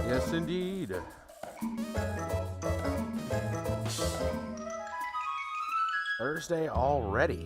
Yes, indeed. Thursday already.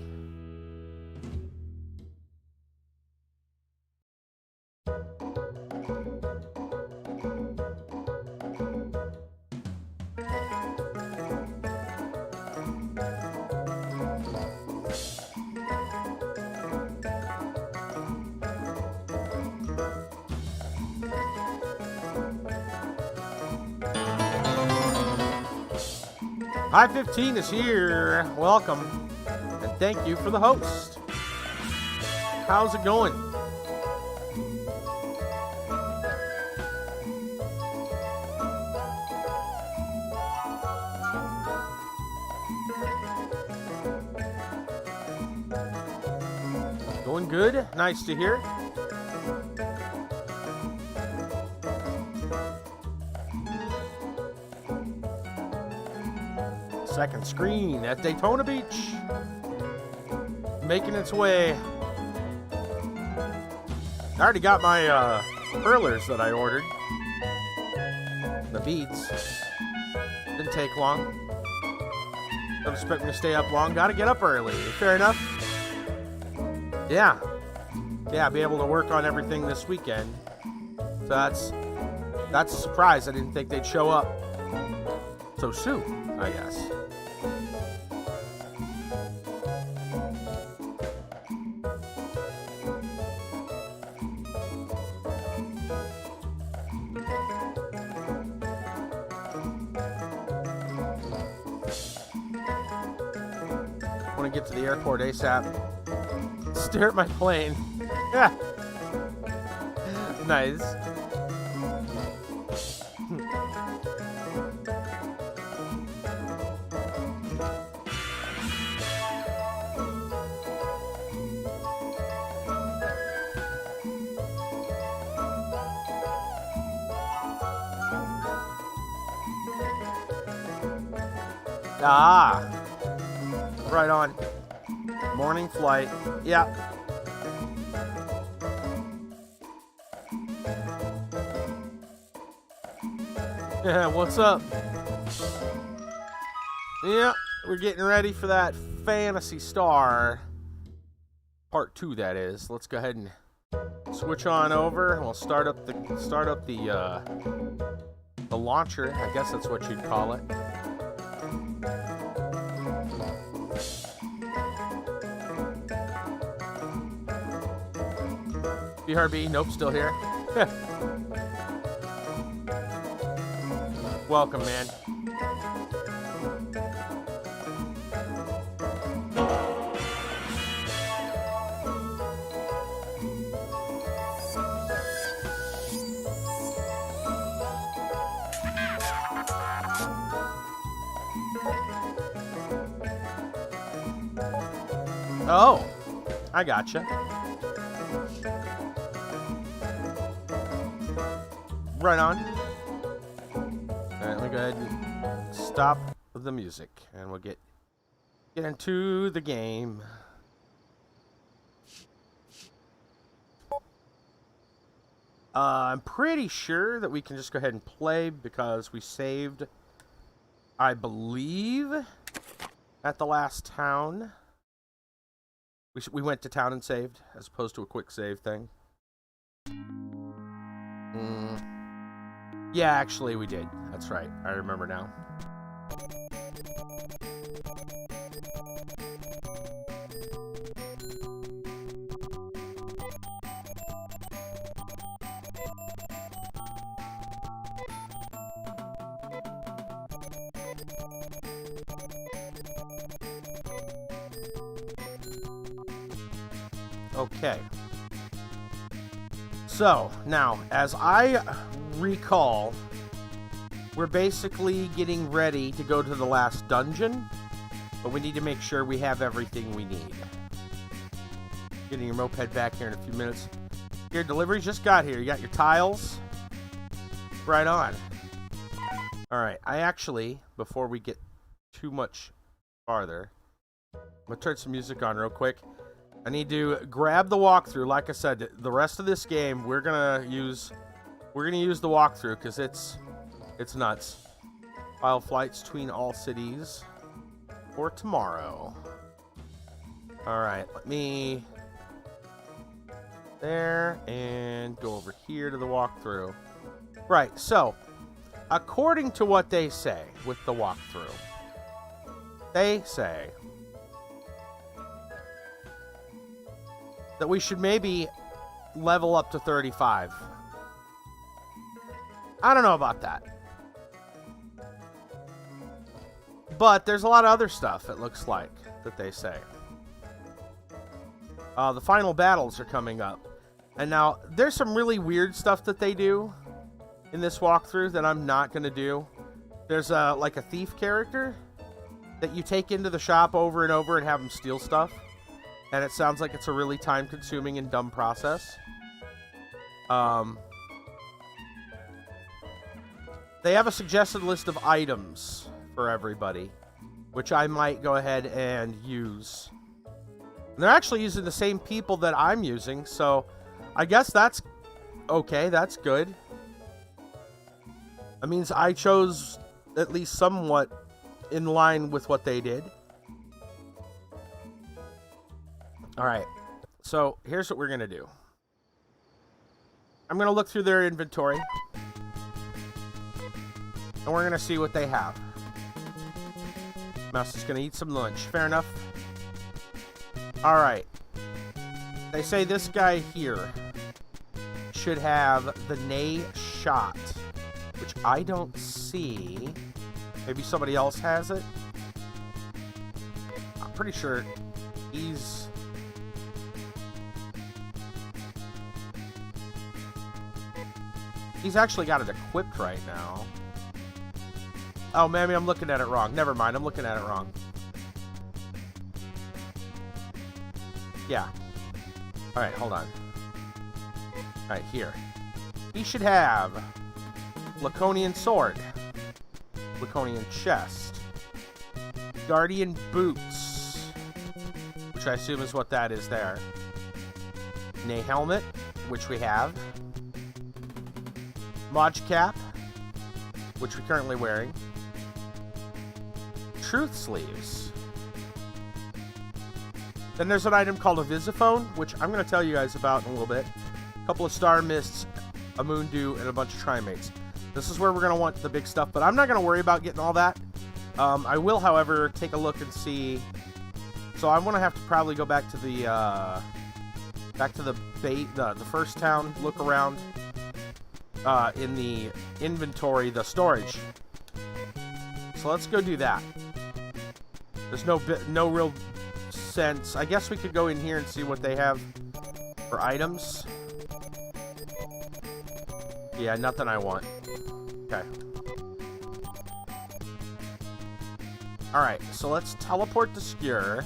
High 15 is here. Welcome. And thank you for the host. How's it going? Going good. Nice to hear. Second screen at Daytona Beach. Making its way. I already got my hurlers that I ordered. The beats. Didn't take long. Don't expect me to stay up long. Gotta get up early. Fair enough. Yeah. Yeah, be able to work on everything this weekend. So that's a surprise. I didn't think they'd show up so soon, I guess. I want to get to the airport ASAP. Stare at my plane. Yeah. Nice. Ah. Right on. Morning flight. Yeah. Yeah, what's up? Yeah, we're getting ready for that Phantasy Star Part 2, that is. Let's go ahead and switch on over. We'll start up the The launcher, I guess that's what you'd call it. BRB, nope, still here. Welcome, man. Oh, I gotcha. Right on. Alright, let me go ahead and stop the music, and we'll get into the game. I'm pretty sure that we can just go ahead and play because we saved, I believe, at the last town. We went to town and saved, as opposed to a quick save thing. Yeah, actually we did. That's right. I remember now. Okay. So, now, as I recall, we're basically getting ready to go to the last dungeon, but we need to make sure we have everything we need. Getting your moped back here in a few minutes. Your delivery just got here. You got your tiles? Right on. Alright, I actually, before we get too much farther, I'm going to turn some music on real quick. I need to grab the walkthrough. Like I said, the rest of this game we're gonna use the walkthrough because it's nuts. File flights between all cities for tomorrow. All right, let me there and go over here to the walkthrough. Right. So, according to what they say with the walkthrough, they say that we should maybe level up to 35. I don't know about that. But there's a lot of other stuff, it looks like, that they say. The final battles are coming up. And now, there's some really weird stuff that they do in this walkthrough that I'm not going to do. There's like a thief character that you take into the shop over and over and have them steal stuff. And it sounds like it's a really time-consuming and dumb process. They have a suggested list of items for everybody, which I might go ahead and use. And they're actually using the same people that I'm using, so I guess that's okay. That's good. That means I chose at least somewhat in line with what they did. Alright, so here's what we're going to do. I'm going to look through their inventory. And we're going to see what they have. Mouse is going to eat some lunch. Fair enough. Alright. They say this guy here should have the Nay shot, which I don't see. Maybe somebody else has it. I'm pretty sure he's... He's actually got it equipped right now. Oh, maybe I'm looking at it wrong. Never mind, I'm looking at it wrong. Yeah. Alright, hold on. Alright, here. He should have Laconian sword. Laconian chest. Guardian boots. Which I assume is what that is there. Nay helmet, which we have. Modge cap, which we're currently wearing. Truth sleeves. Then there's an item called a visiphone, which I'm going to tell you guys about in a little bit. A couple of star mists, a moon dew, and a bunch of trimates. This is where we're going to want the big stuff, but I'm not going to worry about getting all that. I will, however, take a look and see. So I'm going to have to probably go back to the the first town, look around in the inventory, the storage. So let's go do that. There's no real sense. I guess we could go in here and see what they have for items. Yeah, nothing I want. Okay. Alright, so let's teleport to Skewer.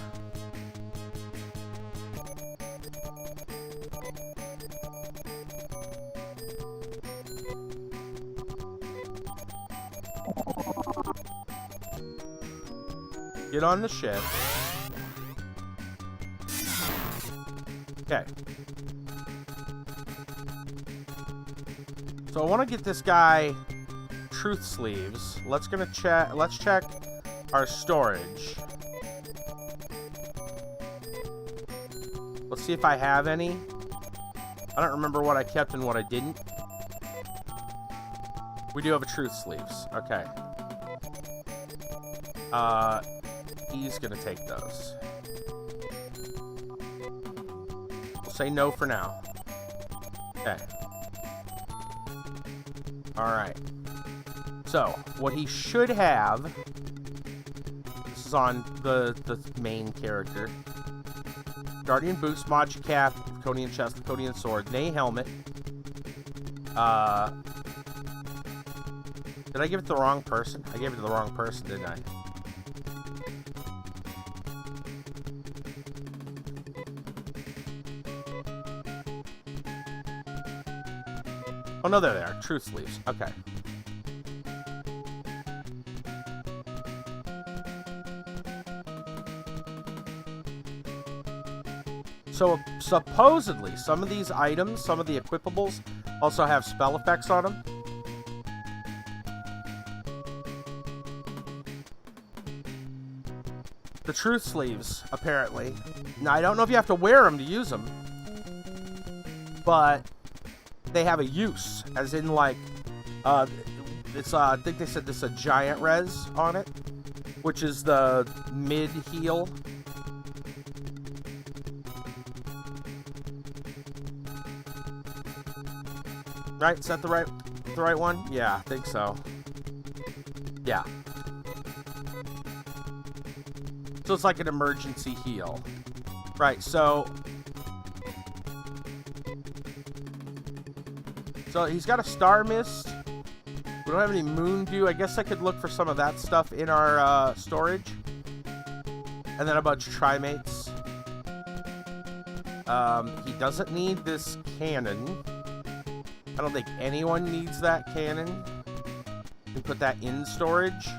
Get on the ship. Okay. So I want to get this guy truth sleeves. Let's check our storage. Let's see if I have any. I don't remember what I kept and what I didn't. We do have a truth sleeves. Okay. He's gonna take those. We'll say no for now. Okay. Alright. So, what he should have... This is on the main character. Guardian boots, Machi cap, Laconian chest, Laconian sword, Nay helmet. Did I give it to the wrong person? I gave it to the wrong person, didn't I? Oh, no, there they are. Truth sleeves. Okay. So, supposedly, some of these items, some of the equipables, also have spell effects on them. The truth sleeves, apparently. Now, I don't know if you have to wear them to use them, but they have a use, as in, like, it's, I think they said this is a giant res on it, which is the mid-heal. Right? Is that the right one? Yeah, I think so. Yeah. So it's like an emergency heal. Right, so he's got a star mist. We don't have any moon dew. I guess I could look for some of that stuff in our storage. And then a bunch of trimates. He doesn't need this cannon. I don't think anyone needs that cannon. You can put that in storage.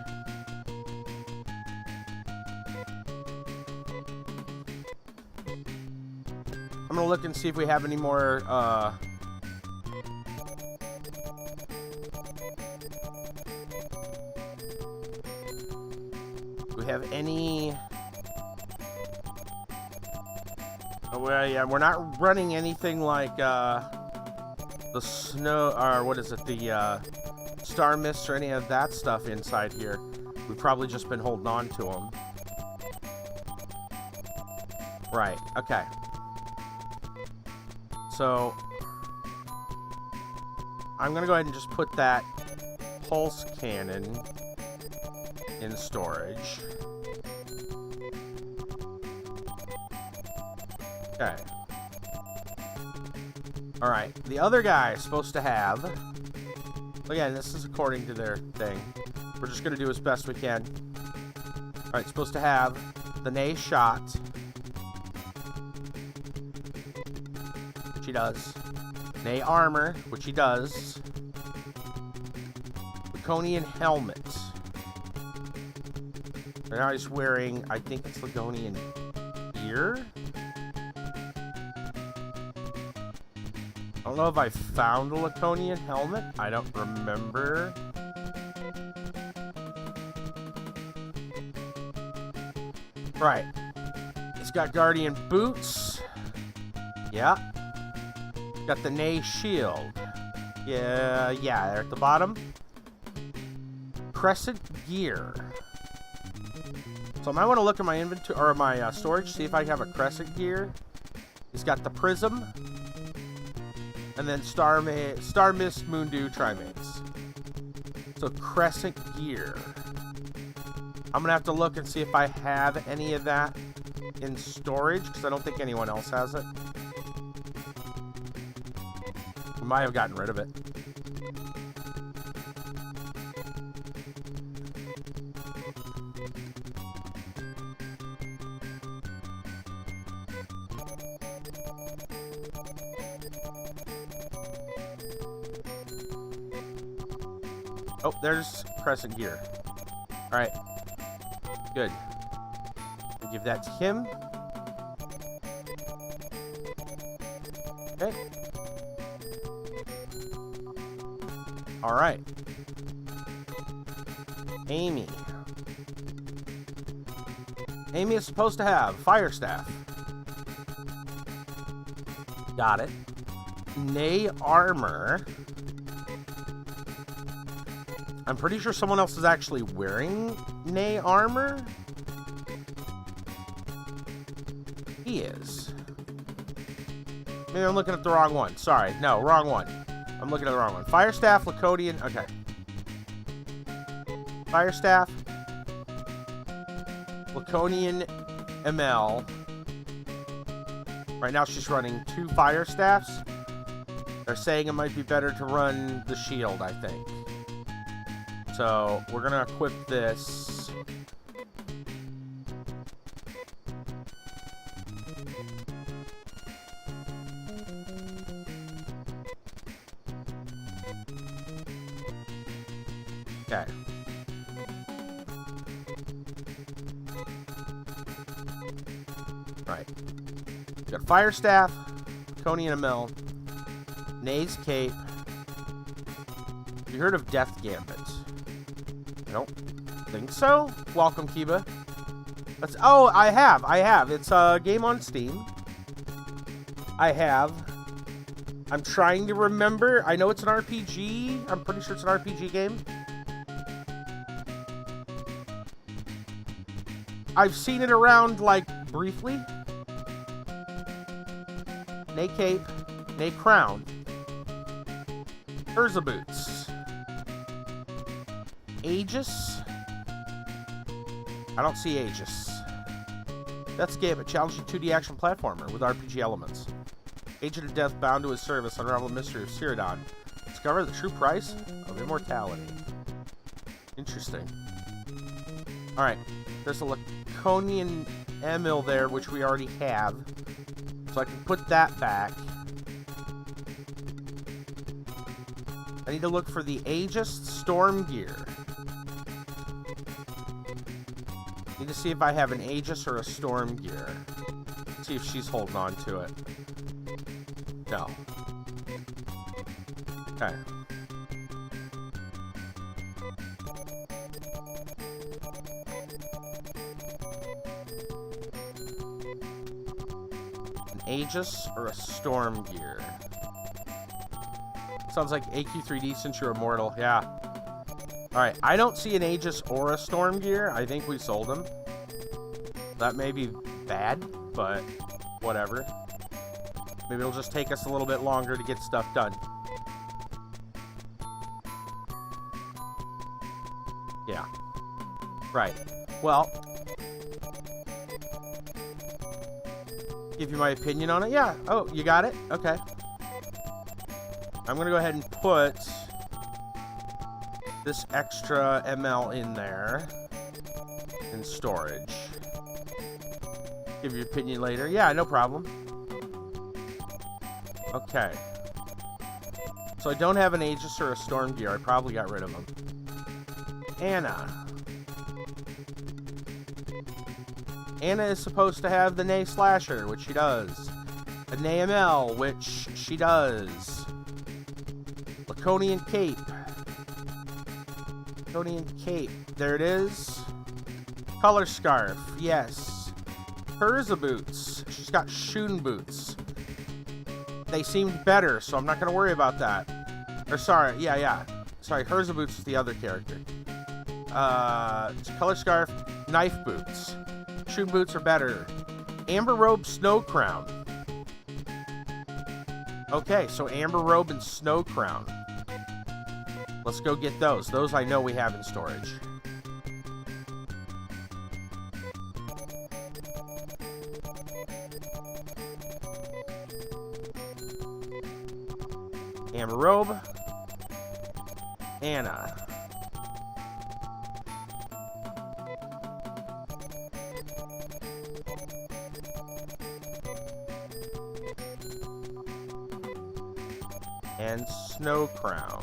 I'm gonna look and see if we have any more, do we have any... Oh, well, yeah, we're not running anything like, the snow, or what is it, the, star mist or any of that stuff inside here. We've probably just been holding on to them. Right, okay. So, I'm gonna go ahead and just put that pulse cannon in storage. Okay. Alright, the other guy is supposed to have... Again, this is according to their thing. We're just gonna do as best we can. Alright, supposed to have the Nay shot. Which he does. Nay armor, which he does. Laconian helmet. And now he's wearing, I think it's Laconian gear? I don't know if I found a Laconian helmet. I don't remember. Right. He's got Guardian boots. Yeah. Got the Nay shield. Yeah, they're at the bottom. Crescent gear. So I might want to look at my inventory or my storage, see if I have a crescent gear. He's got the prism, and then Star Mist, Moondew, Trimates. So crescent gear. I'm gonna have to look and see if I have any of that in storage, because I don't think anyone else has it. We might have gotten rid of it. Oh, there's crescent gear. Alright. Good. We'll give that to him. Okay. Alright. Amy. Amy is supposed to have fire staff. Got it. Nay armor. I'm pretty sure someone else is actually wearing Nay armor. He is. Maybe I'm looking at the wrong one. Sorry. No, wrong one. I'm looking at the wrong one. Firestaff, Lacodian. Okay. Firestaff. Laconian ML. Right now she's running 2 Firestaffs. They're saying it might be better to run the shield, I think. So, we're going to equip this. Okay. Right. We got Fire Staff, Coney and a Mill, Nay's Cape. Have you heard of Death Gambit? I don't think so. Welcome, Kiba. Oh, I have. It's a game on Steam. I have. I'm trying to remember. I know it's an RPG. I'm pretty sure it's an RPG game. I've seen it around, like, briefly. Nay Cape. Nay Crown. Urza Boots. Aegis? I don't see Aegis. That's Gambit, challenging 2D action platformer with RPG elements. Agent of Death bound to his service, unravel the mystery of Cyrodiil. Discover the true price of immortality. Interesting. Alright, there's a Laconian Emil there, which we already have. So I can put that back. I need to look for the Aegis Storm Gear. Need to see if I have an Aegis or a Storm Gear. See if she's holding on to it. No. Okay. An Aegis or a Storm Gear? Sounds like AQ3D since you're immortal. Yeah. Alright, I don't see an Aegis or a Storm Gear. I think we sold them. That may be bad, but whatever. Maybe it'll just take us a little bit longer to get stuff done. Yeah. Right. Well, give you my opinion on it? Yeah. Oh, you got it? Okay. I'm going to go ahead and put this extra ML in there in storage. Give your opinion later. Yeah, no problem. Okay. So I don't have an Aegis or a Storm Gear. I probably got rid of them. Anna. Anna is supposed to have the Nay Slasher, which she does. A Nay ML, which she does. Laconian Cape. Laconian Cape. There it is. Color Scarf. Yes. Urza Boots. She's got Shun Boots. They seemed better, so I'm not going to worry about that. Or sorry, yeah. Sorry, Urza Boots is the other character. Color scarf, knife boots. Shoe boots are better. Amber robe, snow crown. Okay, so amber robe and snow crown. Let's go get those. Those I know we have in storage. Amber robe. Anna. And snow crown.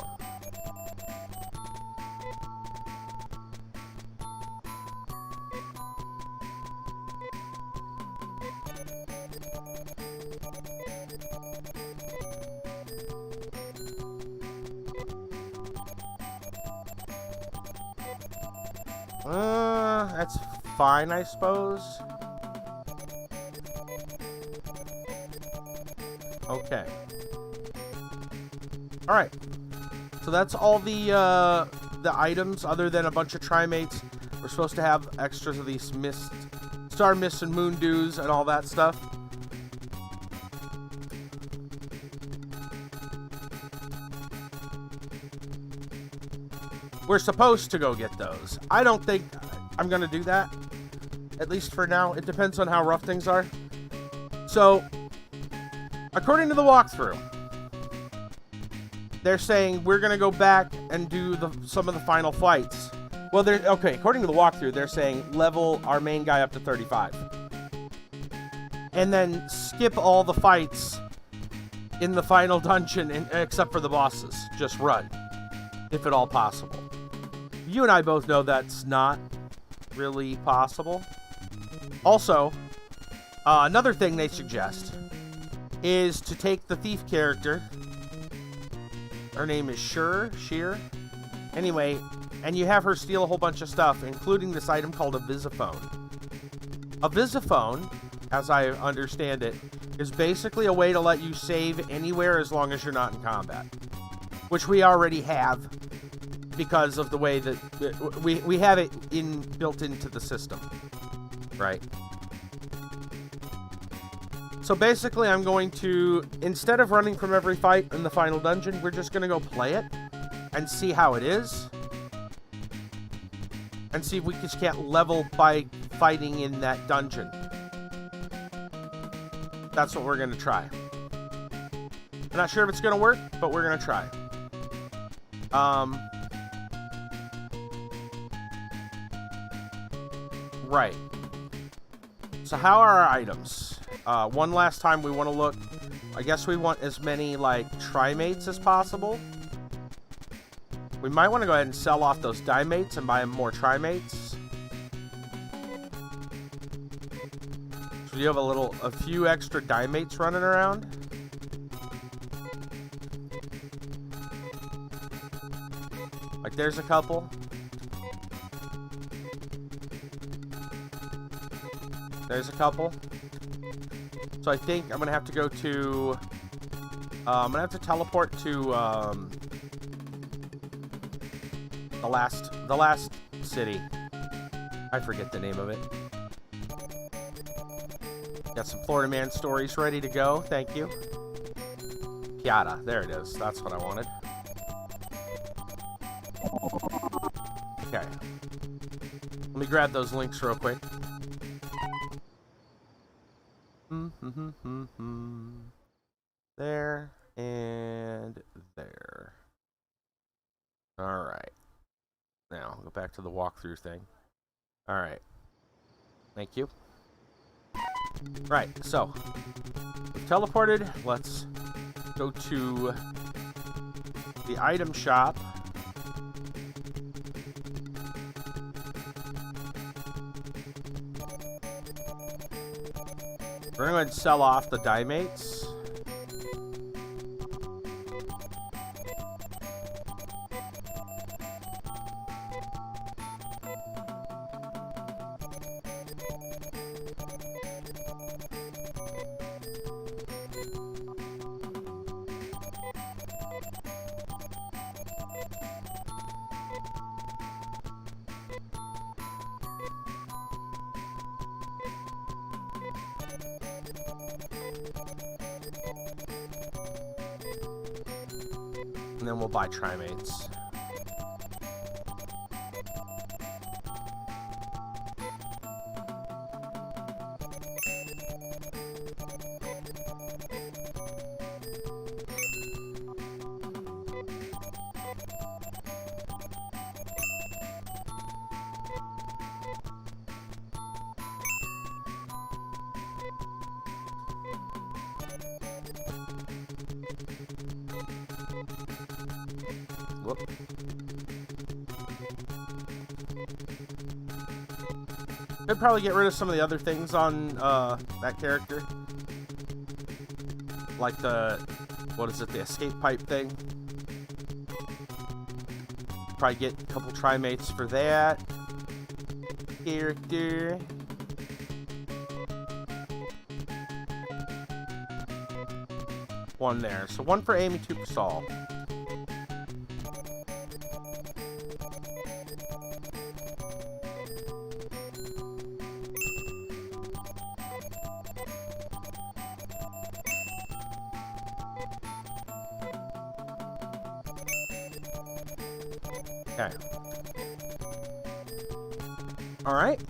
That's fine, I suppose. Okay. All right. So that's all the items, other than a bunch of trimates. We're supposed to have extras of these star mists and moon dews and all that stuff. We're supposed to go get those. I don't think I'm going to do that, at least for now. It depends on how rough things are. So, according to the walkthrough, they're saying we're going to go back and do some of the final fights. Well, okay, according to the walkthrough, they're saying level our main guy up to 35. And then skip all the fights in the final dungeon, except for the bosses. Just run, if at all possible. You and I both know that's not really possible. Also, another thing they suggest is to take the thief character. Her name is Sheer. Anyway, and you have her steal a whole bunch of stuff, including this item called a visiphone. A visiphone, as I understand it, is basically a way to let you save anywhere as long as you're not in combat. Which we already have, because of the way that we have it built into the system, right? So basically, I'm going to, instead of running from every fight in the final dungeon, we're just going to go play it and see how it is, and see if we just can't level by fighting in that dungeon. That's what we're going to try. I'm not sure if it's going to work, but we're going to try. Right. So how are our items? One last time we want to look. I guess we want as many, like, trimates as possible. We might want to go ahead and sell off those dimates and buy more trimates. So you have a few extra dimates running around. Like, there's a couple. There's a couple. So I think I'm going to have to go to... I'm going to have to teleport to the last city. I forget the name of it. Got some Florida Man stories ready to go. Thank you. Piata. There it is. That's what I wanted. Okay. Let me grab those links real quick. There and there. Alright. Now, go back to the walkthrough thing. Alright. Thank you. Right, so we've teleported. Let's go to the item shop. We're going to go ahead and sell off the dimates. And then we'll buy trimates. Whoop. Could probably get rid of some of the other things on that character. Like the, what is it, the escape pipe thing. Probably get a couple trimates for that character. One there. So one for Amy, two for Saul. Okay. All right.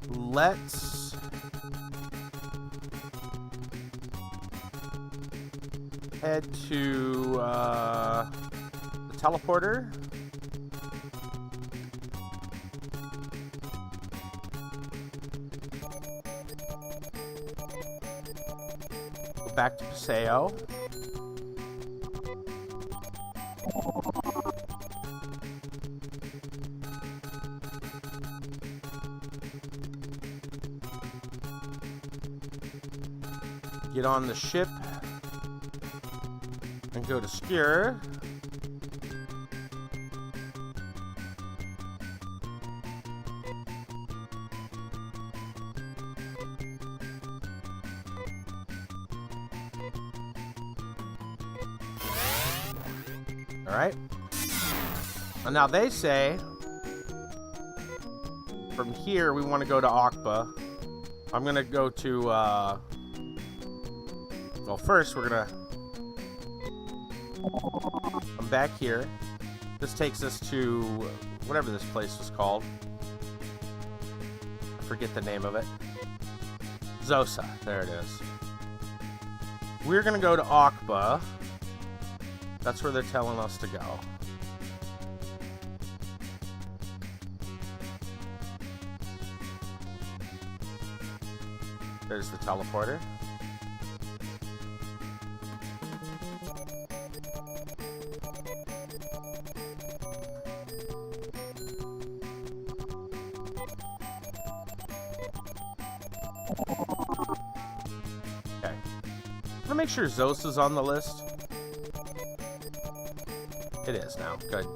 Let's head to the teleporter. Go back to Paseo. Get on the ship and go to Skewer. All right. And now they say from here we want to go to Okba. I'm gonna go to well, first we're gonna come back here. This takes us to whatever this place was called. I forget the name of it. Zosa. There it is. We're gonna go to Okba. That's where they're telling us to go. There's the teleporter. Okay. I'm gonna make sure Zosa's on the list. It is now. Good.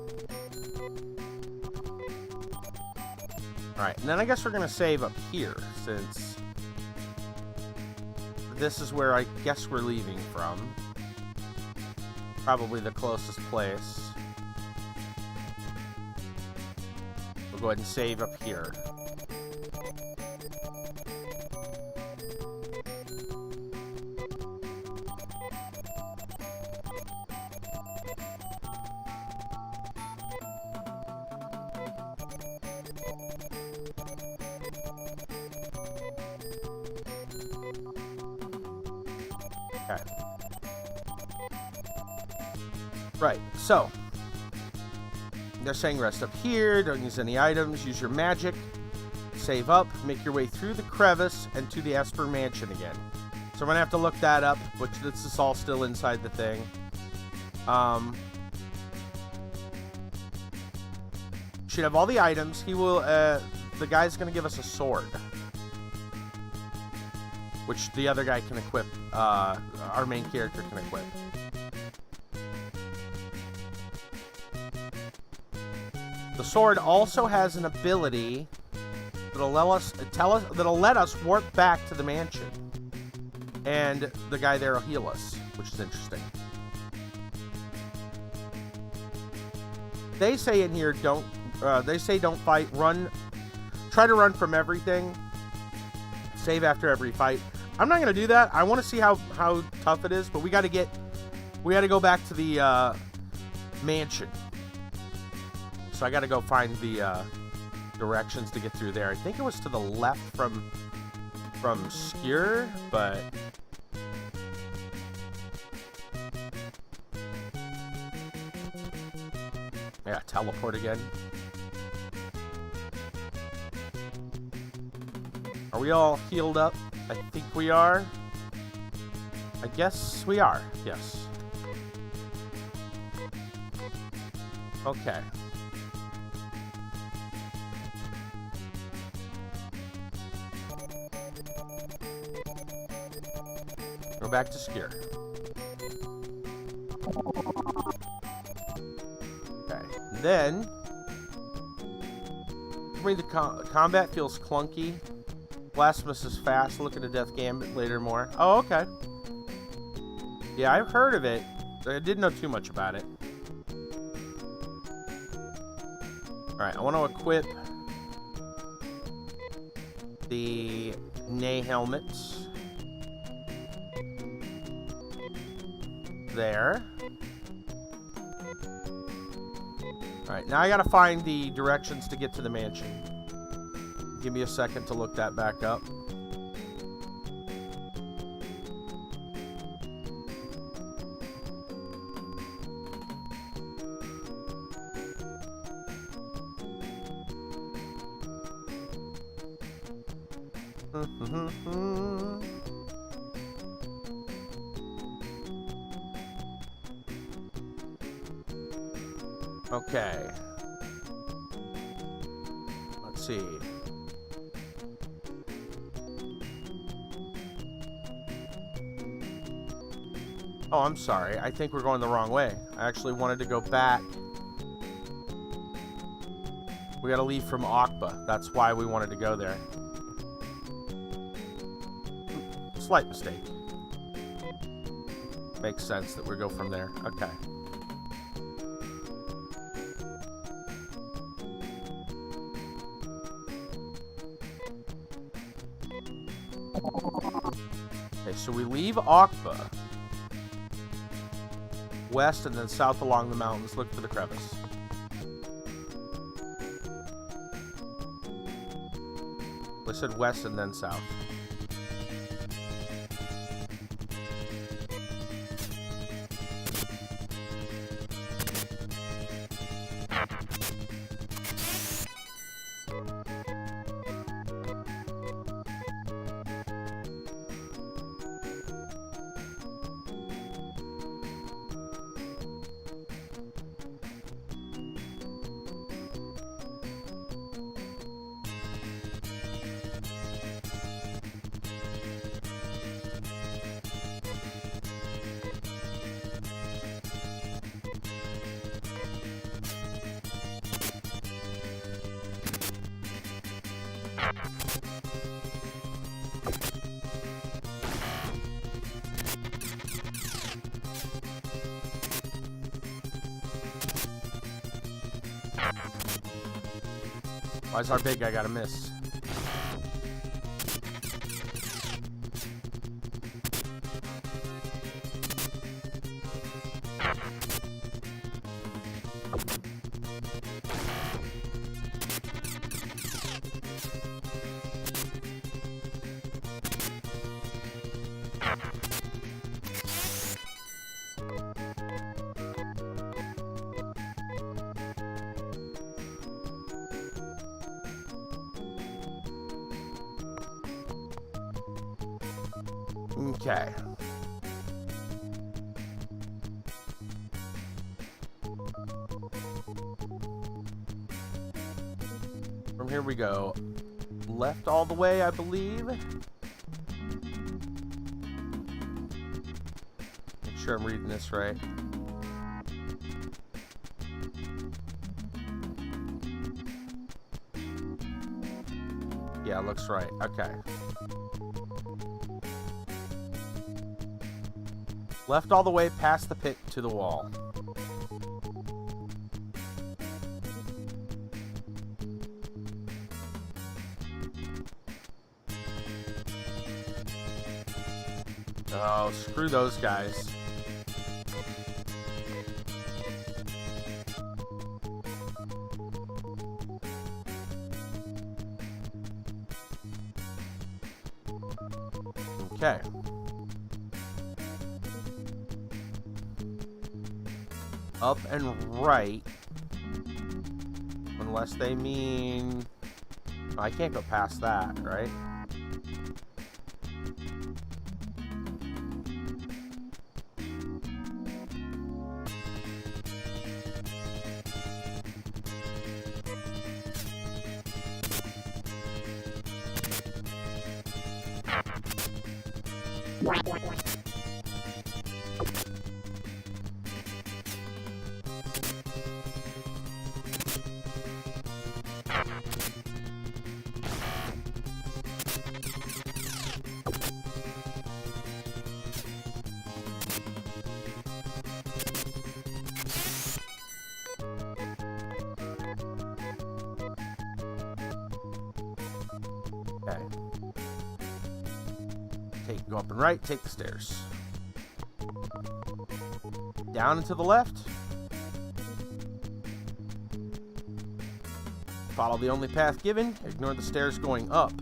Alright, and then I guess we're gonna save up here, since this is where I guess we're leaving from. Probably the closest place. We'll go ahead and save up here. Okay. Right, so they're saying rest up here, don't use any items, use your magic, save up, make your way through the crevice and to the Esper Mansion again. So I'm gonna have to look that up, which this is all still inside the thing. Should have all the items. He will, the guy's gonna give us a sword, which the other guy can equip, our main character can equip. The sword also has an ability that'll let us warp back to the mansion, and the guy there will heal us, which is interesting. They say in here don't fight, run, try to run from everything. Save after every fight. I'm not gonna do that. I want to see how tough it is, but we got to go back to the mansion. So I got to go find the directions to get through there. I think it was to the left from Skewer, but yeah, teleport again. Are we all healed up? I think we are. I guess we are. Yes. Okay. Go back to Skewer. Okay. Then, for me, the combat feels clunky. Blasphemous is fast. Look at the Death Gambit later more. Oh, okay. Yeah, I've heard of it. I didn't know too much about it. Alright, I want to equip the Nay helmets. There. Alright, now I gotta find the directions to get to the mansion. Give me a second to look that back up. Okay. Let's see. Oh, I'm sorry. I think we're going the wrong way. I actually wanted to go back. We gotta leave from Akba. That's why we wanted to go there. Slight mistake. Makes sense that we go from there. Okay. Okay, so we leave Akba. West and then south along the mountains. Look for the crevice. I said west and then south. Why's our big guy gotta miss? Okay. From here we go left all the way, I believe. Make sure I'm reading this right. Yeah, looks right. Okay. Left all the way past the pit to the wall. Oh, screw those guys. Okay. Up and right. Unless they mean... I can't go past that, right? Okay. Go up and right, take the stairs. Down and to the left. Follow the only path given. Ignore the stairs going up.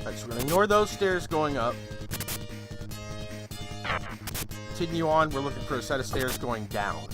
Alright, so we're going to ignore those stairs going up. Continue on. We're looking for a set of stairs going down.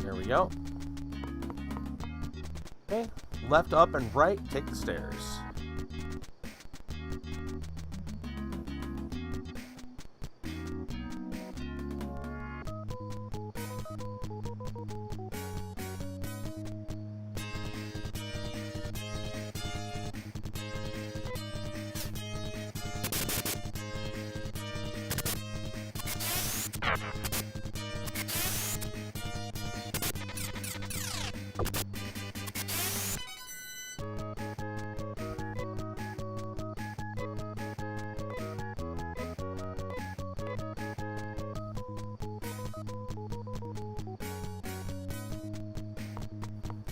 There we go. Okay, left, up, and right, take the stairs.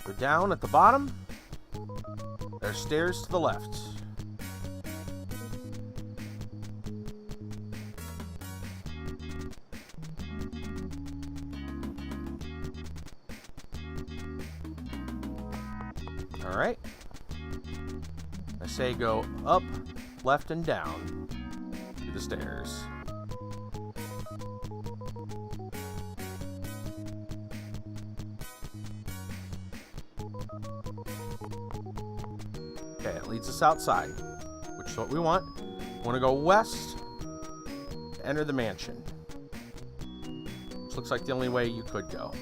We're down at the bottom. There's stairs to the left. All right. I say go up, left, and down to the stairs. Okay, it leads us outside, which is what we want. We want to go west to enter the mansion. Which looks like the only way you could go.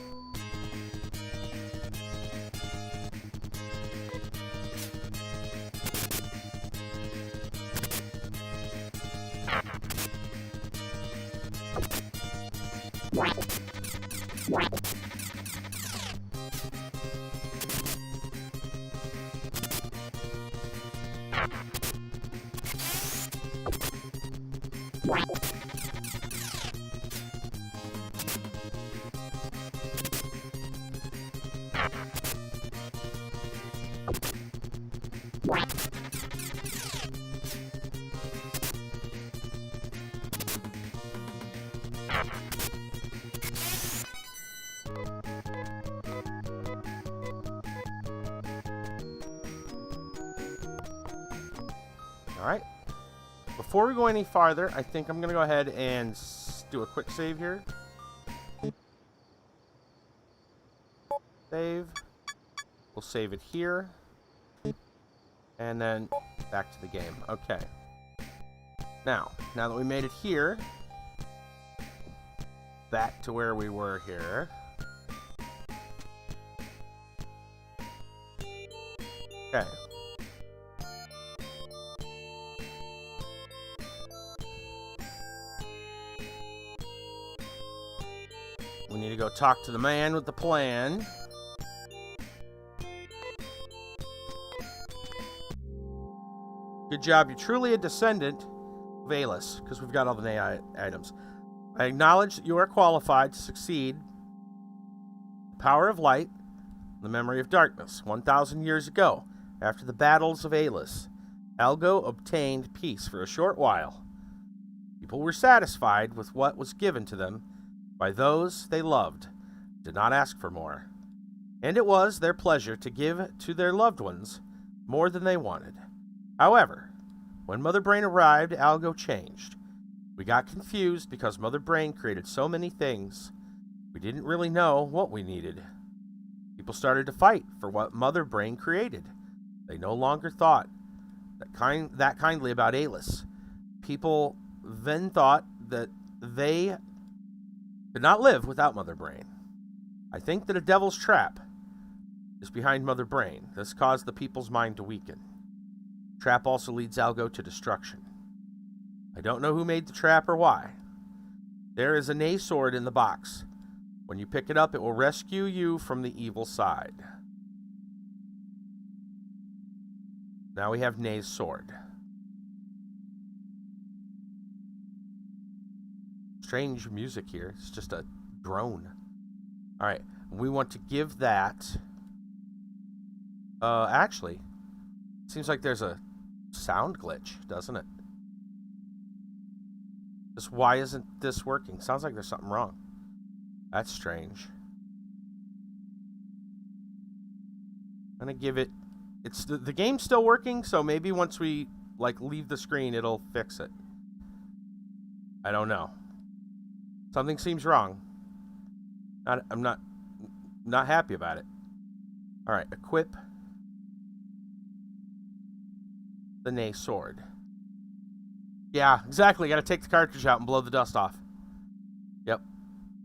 Alright. Before we go any farther, I think I'm going to go ahead and do a quick save here. Save. We'll save it here. And then back to the game. Okay. Now that we made it here, back to where we were here. Okay. We need to go talk to the man with the plan. Good job. You're truly a descendant of Alis, because we've got all the AI items. I acknowledge that you are qualified to succeed the power of light, the memory of darkness. 1,000 years ago, after the battles of Alis, Algo obtained peace for a short while. People were satisfied with what was given to them by those they loved, did not ask for more. And it was their pleasure to give to their loved ones more than they wanted. However, when Mother Brain arrived, Algo changed. We got confused because Mother Brain created so many things. We didn't really know what we needed. People started to fight for what Mother Brain created. They no longer thought that kindly about Alis. People then thought that they could not live without Mother Brain. I think that a devil's trap is behind Mother Brain. This caused the people's mind to weaken. Trap also leads Algo to destruction. I don't know who made the trap or why. There is a Nay sword in the box. When you pick it up, it will rescue you from the evil side. Now we have Nay's sword. Strange music here. It's just a drone. Alright, we want to give that... actually, seems like there's a sound glitch, doesn't it? Why isn't this working? Sounds like there's something wrong. That's strange. I'm gonna give it... The game's still working, so maybe once we leave the screen, it'll fix it. I don't know. Something seems wrong. I'm not happy about it. All right, equip the Nay sword. Yeah, exactly. Got to take the cartridge out and blow the dust off. Yep.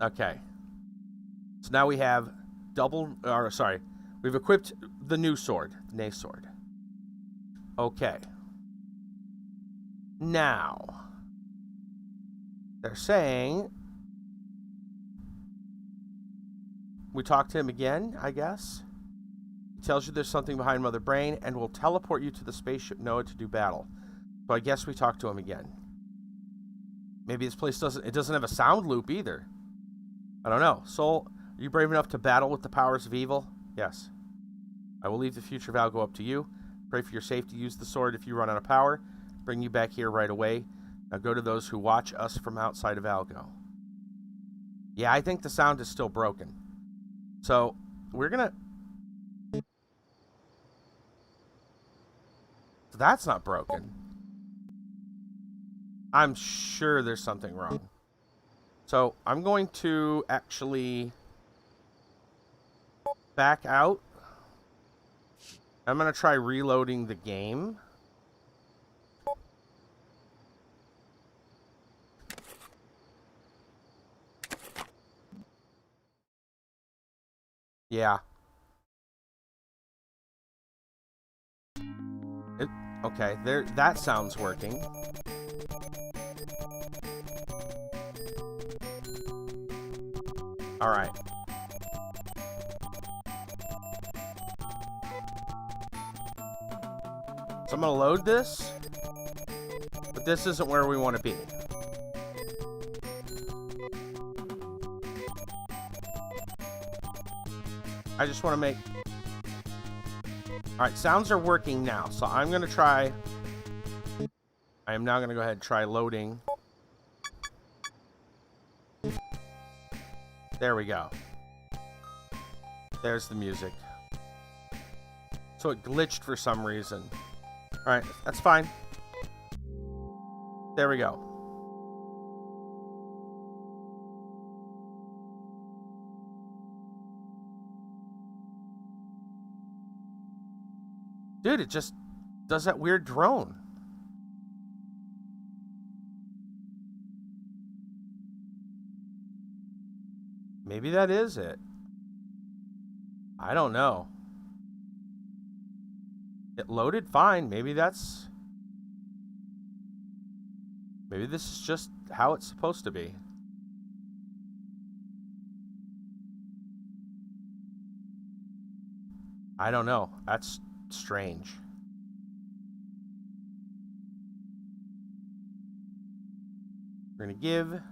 Okay. So now we have we've equipped the new sword, the Nay sword. Okay. Now, they're saying we talk to him again, I guess. He tells you there's something behind Mother Brain and will teleport you to the spaceship Noah to do battle. So I guess we talk to him again. Maybe this place doesn't have a sound loop either. I don't know. Soul, are you brave enough to battle with the powers of evil? Yes. I will leave the future of Algo up to you. Pray for your safety. Use the sword if you run out of power. Bring you back here right away. Now go to those who watch us from outside of Algo. Yeah, I think the sound is still broken. So, we're gonna... That's not broken. I'm sure there's something wrong. So, I'm going to actually back out. I'm going to try reloading the game. Yeah. Okay, there. That sounds working. All right. So I'm gonna load this, but this isn't where we want to be. I just want to make... Alright, sounds are working now, so I'm going to try... I am now going to go ahead and try loading There we go. There's the music. So it glitched for some reason. Alright, that's fine. There we go. Dude, it just does that weird drone. Maybe that is it. I don't know. It loaded fine. Maybe this is just how it's supposed to be. I don't know. That's strange. We're gonna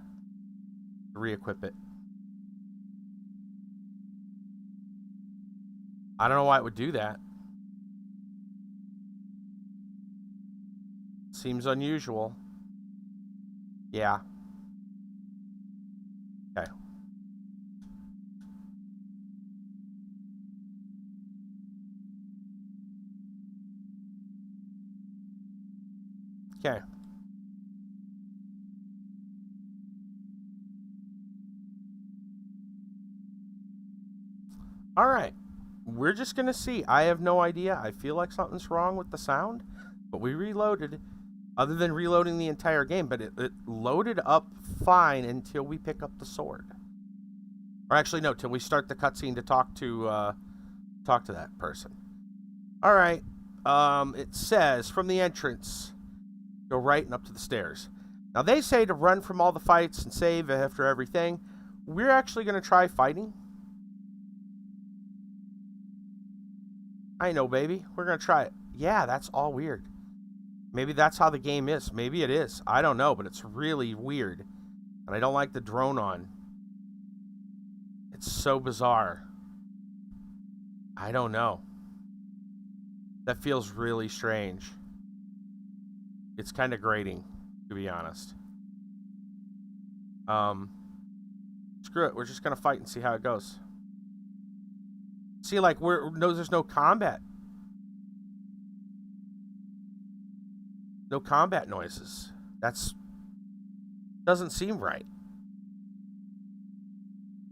re-equip it. I don't know why it would do that. Seems unusual. Yeah. Okay. Okay. All right. We're just going to see. I have no idea. I feel like something's wrong with the sound, but we reloaded, other than reloading the entire game, but it loaded up fine until we pick up the sword. Or actually, no, till we start the cutscene to talk to that person. All right. It says, from the entrance, go right and up to the stairs. Now, they say to run from all the fights and save after everything. We're actually going to try fighting. I know, baby. We're going to try it. Yeah, that's all weird. Maybe that's how the game is. Maybe it is. I don't know, but it's really weird. And I don't like the drone on. It's so bizarre. I don't know. That feels really strange. It's kind of grating, to be honest. Screw it. We're just going to fight and see how it goes. See, like, there's no combat. No combat noises. Doesn't seem right.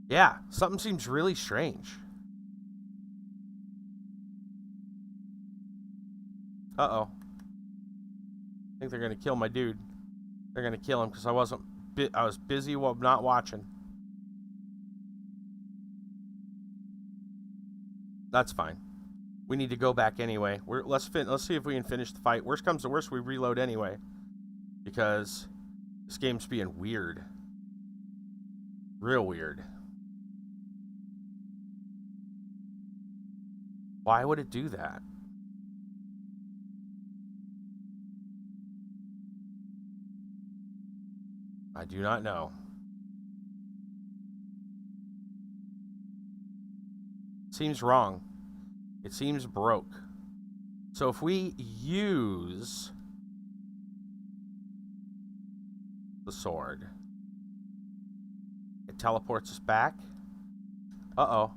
Yeah, something seems really strange. Uh-oh. I think they're going to kill my dude. They're going to kill him because I was busy while not watching. That's fine. We need to go back anyway. Let's see if we can finish the fight. Worst comes to worst, we reload anyway. Because this game's being weird. Real weird. Why would it do that? I do not know. Seems wrong. It seems broke. So if we use the sword, it teleports us back. Uh-oh.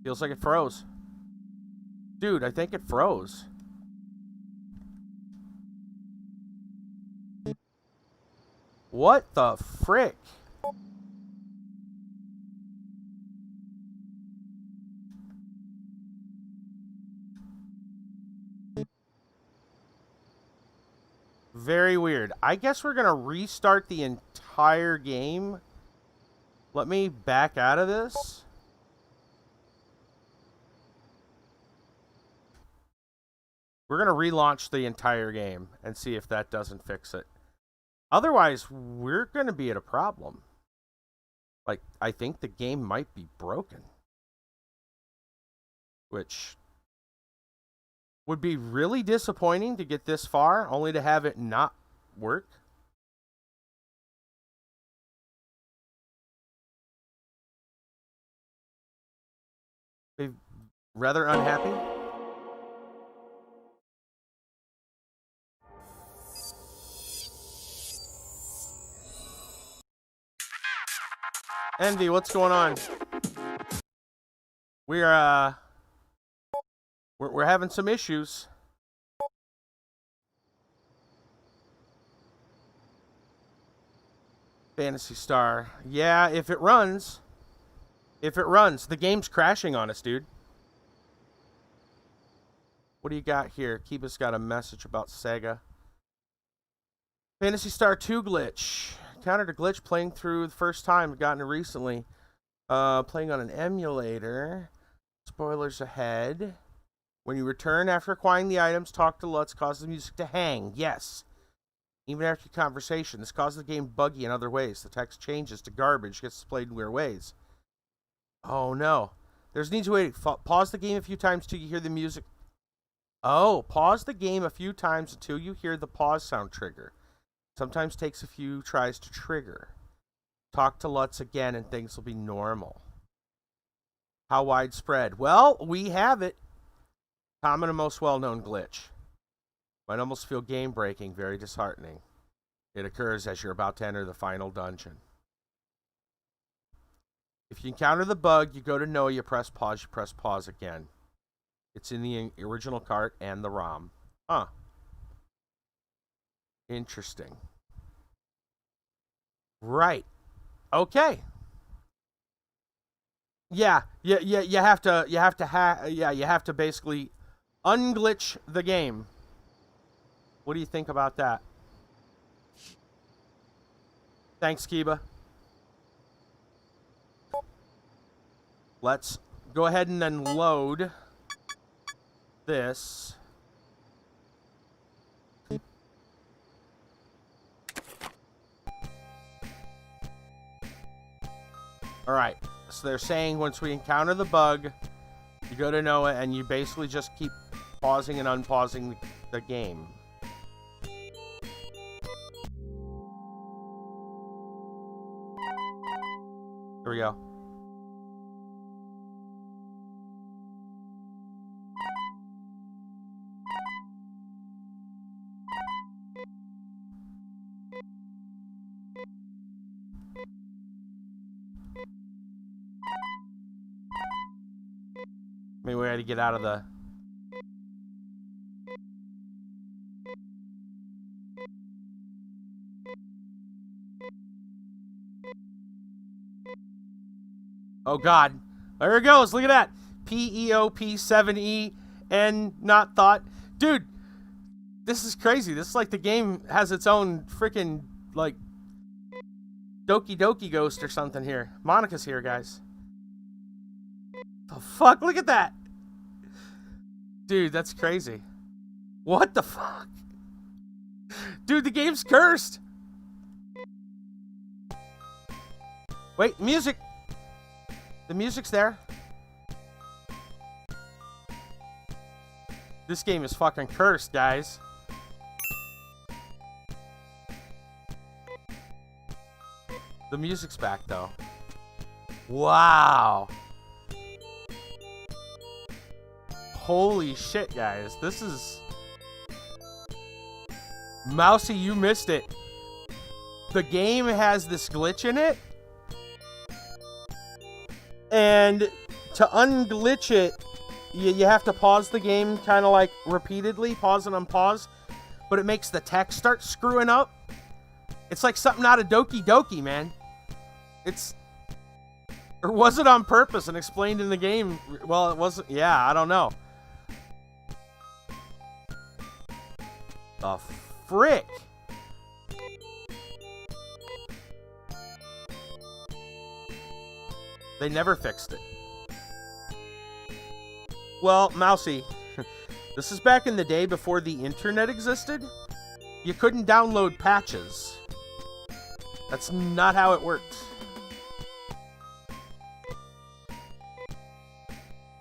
Feels like it froze. Dude, I think it froze. What the frick? Very weird. I guess we're going to restart the entire game. Let me back out of this. We're going to relaunch the entire game and see if that doesn't fix it. Otherwise, we're going to be at a problem. Like, I think the game might be broken. Which would be really disappointing to get this far, only to have it not work. Be rather unhappy. Envy, what's going on? We're having some issues. Phantasy Star. Yeah, if it runs. If it runs. The game's crashing on us, dude. What do you got here? Kiba's got a message about Sega. Phantasy Star II glitch. Encountered a glitch playing through the first time. Gotten it recently. Playing on an emulator. Spoilers ahead. When you return after acquiring the items, talk to Lutz causes the music to hang. Yes. Even after your conversation, this causes the game buggy in other ways. The text changes to garbage, gets displayed in weird ways. Oh no. There's needs to wait. Pause the game a few times till you hear the music. Oh, pause the game a few times until you hear the pause sound trigger. Sometimes takes a few tries to trigger. Talk to Lutz again and things will be normal. How widespread? Well, we have it. Common and most well-known glitch. Might almost feel game-breaking, very disheartening. It occurs as you're about to enter the final dungeon. If you encounter the bug, you go to no, you press pause again. It's in the original cart and the ROM. Huh. Interesting. Right. Okay. Yeah, you have to basically unglitch the game. What do you think about that? Thanks, Kiba. Let's go ahead and then load this. Alright, so they're saying once we encounter the bug, you go to Noah and you basically just keep pausing and unpausing the game. Here we go. Maybe we had to get out of the... Oh God, there it goes, look at that. PEOP7E and not thought. Dude, this is crazy. This is like the game has its own freaking, like, Doki Doki Ghost or something here. Monica's here, guys. The fuck? Look at that. Dude, that's crazy. What the fuck? Dude, the game's cursed. Wait, music. The music's there. This game is fucking cursed, guys. The music's back, though. Wow. Holy shit, guys. This is... Mousy, you missed it. The game has this glitch in it. And to unglitch it, you have to pause the game kind of like repeatedly, pause and unpause. But it makes the text start screwing up. It's like something out of Doki Doki, man. It's... Or was it on purpose and explained in the game? Well, it wasn't. Yeah, I don't know. The frick? They never fixed it. Well, Mousy, this is back in the day before the internet existed. You couldn't download patches. That's not how it worked.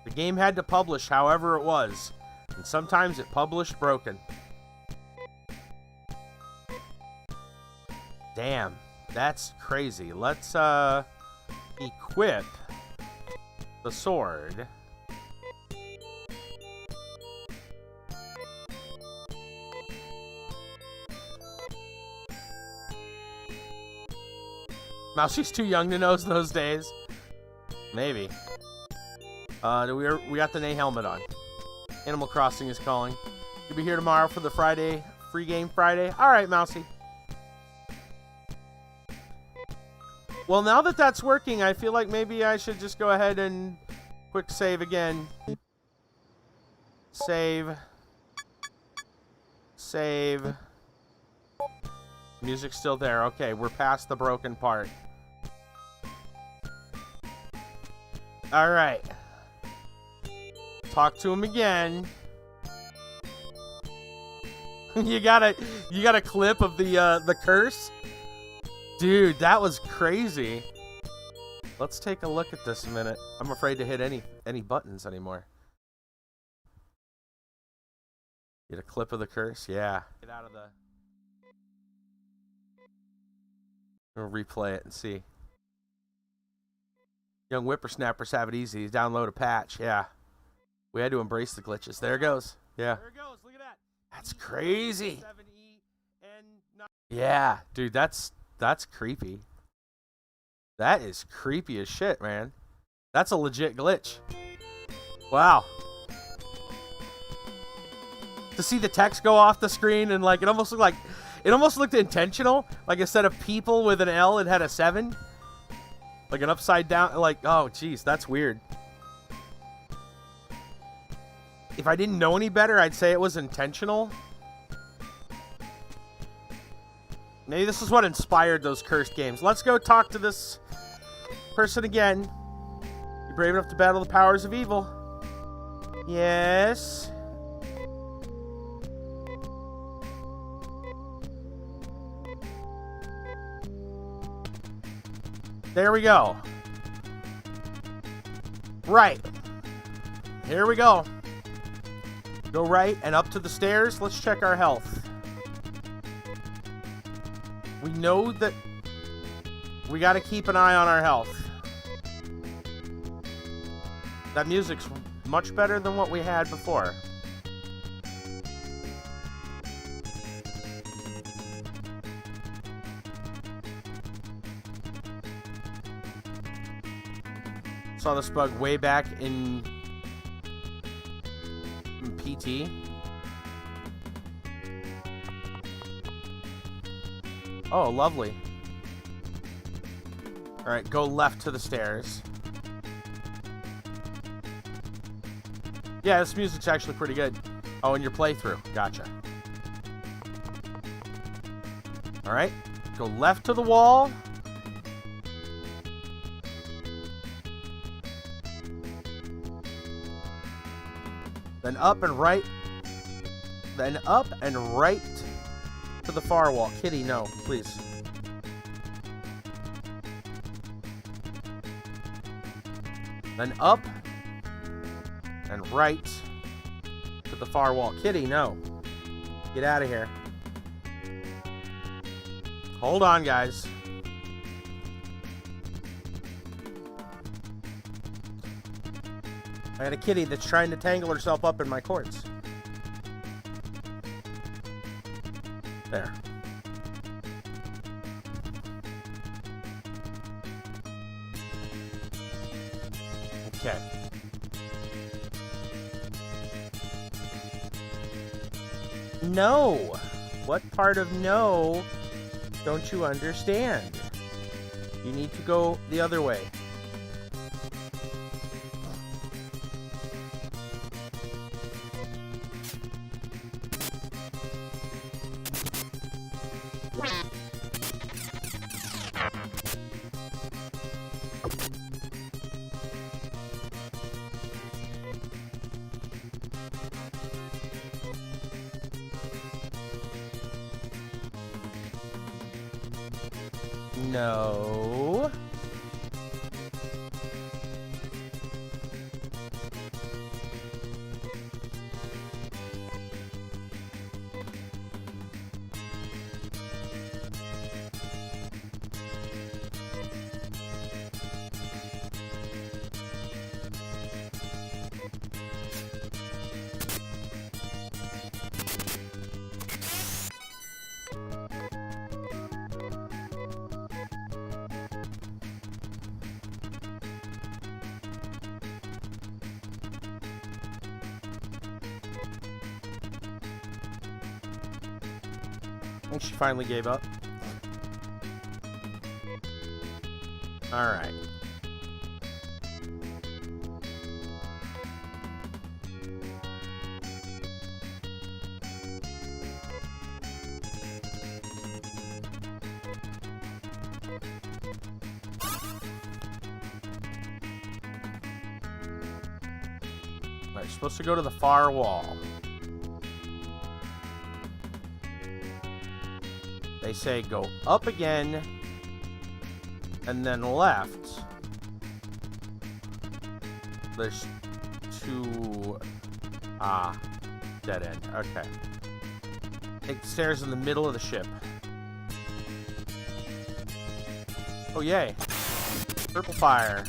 The game had to publish however it was, and sometimes it published broken. Damn, that's crazy. Let's equip the sword. Mousie's too young to know those days. Maybe. We got the Nay helmet on. Animal Crossing is calling. You'll be here tomorrow for the Friday, free game Friday. All right, Mousie. Well, now that that's working, I feel like maybe I should just go ahead and quick save again. Save. Save. Music's still there. Okay, we're past the broken part. All right. Talk to him again. You got a clip of the curse? Dude, that was crazy. Let's take a look at this a minute. I'm afraid to hit any buttons anymore. Get a clip of the curse? Yeah. Get out of the... We'll replay it and see. Young whippersnappers have it easy. Download a patch. Yeah. We had to embrace the glitches. There it goes. Yeah. There it goes. Look at that. That's crazy. Yeah, dude, that's creepy. That is creepy as shit, man. That's a legit glitch. Wow. To see the text go off the screen and like it almost looked intentional. Like instead of people with an L, it had a 7. Like an upside down. Like, oh, geez, that's weird. If I didn't know any better, I'd say it was intentional. Maybe this is what inspired those cursed games. Let's go talk to this person again. You brave enough to battle the powers of evil? Yes. There we go. Right. Here we go. Go right and up to the stairs. Let's check our health. We know that we got to keep an eye on our health. That music's much better than what we had before. Saw this bug way back in PT. Oh, lovely. Alright, go left to the stairs. Yeah, this music's actually pretty good. Oh, and your playthrough. Gotcha. Alright, go left to the wall. Then up and right. Then up and right to the far wall. Kitty, no, please. Then up and right to the far wall. Kitty, no. Get out of here. Hold on, guys. I got a kitty that's trying to tangle herself up in my cords. There. Okay. No! What part of no don't you understand? You need to go the other way. No. I think she finally gave up. Alright. Alright, supposed to go to the far wall. They say go up again, and then left. There's two... dead end. Okay. Take the stairs in the middle of the ship. Oh, yay. Purple fire.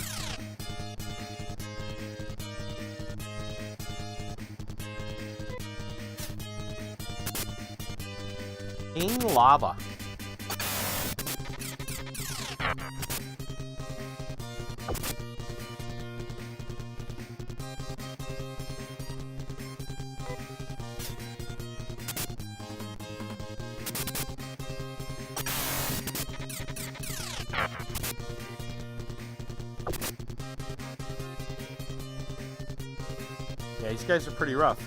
In lava. Yeah, these guys are pretty rough.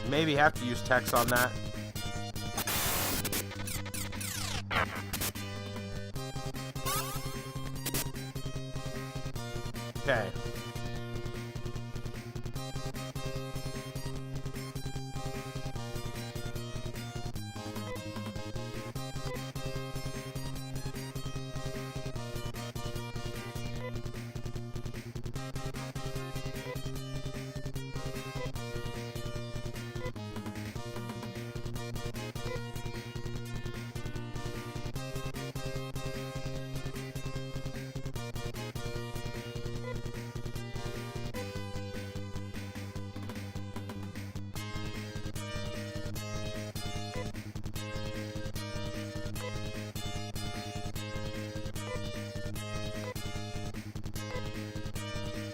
Maybe have to use text on that. Okay.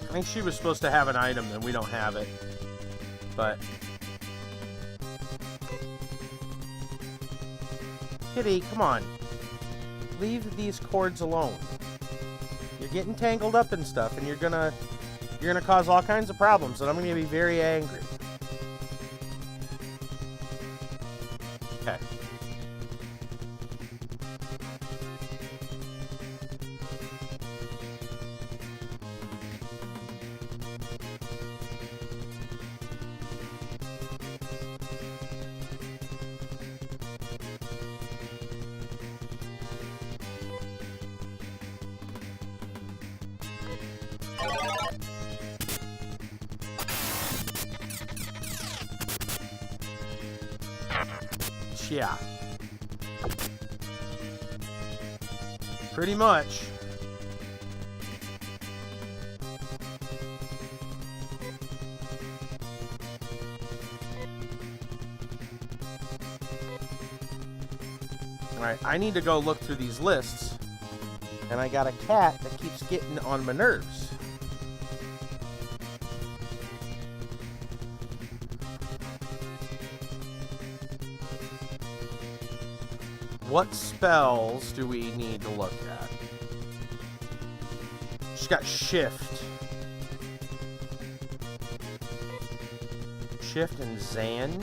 I think she was supposed to have an item, and we don't have it. But... Kitty, come on. Leave these cords alone. You're getting tangled up and stuff, and you're gonna cause all kinds of problems, and I'm gonna be very angry. Okay. Yeah. Pretty much. Alright, I need to go look through these lists. And I got a cat that keeps getting on my nerves. What spells do we need to look at? She's got shift. Shift and Zan.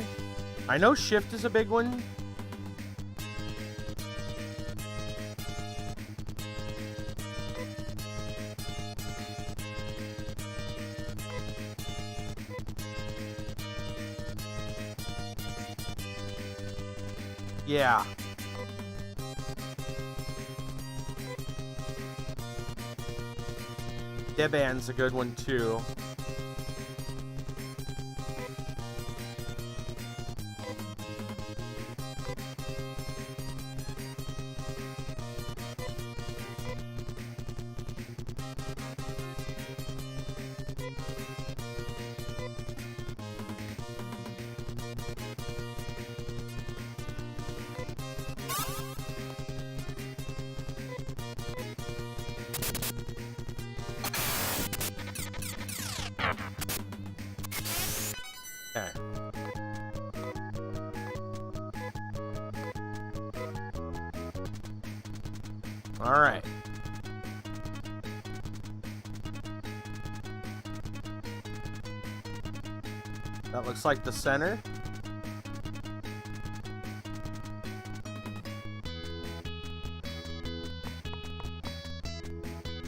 I know shift is a big one. Yeah. Deban's a good one too. Okay. All right. That looks like the center.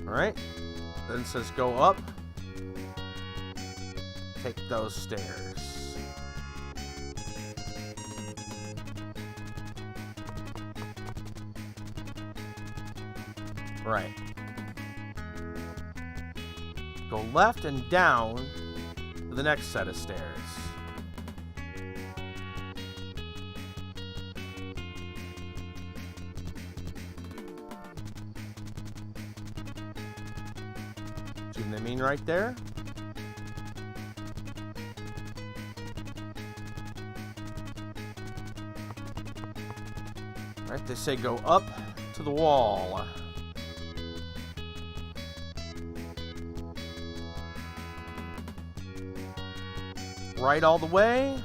All right. Then it says go up. Take those stairs. Right. Go left and down to the next set of stairs. See what I mean right there? Right, they say go up to the wall. Right all the way.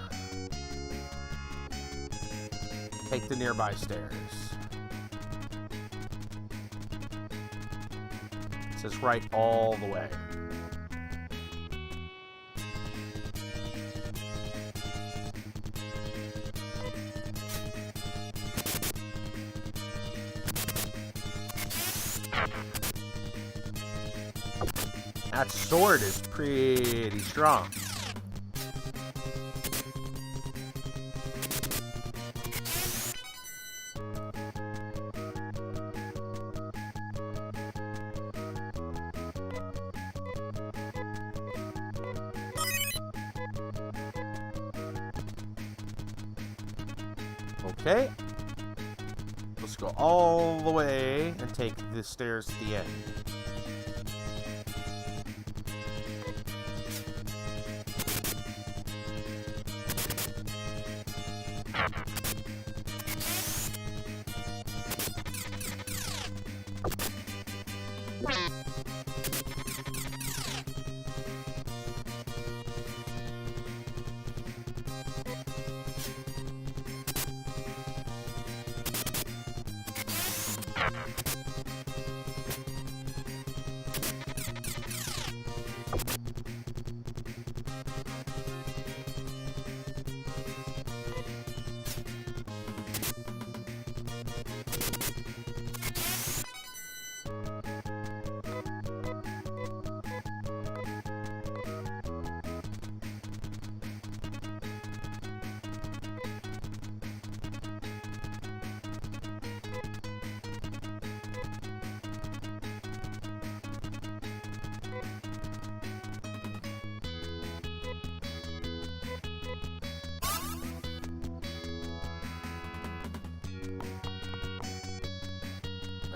Take the nearby stairs. It says right all the way. That sword is pretty strong. Okay. Let's go all the way and take the stairs to the end.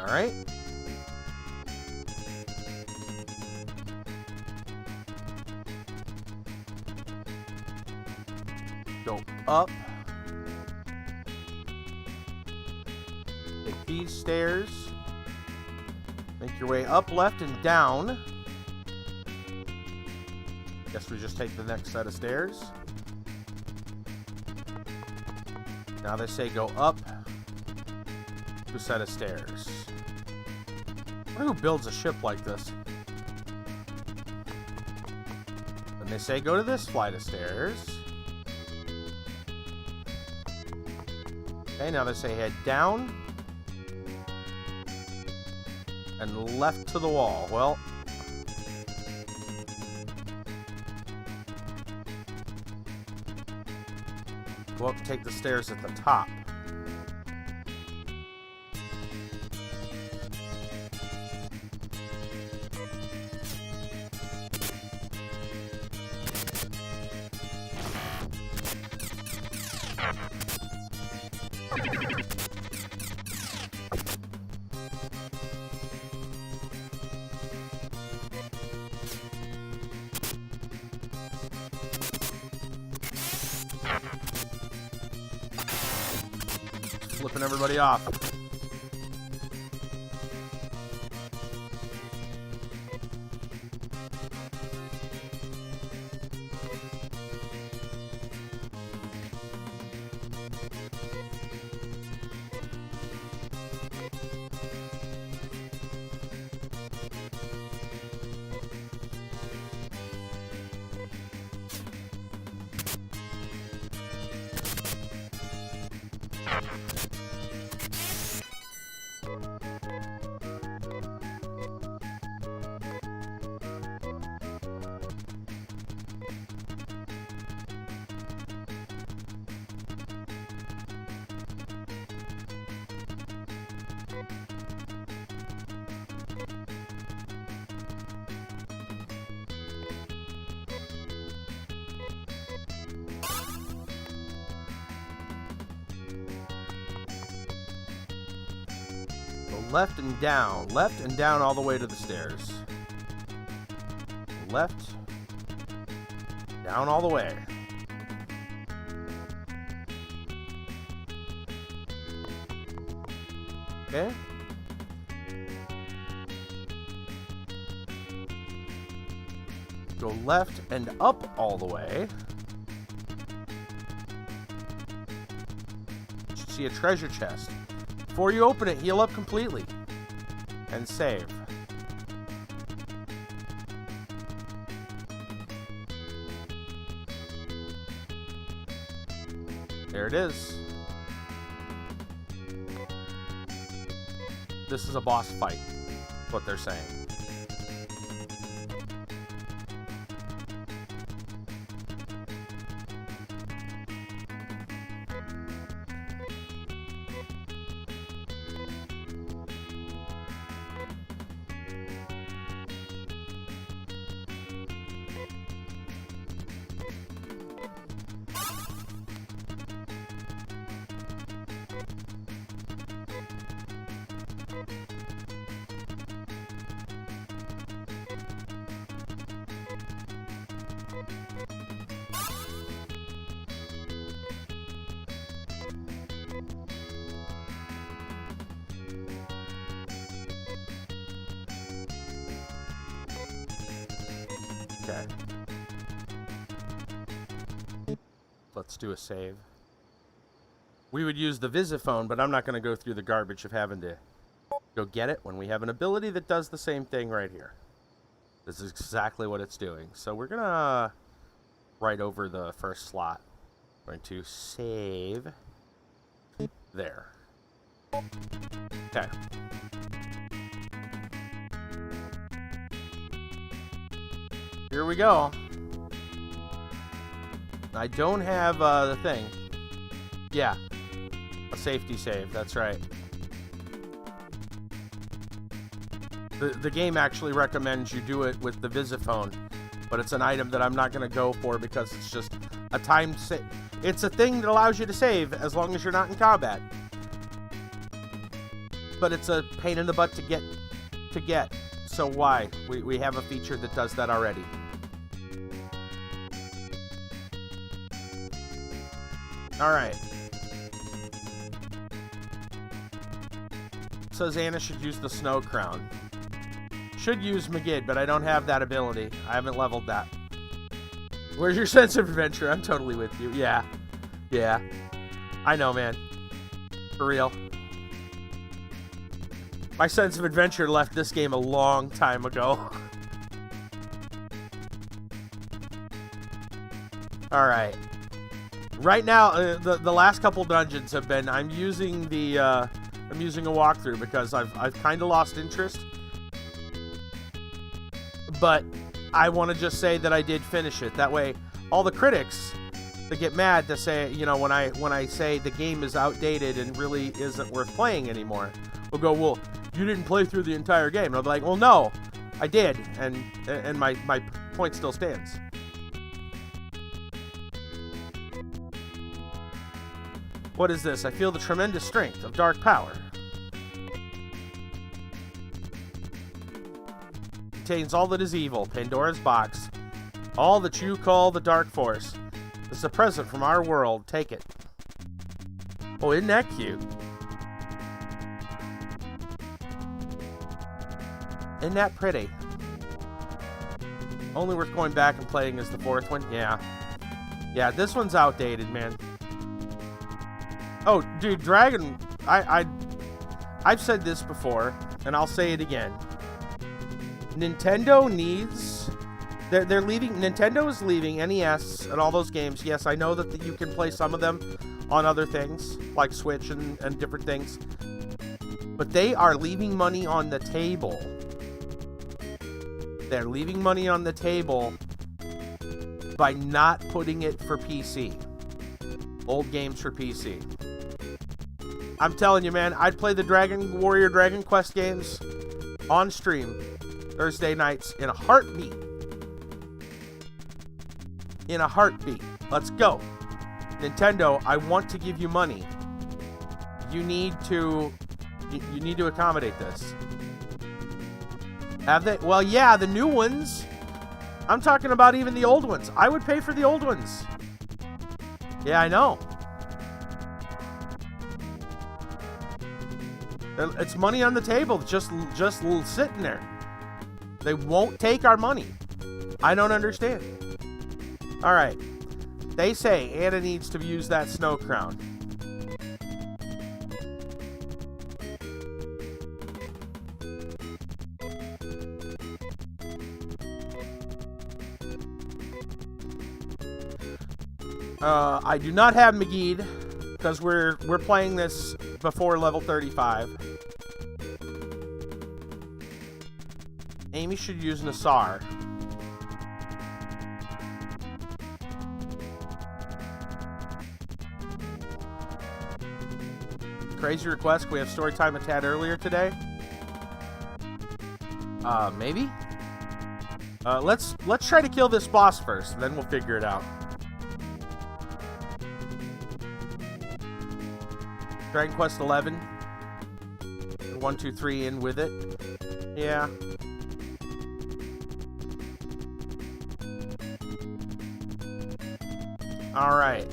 All right. Go up. Take these stairs. Make your way up, left, and down. Guess we just take the next set of stairs. Now they say go up to a set of stairs. I wonder who builds a ship like this. Then they say go to this flight of stairs. Okay, now they say head down and left to the wall. Well, go up and take the stairs at the top. Flipping everybody off. left and down all the way to the stairs. Left, down all the way. Okay. Go left and up all the way. You should see a treasure chest. Before you open it, heal up completely. And save. There it is. This is a boss fight, what they're saying. Okay. Let's do a save. We would use the Visiphone, but I'm not going to go through the garbage of having to go get it when we have an ability that does the same thing right here. This is exactly what it's doing. So we're going to write over the first slot. We're going to save there. Okay. Here we go. I don't have the thing. Yeah. A safety save, that's right. The game actually recommends you do it with the Visiphone, but it's an item that I'm not going to go for because it's just a timed save. It's a thing that allows you to save as long as you're not in combat. But it's a pain in the butt to get. So why? We have a feature that does that already. Alright. Says Anna should use the Snow Crown. Should use Magid, but I don't have that ability. I haven't leveled that. Where's your sense of adventure? I'm totally with you. Yeah. Yeah. I know, man. For real. My sense of adventure left this game a long time ago. Alright. Right now, the last couple dungeons have been, I'm using a walkthrough because I've kind of lost interest. But I want to just say that I did finish it. That way, all the critics that get mad to say, you know, when I say the game is outdated and really isn't worth playing anymore, will go, well, you didn't play through the entire game. And I'll be like, well, no, I did, and my point still stands. What is this? I feel the tremendous strength of dark power. Contains all that is evil, Pandora's box. All that you call the dark force. It's a present from our world. Take it. Oh, isn't that cute? Isn't that pretty? Only worth going back and playing is the fourth one. Yeah. Yeah, this one's outdated, man. Oh, dude, Dragon... I've said this before, and I'll say it again. Nintendo needs... They're leaving... Nintendo is leaving NES and all those games. Yes, I know that you can play some of them on other things, like Switch and different things. But they are leaving money on the table. They're leaving money on the table by not putting it for PC. Old games for PC. I'm telling you, man, I'd play the Dragon Warrior Dragon Quest games on stream Thursday nights in a heartbeat. In a heartbeat. Let's go. Nintendo, I want to give you money. You need to You need to accommodate this. Have they? Well, yeah, the new ones. I'm talking about even the old ones. I would pay for the old ones. Yeah, I know. It's money on the table, just sitting there. They won't take our money. I don't understand. All right. They say Anna needs to use that snow crown. I do not have Magid because we're playing this before level 35. Amy should use Nassar. Crazy request. Can we have story time a tad earlier today? Maybe. Let's try to kill this boss first, and then we'll figure it out. Dragon Quest 11. 1, 2, 3 in with it. Yeah. All right.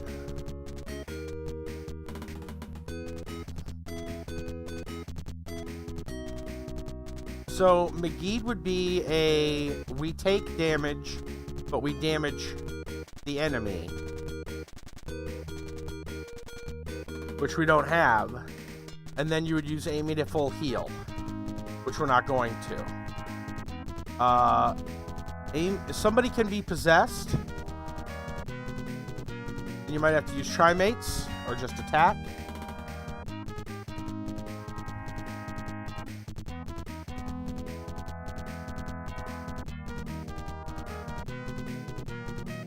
So Magid would be we take damage, but we damage the enemy, which we don't have. And then you would use Amy to full heal, which we're not going to. Somebody can be possessed. And you might have to use Trimates or just attack.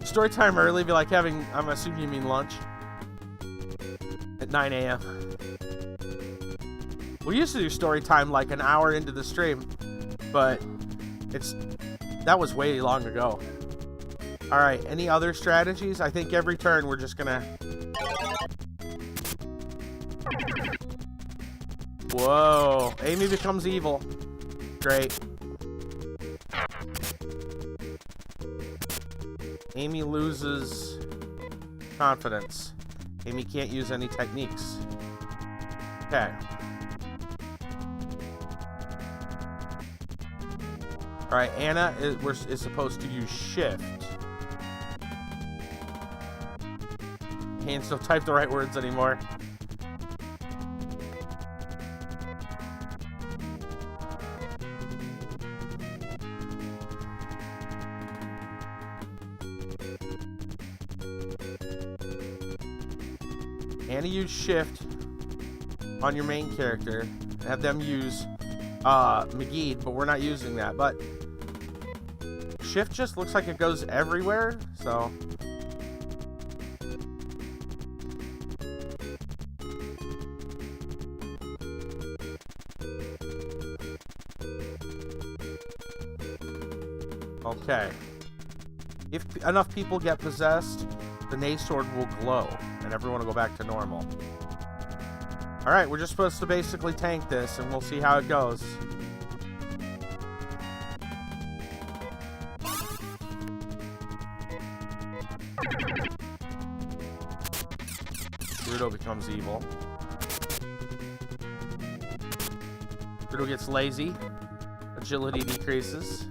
Story time early, be like having, I'm assuming you mean lunch, at 9 a.m. We used to do story time like an hour into the stream, but that was way long ago. All right, any other strategies? I think every turn we're just gonna... Whoa, Amy becomes evil. Great. Amy loses confidence. Amy can't use any techniques. Okay. Alright, Anna is supposed to use shift. Can't still type the right words anymore. Anna use shift on your main character and have them use Magid, but we're not using that. But shift just looks like it goes everywhere, so okay. If enough people get possessed, the Nay Sword will glow, and everyone will go back to normal. Alright, we're just supposed to basically tank this, and we'll see how it goes. Rudo becomes evil. Rudo gets lazy. Agility decreases.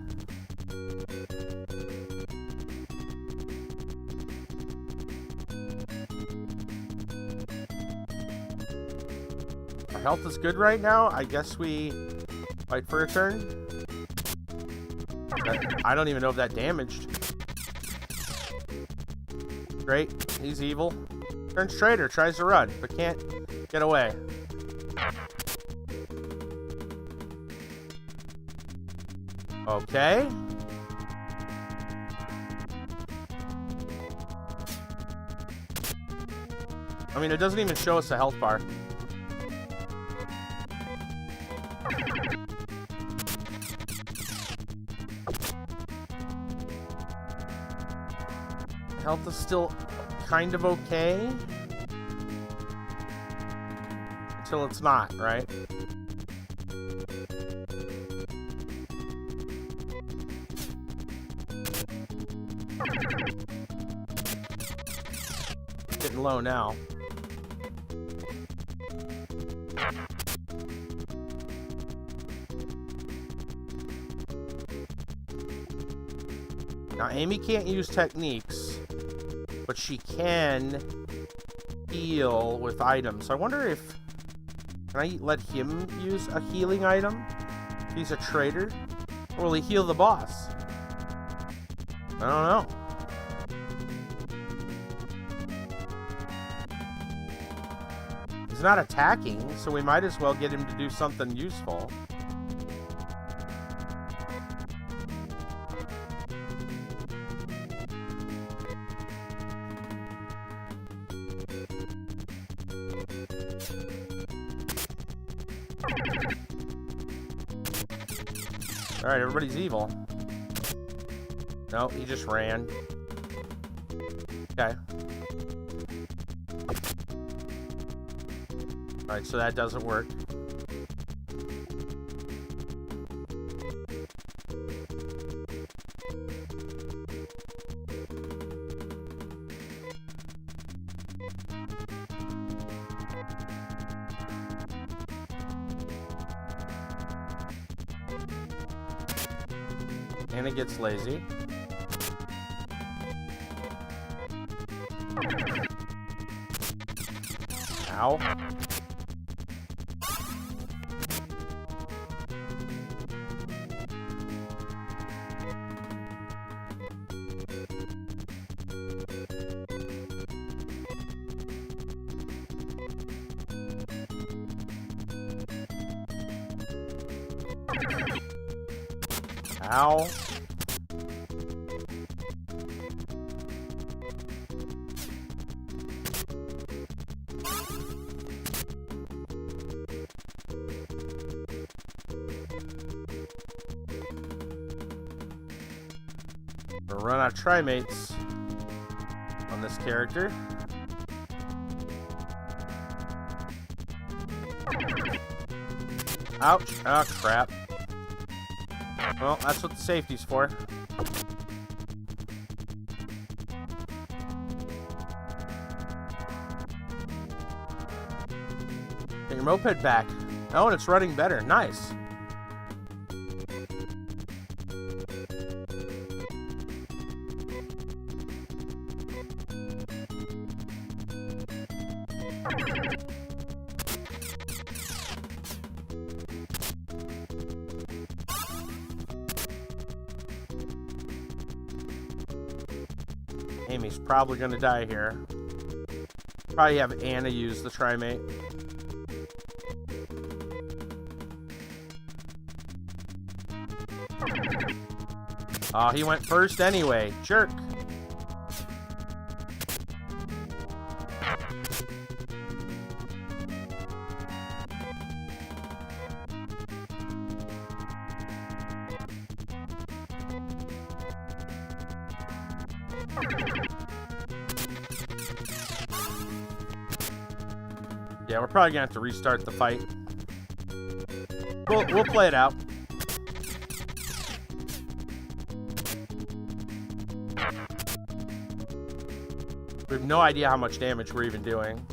Our health is good right now. I guess we fight for a turn. I don't even know if that damaged. Great. He's evil. Turns traitor. Tries to run, but can't get away. Okay. I mean, it doesn't even show us a health bar. Health is still kind of okay. Until it's not, right? Getting low now. Now, Amy can't use techniques, but she can heal with items. So I wonder if... Can I let him use a healing item? If he's a traitor? Or will he heal the boss? I don't know. He's not attacking, so we might as well get him to do something useful. Alright, everybody's evil. No, he just ran. Okay. Alright, so that doesn't work. And it gets lazy. Ow. Ow. We're run out of trimates on this character. Ouch. Oh, crap. Well, that's what the safety's for. Get your moped back. Oh, and it's running better. Nice. Amy's probably gonna die here. Probably have Anna use the trimate. Oh, he went first anyway. Jerk. Yeah, we're probably gonna have to restart the fight. We'll play it out. We have no idea how much damage we're even doing.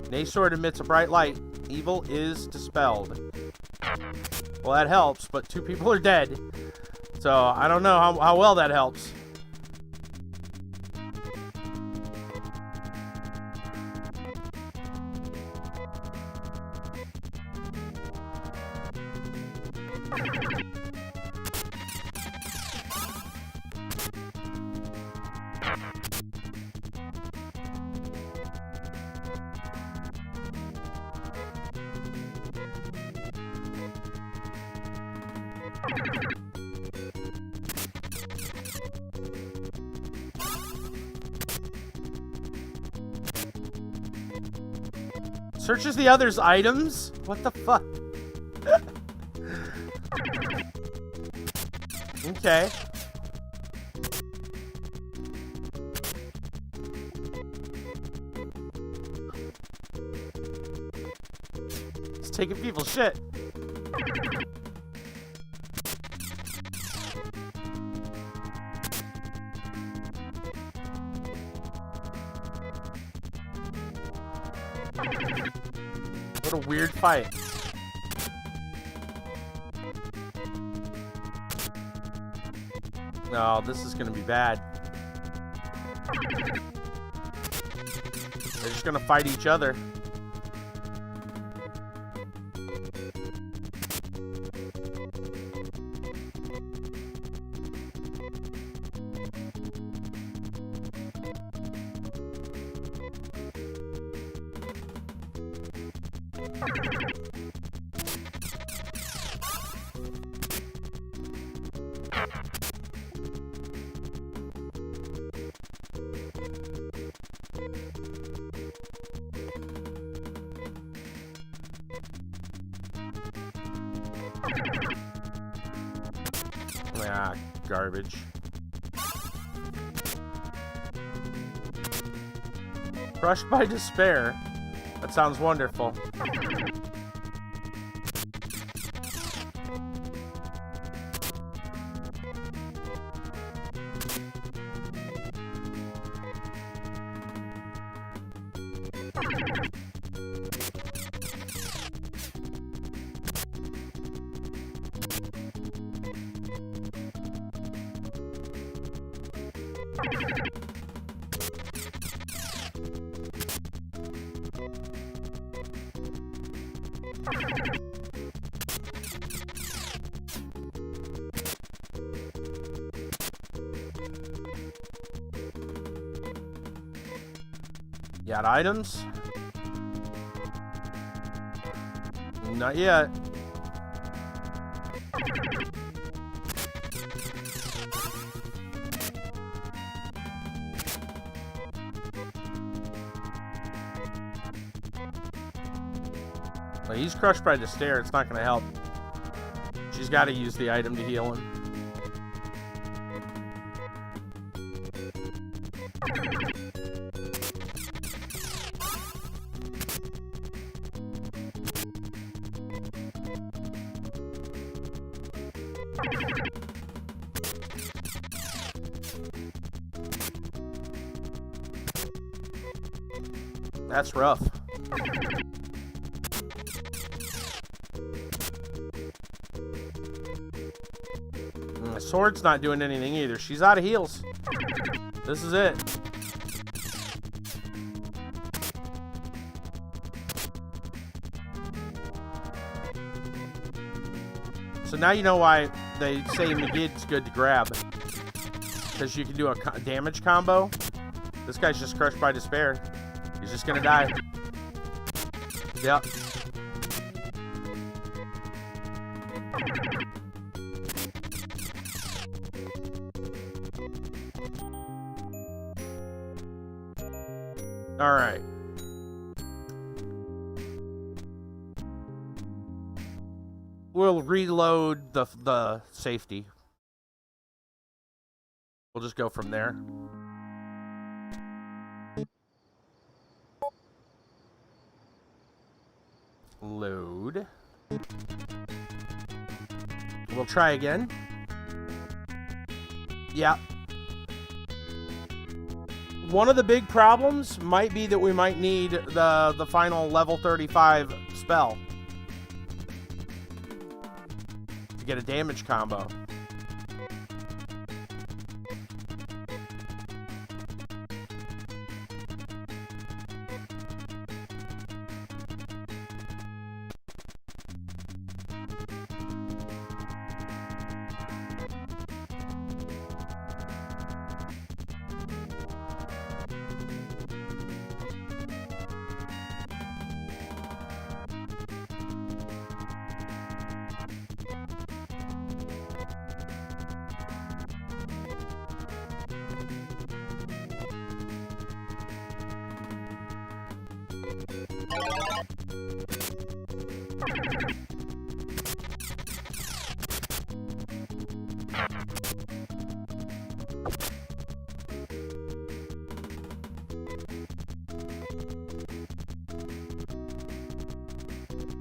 Naysword emits a bright light. Evil is dispelled. Well, that helps, but 2 people are dead. So, I don't know how well that helps. Searches the other's items? What the fuck? Okay. He's taking people's shit. What a weird fight. No, this is gonna be bad. They're just gonna fight each other. Ah, garbage. Crushed by despair. That sounds wonderful. Got items? Not yet. Well, he's crushed by despair. It's not going to help. She's got to use the item to heal him. That's rough. The sword's not doing anything either. She's out of heals. This is it. So now you know why they say Magid's good to grab. Because you can do a damage combo. This guy's just crushed by despair. He's just gonna die. Yep. All right. We'll reload the safety. We'll just go from there. Load. We'll try again. Yeah. One of the big problems might be that we might need the final level 35 spell to get a damage combo.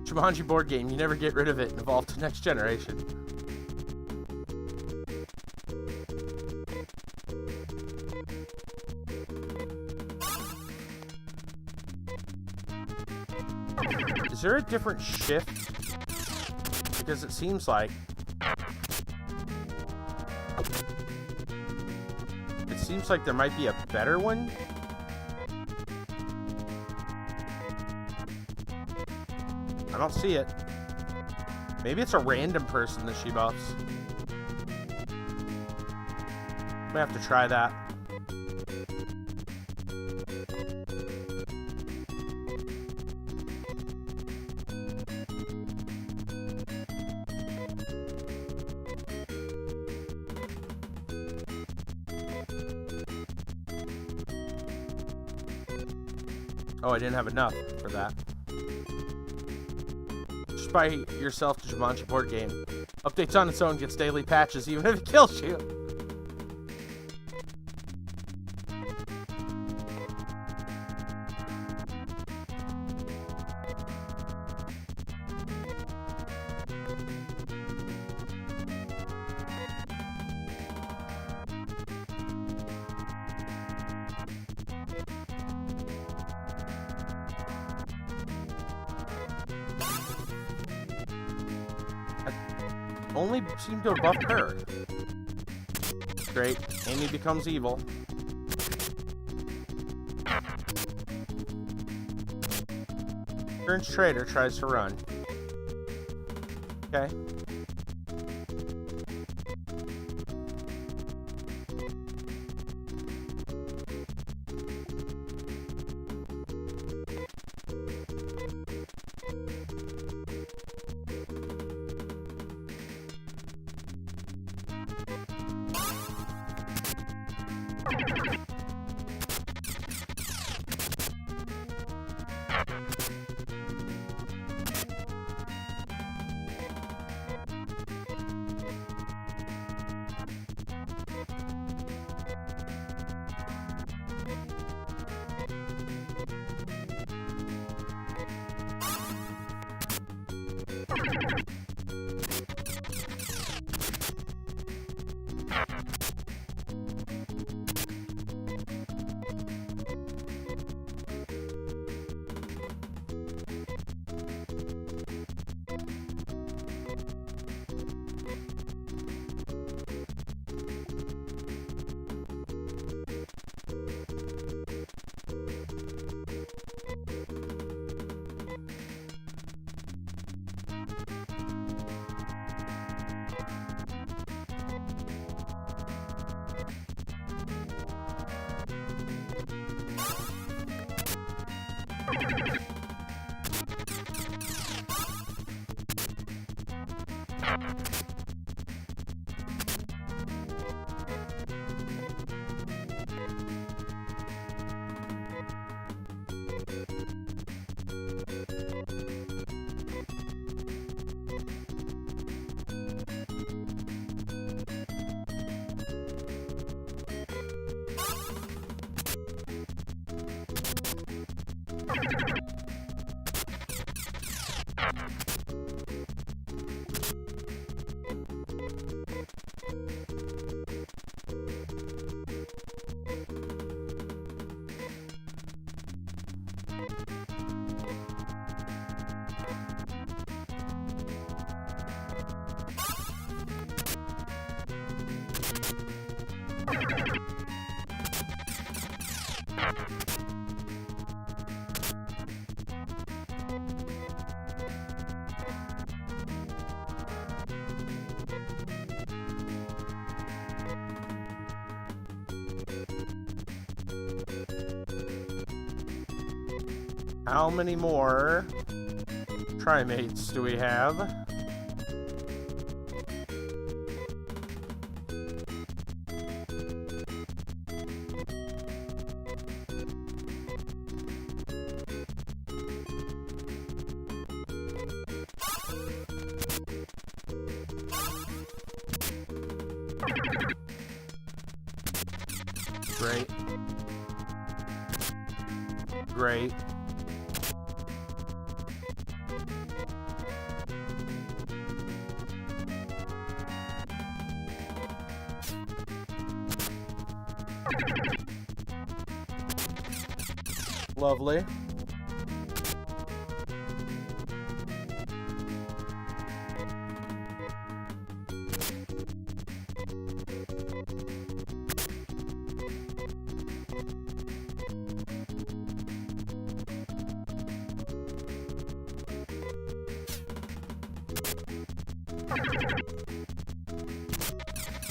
Jumanji board game, you never get rid of it and evolve to next generation. Is there a different shift? Because it seems like... It seems like there might be a better one. I don't see it. Maybe it's a random person that she buffs. We have to try that. Oh, I didn't have enough for that. Just buy yourself the Jumanji board game. Updates on its own, gets daily patches, even if it kills you. Only seem to have buffed her. Great. Amy becomes evil. Turns traitor, tries to run. Okay. How many more trimates do we have? Great. Great. Lovely.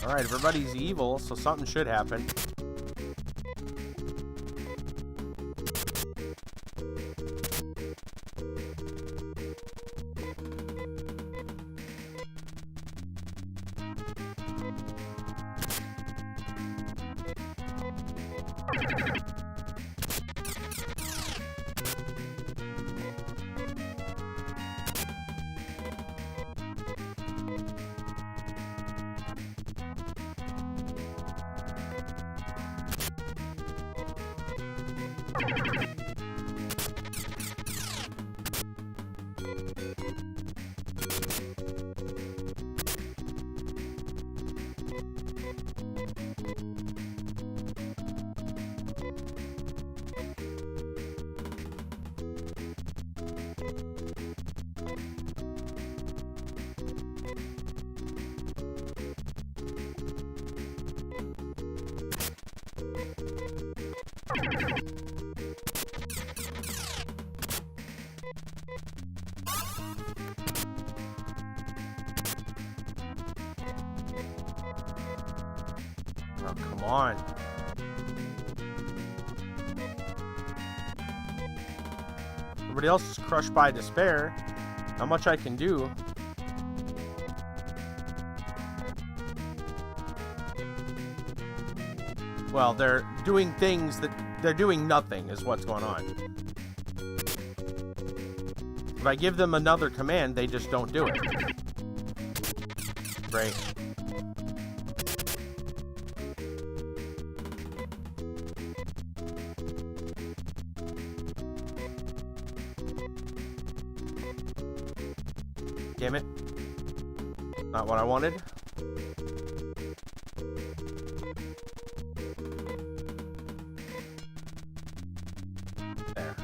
Alright, everybody's evil, so something should happen. Oh, come on. Everybody else is crushed by despair. Not much I can do. Well, they're doing things that... They're doing nothing is what's going on. If I give them another command, they just don't do it. Great. Damn it. Not what I wanted. There.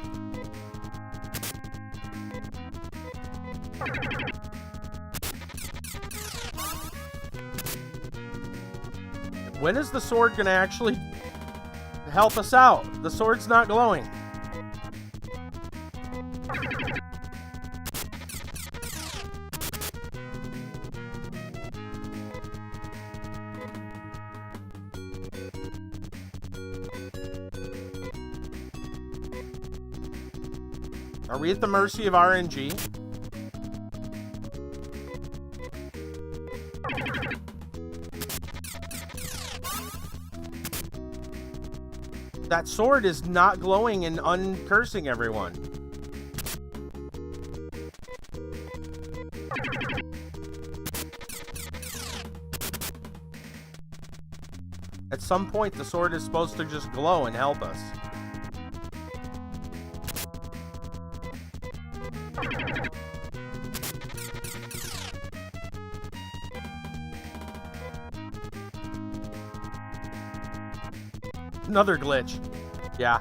When is the sword gonna actually help us out? The sword's not glowing. Are we at the mercy of RNG? That sword is not glowing and uncursing everyone. At some point, the sword is supposed to just glow and help us. Another glitch. Yeah.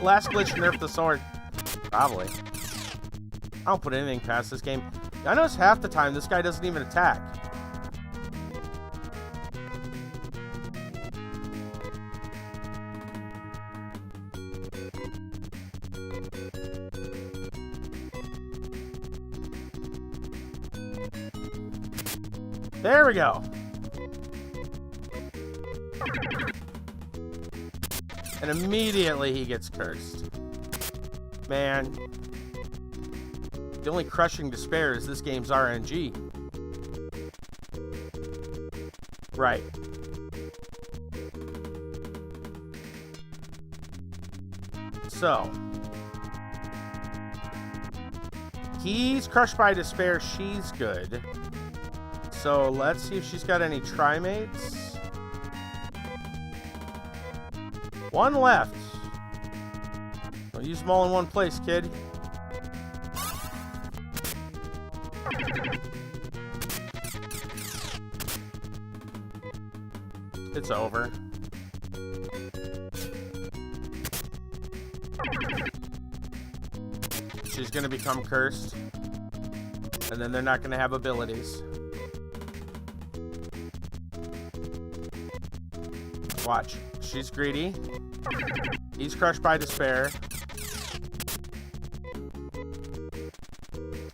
Last glitch nerfed the sword. Probably. I don't put anything past this game. I notice half the time this guy doesn't even attack. There we go. And immediately he gets cursed. Man. The only crushing despair is this game's RNG. Right. So. He's crushed by despair. She's good. So let's see if she's got any trimates. One left. Don't use them all in one place, kid. It's over. She's gonna become cursed. And then they're not gonna have abilities. Watch. She's greedy. He's crushed by despair.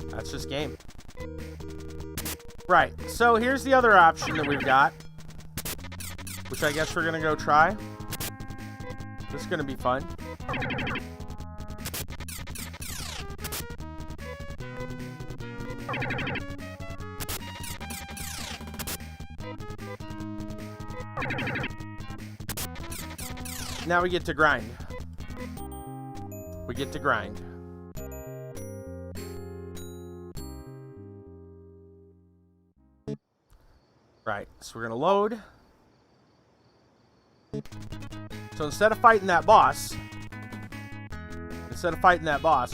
That's just game. Right. So here's the other option that we've got, which I guess we're gonna go try. This is gonna be fun. Now we get to grind. We get to grind. Right, so we're gonna load. So instead of fighting that boss,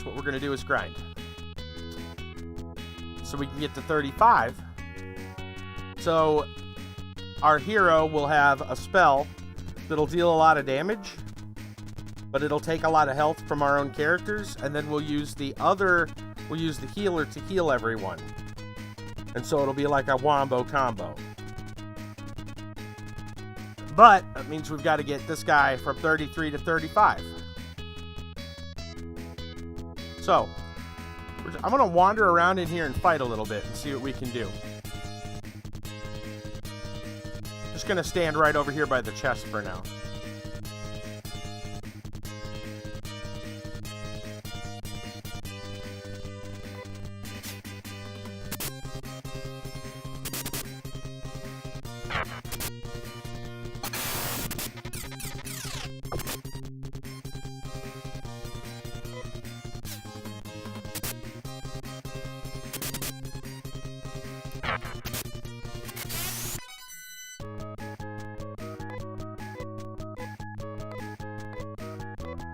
what we're gonna do is grind. So we can get to 35. So our hero will have a spell that'll deal a lot of damage, but it'll take a lot of health from our own characters, and then we'll use the healer to heal everyone. And so it'll be like a wombo combo. But that means we've got to get this guy from 33 to 35. So I'm going to wander around in here and fight a little bit and see what we can do. Just going to stand right over here by the chest for now.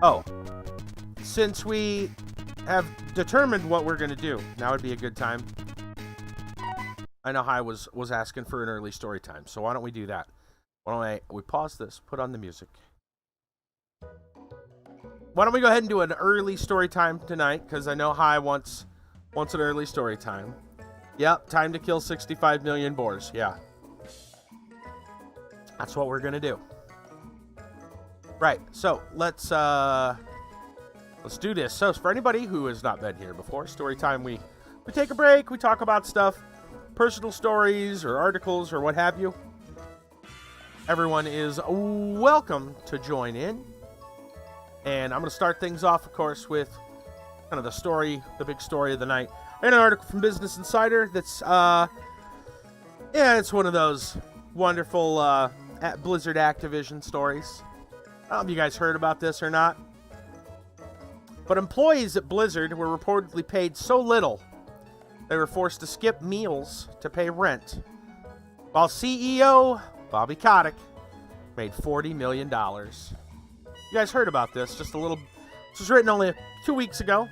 Oh, since we have determined what we're going to do, now would be a good time. I know Hai was asking for an early story time, so why don't we do that? Why don't we pause this, put on the music. Why don't we go ahead and do an early story time tonight, because I know Hai wants an early story time. Yep, time to kill 65 million boars, yeah. That's what we're going to do. Right, so let's do this. So for anybody who has not been here before, story time, we take a break, we talk about stuff, personal stories or articles or what have you. Everyone is welcome to join in. And I'm going to start things off, of course, with kind of the big story of the night. And an article from Business Insider that's, it's one of those wonderful Blizzard Activision stories. I don't know if you guys heard about this or not, but employees at Blizzard were reportedly paid so little they were forced to skip meals to pay rent, while CEO Bobby Kotick made $40 million. You guys heard about this? This was written only 2 weeks ago.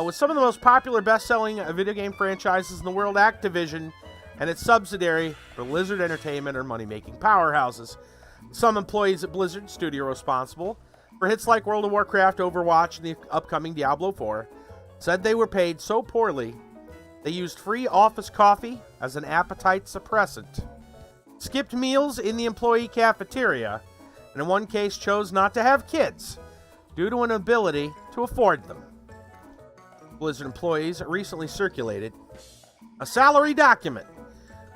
With some of the most popular best-selling video game franchises in the world, Activision and its subsidiary Blizzard Entertainment are money-making powerhouses. Some employees at Blizzard, studio responsible for hits like World of Warcraft, Overwatch, and the upcoming Diablo 4, said they were paid so poorly they used free office coffee as an appetite suppressant, skipped meals in the employee cafeteria, and in one case chose not to have kids due to an inability to afford them. Blizzard employees recently circulated a salary document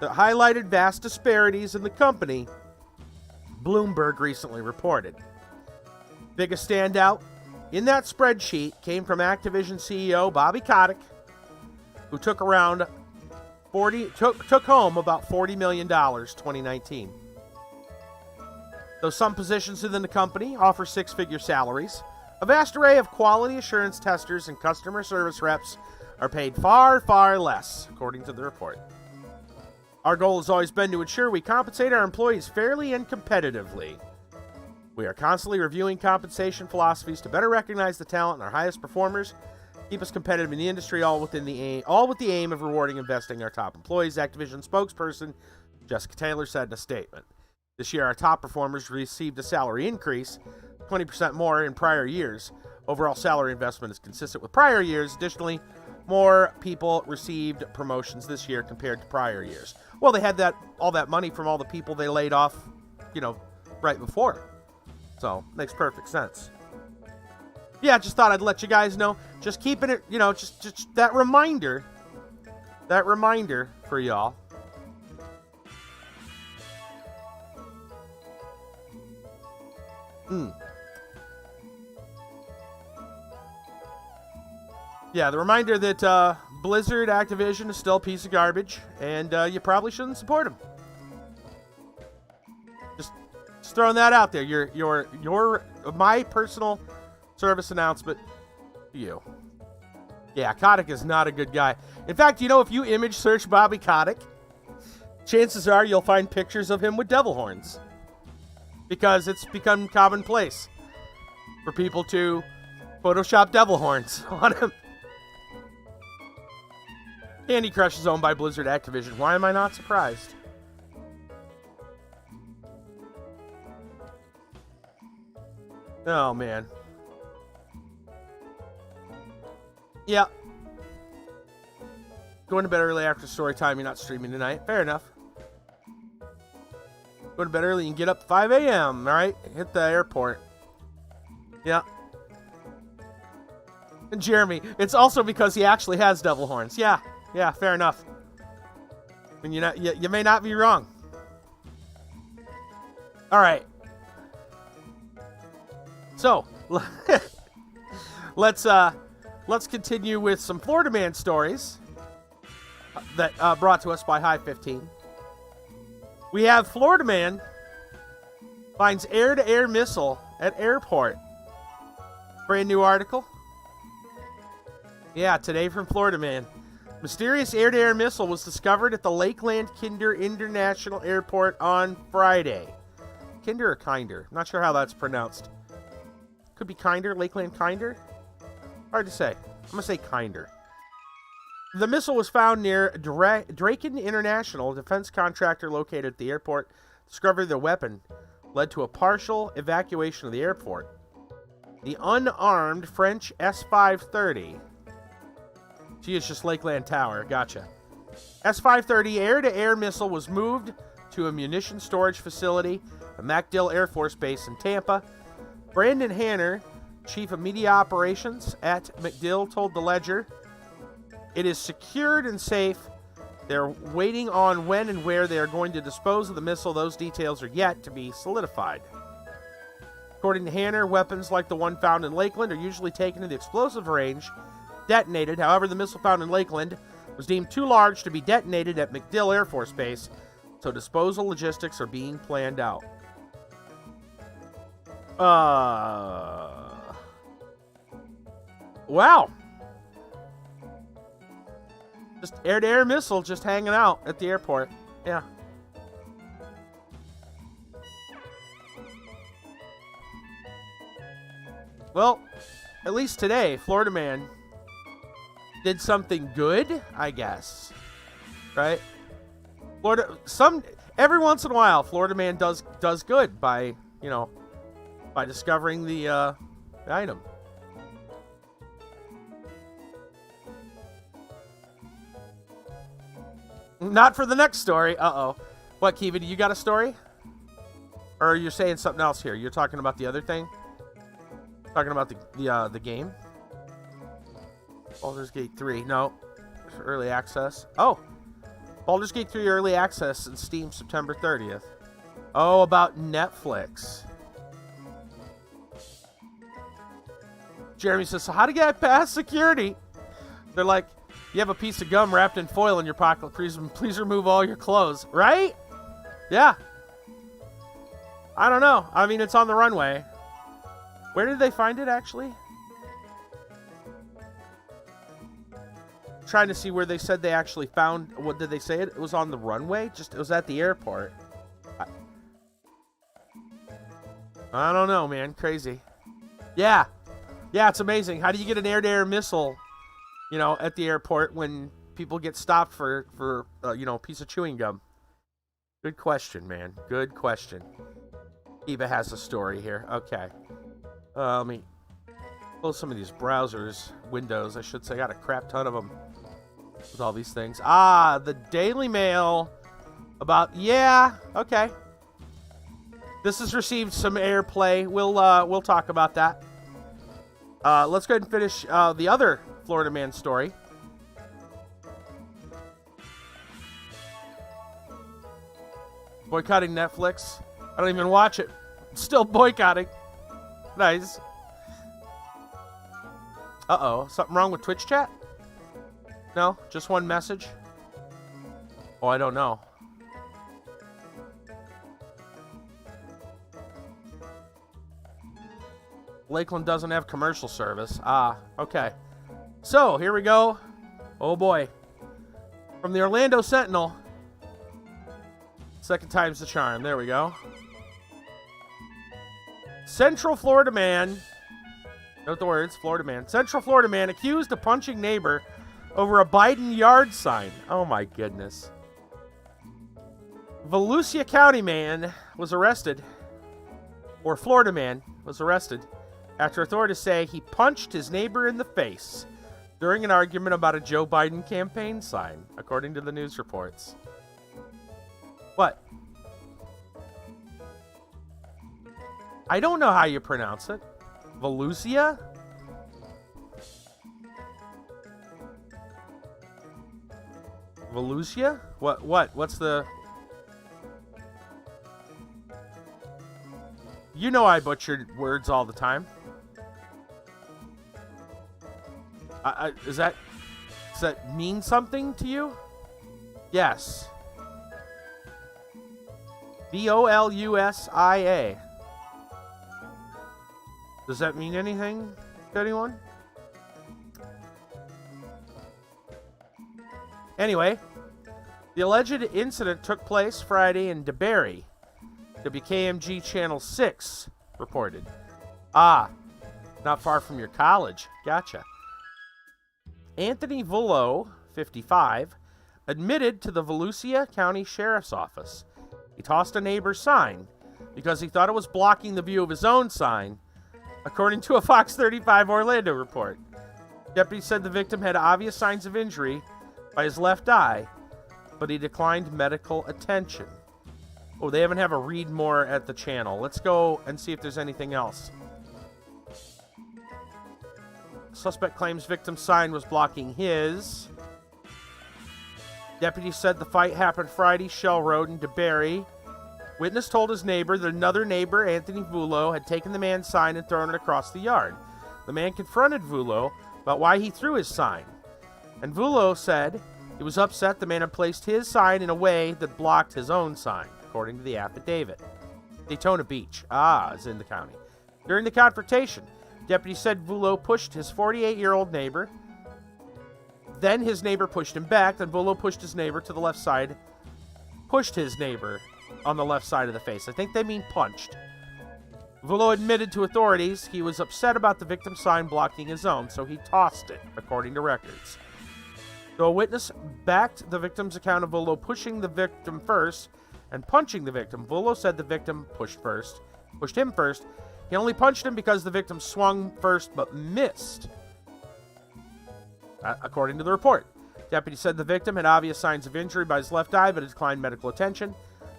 that highlighted vast disparities in the company, Bloomberg recently reported. Biggest standout in that spreadsheet came from Activision CEO Bobby Kotick, who took home about $40 million 2019. Though some positions within the company offer six-figure salaries, a vast array of quality assurance testers and customer service reps are paid far, far less, according to the report. Our goal has always been to ensure we compensate our employees fairly and competitively. We are constantly reviewing compensation philosophies to better recognize the talent in our highest performers, keep us competitive in the industry, all with the aim of rewarding and investing our top employees, Activision spokesperson Jessica Taylor said in a statement. This year, our top performers received a salary increase, 20% more in prior years. Overall salary investment is consistent with prior years. Additionally, more people received promotions this year compared to prior years. Well, they had all that money from all the people they laid off, right before. So, makes perfect sense. Yeah, just thought I'd let you guys know. Just keeping it, just that reminder for y'all. Yeah, the reminder that Blizzard Activision is still a piece of garbage, and you probably shouldn't support them. Just throwing that out there. Your my personal service announcement to you. Yeah, Kotick is not a good guy. In fact, if you image search Bobby Kotick, chances are you'll find pictures of him with devil horns. Because it's become commonplace for people to Photoshop devil horns on him. Candy Crush is owned by Blizzard Activision. Why am I not surprised? Oh, man. Yeah. Going to bed early after story time. You're not streaming tonight. Fair enough. Go to bed early and get up at 5 a.m., all right? Hit the airport. Yeah. And Jeremy, it's also because he actually has devil horns. Yeah, fair enough. And you may not be wrong. All right. So, let's continue with some Florida Man stories that brought to us by High 15. We have Florida Man finds air-to-air missile at airport. Brand new article. Yeah, today from Florida Man. Mysterious air-to-air missile was discovered at the Lakeland Kinder International Airport on Friday. Kinder or Kinder? I'm not sure how that's pronounced. Could be Kinder, Lakeland Kinder? Hard to say. I'm going to say Kinder. The missile was found near Draken International, a defense contractor located at the airport. Discovery of the weapon led to a partial evacuation of the airport. The unarmed French S-530. Gee, it's just Lakeland Tower. Gotcha. S-530 air-to-air missile was moved to a munition storage facility at MacDill Air Force Base in Tampa. Brandon Hanner, Chief of Media Operations at MacDill, told the Ledger, "It is secured and safe. They're waiting on when and where they are going to dispose of the missile. Those details are yet to be solidified." According to Hanner, weapons like the one found in Lakeland are usually taken to the explosive range, detonated. However, the missile found in Lakeland was deemed too large to be detonated at MacDill Air Force Base, so disposal logistics are being planned out. Wow. Just air-to-air missile just hanging out at the airport. Yeah. Well, at least today, Florida Man did something good, I guess. Right? Every once in a while, Florida Man does good by discovering the item. Not for the next story. Uh-oh. What, Kiva, do you got a story? Or you're saying something else here? You're talking about the other thing? Talking about the game? Baldur's Gate 3. No. Early access. Oh. Baldur's Gate 3 early access in Steam September 30th. Oh, about Netflix. Jeremy says, so how to get past security? They're like, you have a piece of gum wrapped in foil in your pocket. Please remove all your clothes. Right? Yeah. I don't know. I mean, it's on the runway. Where did they find it, actually? trying to see where they said they actually found. What did they say? It was on the runway. It was at the airport. I don't know, man. Crazy. Yeah, it's amazing. How do you get an air-to-air missile, at the airport when people get stopped for a piece of chewing gum? Good question, man. Good question. Eva has a story here. Okay. Let me close some of these browsers, windows, I should say. I got a crap ton of them with all these things. The Daily Mail about, okay. This has received some airplay. We'll talk about that. Let's go ahead and finish the other Florida man story. Boycotting Netflix. I don't even watch it. Still boycotting. Nice. Uh-oh. Something wrong with Twitch chat? No? Just one message? Oh, I don't know. Lakeland doesn't have commercial service. Okay. So, here we go. Oh, boy. From the Orlando Sentinel. Second time's the charm. There we go. Central Florida man. Note the words, Florida man. Central Florida man accused of punching neighbor over a Biden yard sign. Oh, my goodness. Volusia County man was arrested. Or Florida man was arrested after authorities say he punched his neighbor in the face during an argument about a Joe Biden campaign sign, according to the news reports. What? I don't know how you pronounce it. Volusia? Volusia? What's the... You know I butchered words all the time. Does that mean something to you? Yes. Volusia. Does that mean anything to anyone? Anyway, the alleged incident took place Friday in DeBerry. WKMG Channel 6 reported. Not far from your college. Gotcha. Anthony Vullo, 55, admitted to the Volusia County Sheriff's Office he tossed a neighbor's sign because he thought it was blocking the view of his own sign, according to a Fox 35 Orlando report. Deputies said the victim had obvious signs of injury by his left eye, but he declined medical attention. Oh, they haven't have a read more at the channel. Let's go and see if there's anything else. Suspect claims victim's sign was blocking his. Deputies said the fight happened Friday, Shell Road in DeBerry. Witness told his neighbor that another neighbor, Anthony Vullo, had taken the man's sign and thrown it across the yard. The man confronted Vullo about why he threw his sign. And Vullo said he was upset the man had placed his sign in a way that blocked his own sign, according to the affidavit. Daytona Beach, is in the county. During the confrontation, deputies said Vullo pushed his 48-year-old neighbor. Then his neighbor pushed him back. Then Vullo pushed his neighbor to the left side. Pushed his neighbor on the left side of the face. I think they mean punched. Vullo admitted to authorities he was upset about the victim's sign blocking his own, so he tossed it, according to records. Though a witness backed the victim's account of Vullo pushing the victim first and punching the victim, Vullo said the victim pushed him first. He only punched him because the victim swung first but missed, according to the report. Deputy said the victim had obvious signs of injury by his left eye, but had declined medical attention.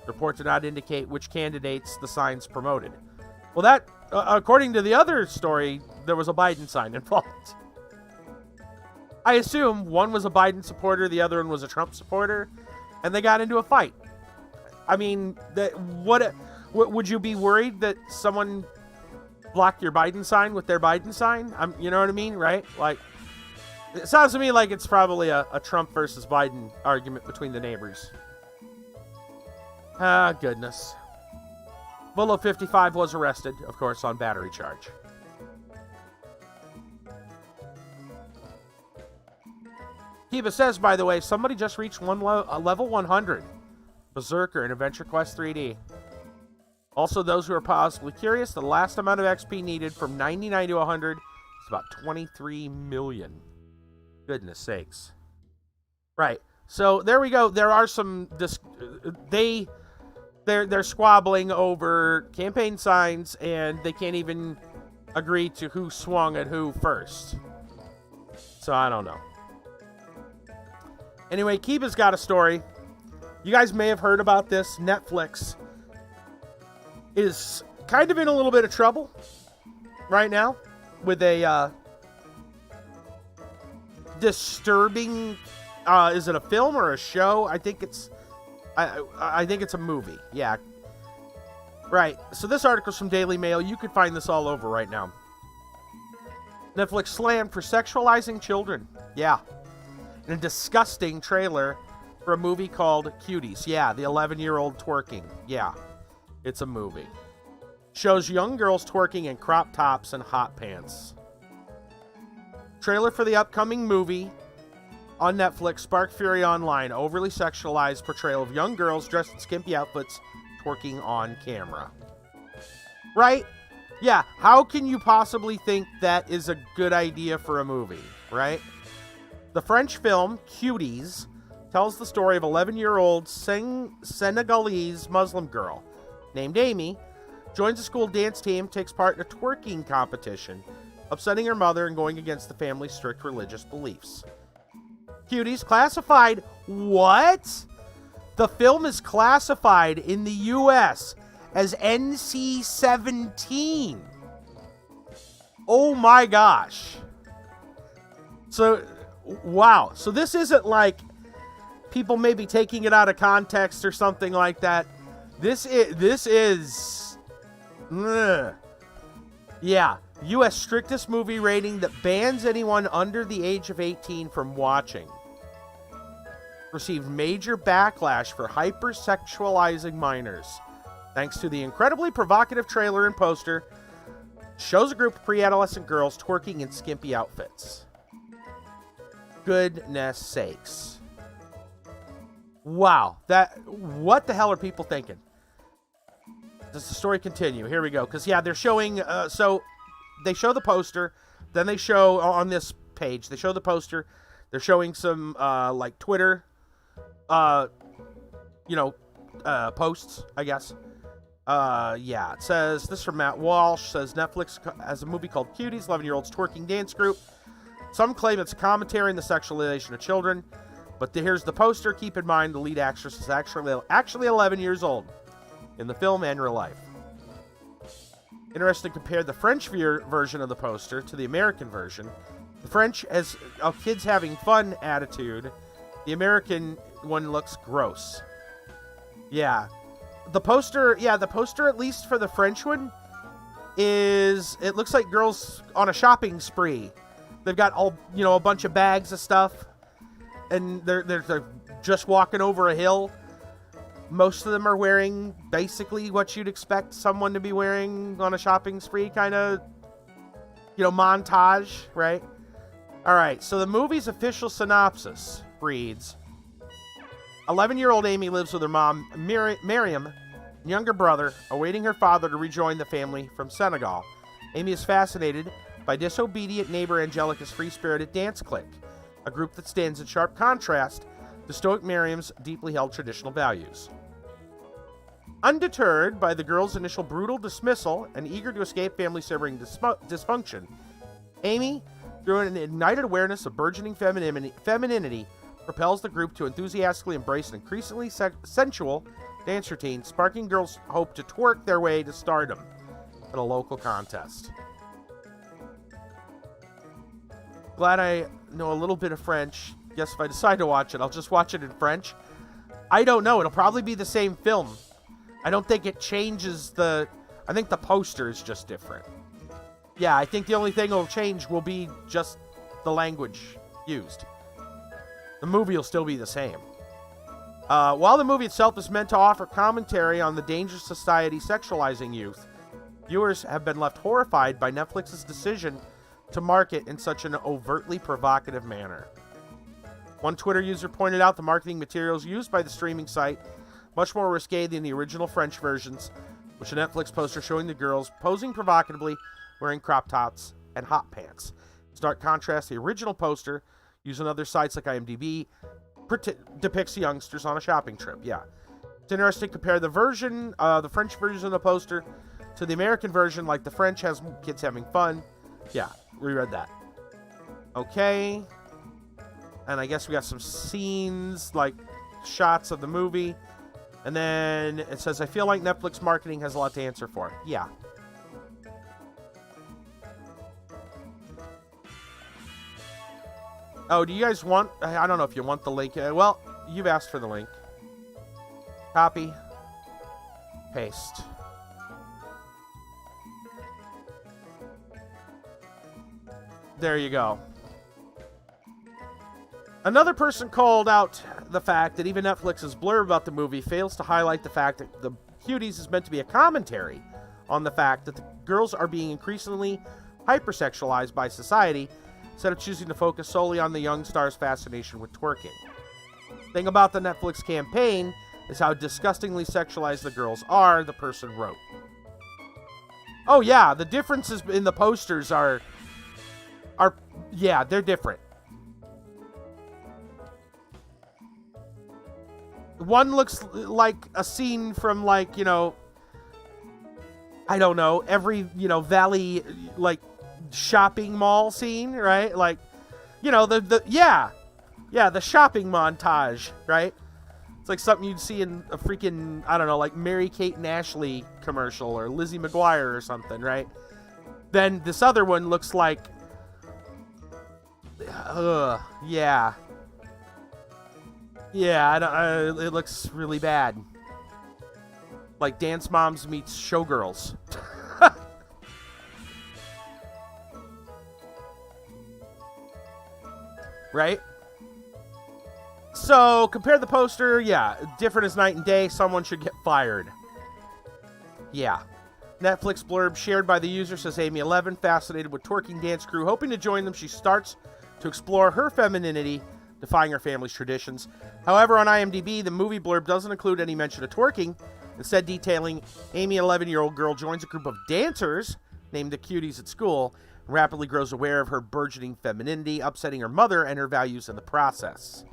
The report did not indicate which candidates the signs promoted. Well, that, according to the other story, there was a Biden sign involved. I assume one was a Biden supporter, the other one was a Trump supporter, and they got into a fight. I mean, what would you be worried that someone blocked your Biden sign with their Biden sign? You know what I mean, right? Like, it sounds to me like it's probably a Trump versus Biden argument between the neighbors. Goodness. Vullo 55 was arrested, of course, on battery charge. Kiva says, by the way, somebody just reached level 100. Berserker in Adventure Quest 3D. Also, those who are possibly curious, the last amount of XP needed from 99 to 100 is about 23 million. Goodness sakes. Right. So there we go. There are some they're squabbling over campaign signs, and they can't even agree to who swung at who first. So I don't know. Anyway, Kiva's got a story. You guys may have heard about this. Netflix is kind of in a little bit of trouble right now with a disturbing. Is it a film or a show? I think it's a movie. Yeah. Right. So this article's from Daily Mail. You could find this all over right now. Netflix slammed for sexualizing children. Yeah. In a disgusting trailer for a movie called Cuties. Yeah, the 11-year-old twerking. Yeah. It's a movie. Shows young girls twerking in crop tops and hot pants. Trailer for the upcoming movie on Netflix sparked fury online. Overly sexualized portrayal of young girls dressed in skimpy outfits twerking on camera. Right? Yeah, how can you possibly think that is a good idea for a movie, right? The French film Cuties tells the story of 11-year-old Senegalese Muslim girl named Amy, joins a school dance team, takes part in a twerking competition, upsetting her mother and going against the family's strict religious beliefs. Cuties classified what? The film is classified in the U.S. as NC-17. Oh my gosh. So, wow. So this isn't like people maybe taking it out of context or something like that. This is yeah, U.S. strictest movie rating that bans anyone under the age of 18 from watching. Received major backlash for hypersexualizing minors. Thanks to the incredibly provocative trailer and poster, shows a group of pre-adolescent girls twerking in skimpy outfits. Goodness sakes. Wow. What the hell are people thinking? Does the story continue? Here we go. Because, yeah, they're showing... so, they show the poster. Then they show, on this page, they show the poster. They're showing some, like, Twitter, posts, I guess. Yeah, it says, this from Matt Walsh, says Netflix has a movie called Cuties, 11-year-olds twerking dance group. Some claim it's a commentary on the sexualization of children. But here's the poster. Keep in mind, the lead actress is actually 11 years old in the film and real life. Interesting to compare the French version of the poster to the American version. The French has a kids having fun attitude. The American one looks gross. Yeah. The poster, at least for the French one, it looks like girls on a shopping spree. They've got a bunch of bags of stuff, and they're just walking over a hill. Most of them are wearing basically what you'd expect someone to be wearing on a shopping spree, kind of, montage, right? All right, so the movie's official synopsis reads, 11-year-old Amy lives with her mom, Miriam, and younger brother, awaiting her father to rejoin the family from Senegal. Amy is fascinated by disobedient neighbor Angelica's free-spirited dance clique, a group that stands in sharp contrast to stoic Miriam's deeply held traditional values. Undeterred by the girl's initial brutal dismissal and eager to escape family-severing dysfunction, Amy, through an ignited awareness of burgeoning femininity, propels the group to enthusiastically embrace an increasingly sensual dance routine, sparking girls' hope to twerk their way to stardom in a local contest. Glad I know a little bit of French. Guess if I decide to watch it, I'll just watch it in French. I don't know. It'll probably be the same film. I don't think it changes I think the poster is just different. Yeah, I think the only thing that'll change will be just the language used. The movie will still be the same. While the movie itself is meant to offer commentary on the dangerous society sexualizing youth, viewers have been left horrified by Netflix's decision to market in such an overtly provocative manner. One Twitter user pointed out the marketing materials used by the streaming site much more risque than the original French versions, which a Netflix poster showing the girls posing provocatively, wearing crop tops and hot pants. In stark contrast, the original poster, used on other sites like IMDb, depicts the youngsters on a shopping trip. Yeah. It's interesting to compare the French version of the poster to the American version, like the French has kids having fun. Yeah, we read that. Okay. And I guess we got some scenes, like shots of the movie. And then it says, I feel like Netflix marketing has a lot to answer for. Yeah. Oh, do you guys want... I don't know if you want the link. Well, you've asked for the link. Copy. Paste. There you go. Another person called out the fact that even Netflix's blurb about the movie fails to highlight the fact that the Cuties is meant to be a commentary on the fact that the girls are being increasingly hypersexualized by society instead of choosing to focus solely on the young star's fascination with twerking. The thing about the Netflix campaign is how disgustingly sexualized the girls are, the person wrote. Oh yeah, the differences in the posters are yeah, they're different. One looks like a scene from, like, you know, I don't know, every, you know, valley, like, shopping mall scene, right? Like, you know, the shopping montage, right? It's like something you'd see in a freaking, I don't know, like Mary-Kate and Ashley commercial or Lizzie McGuire or something, right? Then this other one looks like, yeah. Yeah, it looks really bad. Like Dance Moms meets Showgirls. Right? So, compare the poster. Yeah, different as night and day. Someone should get fired. Yeah. Netflix blurb shared by the user says Amy 11, fascinated with twerking dance crew, hoping to join them. She starts to explore her femininity, defying her family's traditions. However, on IMDb, the movie blurb doesn't include any mention of twerking, instead detailing Amy, 11-year-old girl, joins a group of dancers named the Cuties at school, and rapidly grows aware of her burgeoning femininity, upsetting her mother and her values in the process.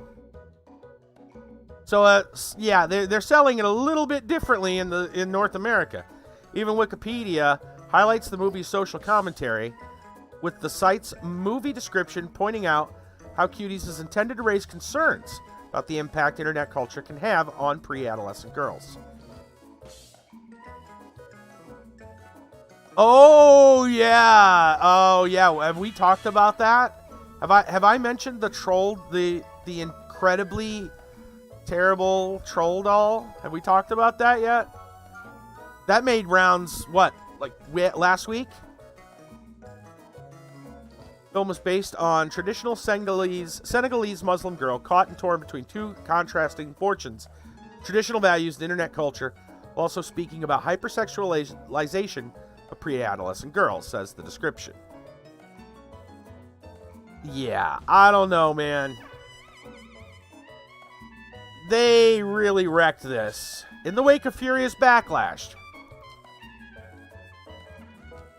So, yeah, they're selling it a little bit differently in North America. Even Wikipedia highlights the movie's social commentary, with the site's movie description pointing out how Cuties is intended to raise concerns about the impact internet culture can have on pre-adolescent girls. Oh yeah. Have we talked about that? Have I mentioned the incredibly terrible troll doll? Have we talked about that yet? That made rounds, last week? The film was based on traditional Senegalese Muslim girl caught and torn between two contrasting fortunes, traditional values, and internet culture, while also speaking about hypersexualization of pre-adolescent girls, says the description. Yeah, I don't know, man. They really wrecked this. In the wake of furious backlash.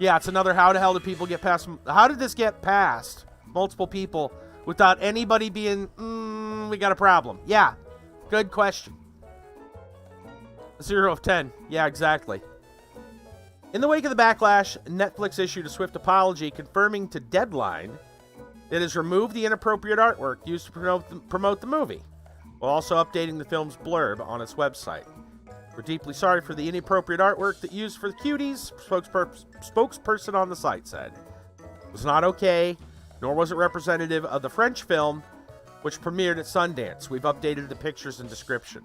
Yeah, it's another how the hell did people get past... How did this get past multiple people without anybody being, we got a problem? Yeah, good question. 0 of 10. Yeah, exactly. In the wake of the backlash, Netflix issued a swift apology confirming to Deadline that it has removed the inappropriate artwork used to promote the movie, while also updating the film's blurb on its website. We're deeply sorry for the inappropriate artwork that used for the Cuties, spokesperson on the site said. It was not okay, nor was it representative of the French film, which premiered at Sundance. We've updated the pictures and description.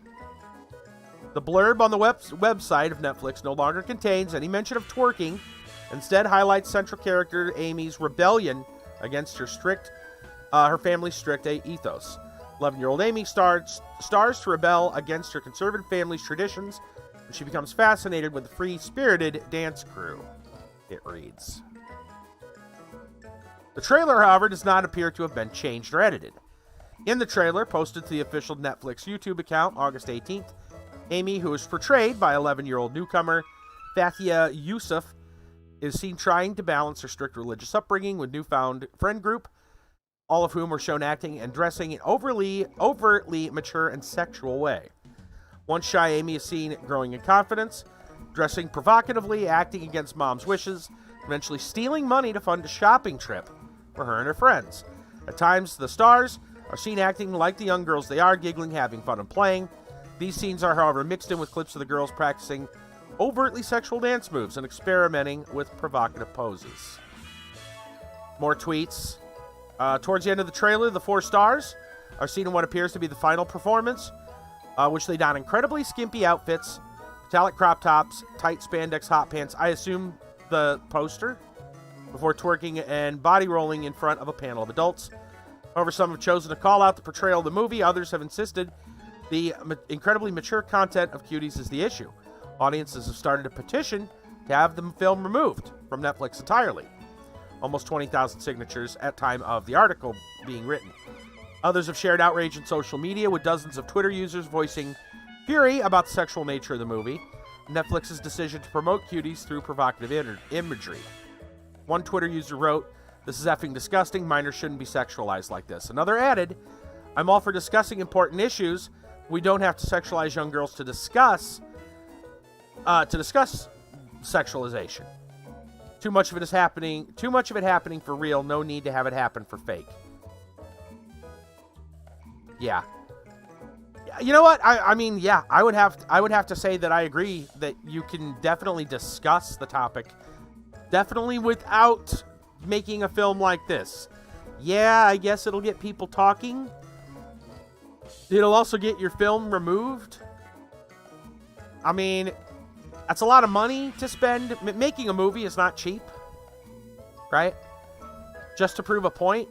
The blurb on the website of Netflix no longer contains any mention of twerking, instead highlights central character Amy's rebellion against her family's strict ethos. 11-year-old Amy stars to rebel against her conservative family's traditions, and she becomes fascinated with the free-spirited dance crew, it reads. The trailer, however, does not appear to have been changed or edited. In the trailer posted to the official Netflix YouTube account August 18th, Amy, who is portrayed by 11-year-old newcomer Fathia Yusuf, is seen trying to balance her strict religious upbringing with newfound friend group, all of whom are shown acting and dressing in overtly mature and sexual way. Once shy Amy is seen growing in confidence, dressing provocatively, acting against mom's wishes, eventually stealing money to fund a shopping trip for her and her friends. At times, the stars are seen acting like the young girls they are, giggling, having fun, and playing. These scenes are, however, mixed in with clips of the girls practicing overtly sexual dance moves and experimenting with provocative poses. More tweets. Towards the end of the trailer, the 4 stars are seen in what appears to be the final performance, which they don incredibly skimpy outfits, metallic crop tops, tight spandex hot pants, I assume the poster, before twerking and body rolling in front of a panel of adults. However, some have chosen to call out the portrayal of the movie. Others have insisted the incredibly mature content of Cuties is the issue. Audiences have started a petition to have the film removed from Netflix entirely. Almost 20,000 signatures at time of the article being written. Others have shared outrage in social media, with dozens of Twitter users voicing fury about the sexual nature of the movie, Netflix's decision to promote Cuties through provocative imagery. One Twitter user wrote, "This is effing disgusting. Minors shouldn't be sexualized like this." Another added, "I'm all for discussing important issues. We don't have to sexualize young girls to discuss sexualization. Too much of it happening for real. No need to have it happen for fake." Yeah. You know what? I mean, yeah, I would have to say that I agree that you can definitely discuss the topic, definitely without making a film like this. Yeah, I guess it'll get people talking. It'll also get your film removed. I mean, that's a lot of money to spend. Making a movie is not cheap, right? Just to prove a point?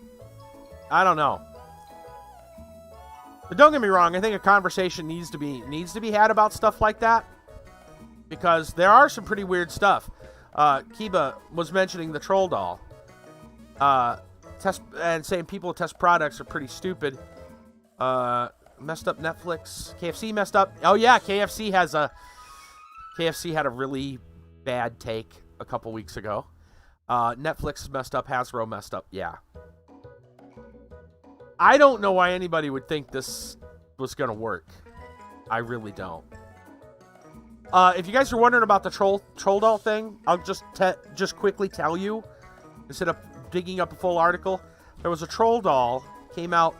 I don't know. But don't get me wrong, I think a conversation needs to be had about stuff like that, because there are some pretty weird stuff. Kiba was mentioning the troll doll. And saying people who test products are pretty stupid. Messed up Netflix. KFC messed up. Oh yeah, KFC had a really bad take a couple weeks ago. Netflix messed up. Hasbro messed up. Yeah. I don't know why anybody would think this was going to work. I really don't. If you guys are wondering about the troll doll thing, I'll just quickly tell you, instead of digging up a full article, there was a troll doll came out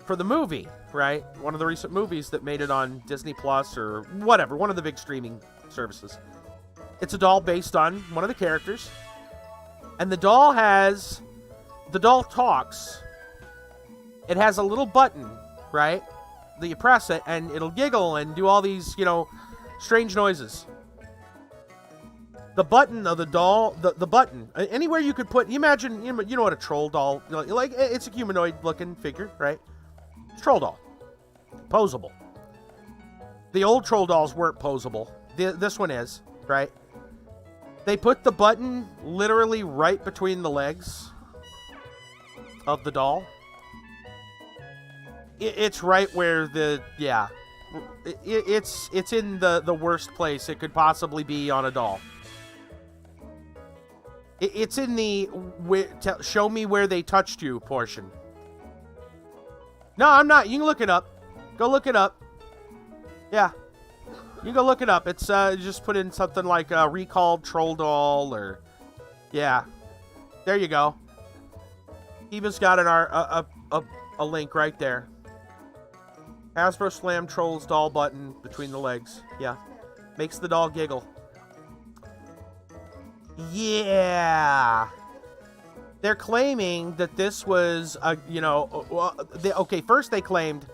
for the movie, right? One of the recent movies that made it on Disney Plus or whatever, one of the big streaming services. It's a doll based on one of the characters, and the doll talks. It has a little button, right? That you press it, and it'll giggle and do all these, strange noises. The button of the doll, the button, anywhere you could put, imagine, you know what a troll doll, like, it's a humanoid-looking figure, right? It's a troll doll. Posable. The old troll dolls weren't posable. This one is, right? They put the button literally right between the legs of the doll. It's right where it's in the worst place it could possibly be on a doll. It's in the show me where they touched you portion. No, I'm not. You can look it up. Go look it up. Yeah. You can go look it up. It's just put in something like a recalled troll doll or... Yeah. There you go. Eva's got a link right there. Hasbro Slam Trolls doll button between the legs. Yeah. Makes the doll giggle. Yeah. They're claiming that this was first they claimed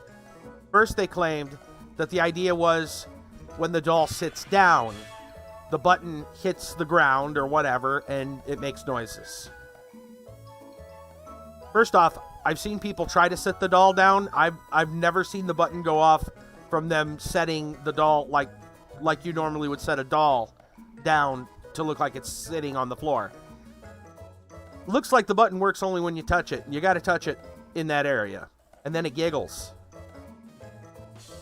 that the idea was when the doll sits down, the button hits the ground or whatever and it makes noises. First off, I've seen people try to sit the doll down. I've never seen the button go off from them setting the doll like you normally would set a doll down to look like it's sitting on the floor. Looks like the button works only when you touch it. You got to touch it in that area. and then it giggles.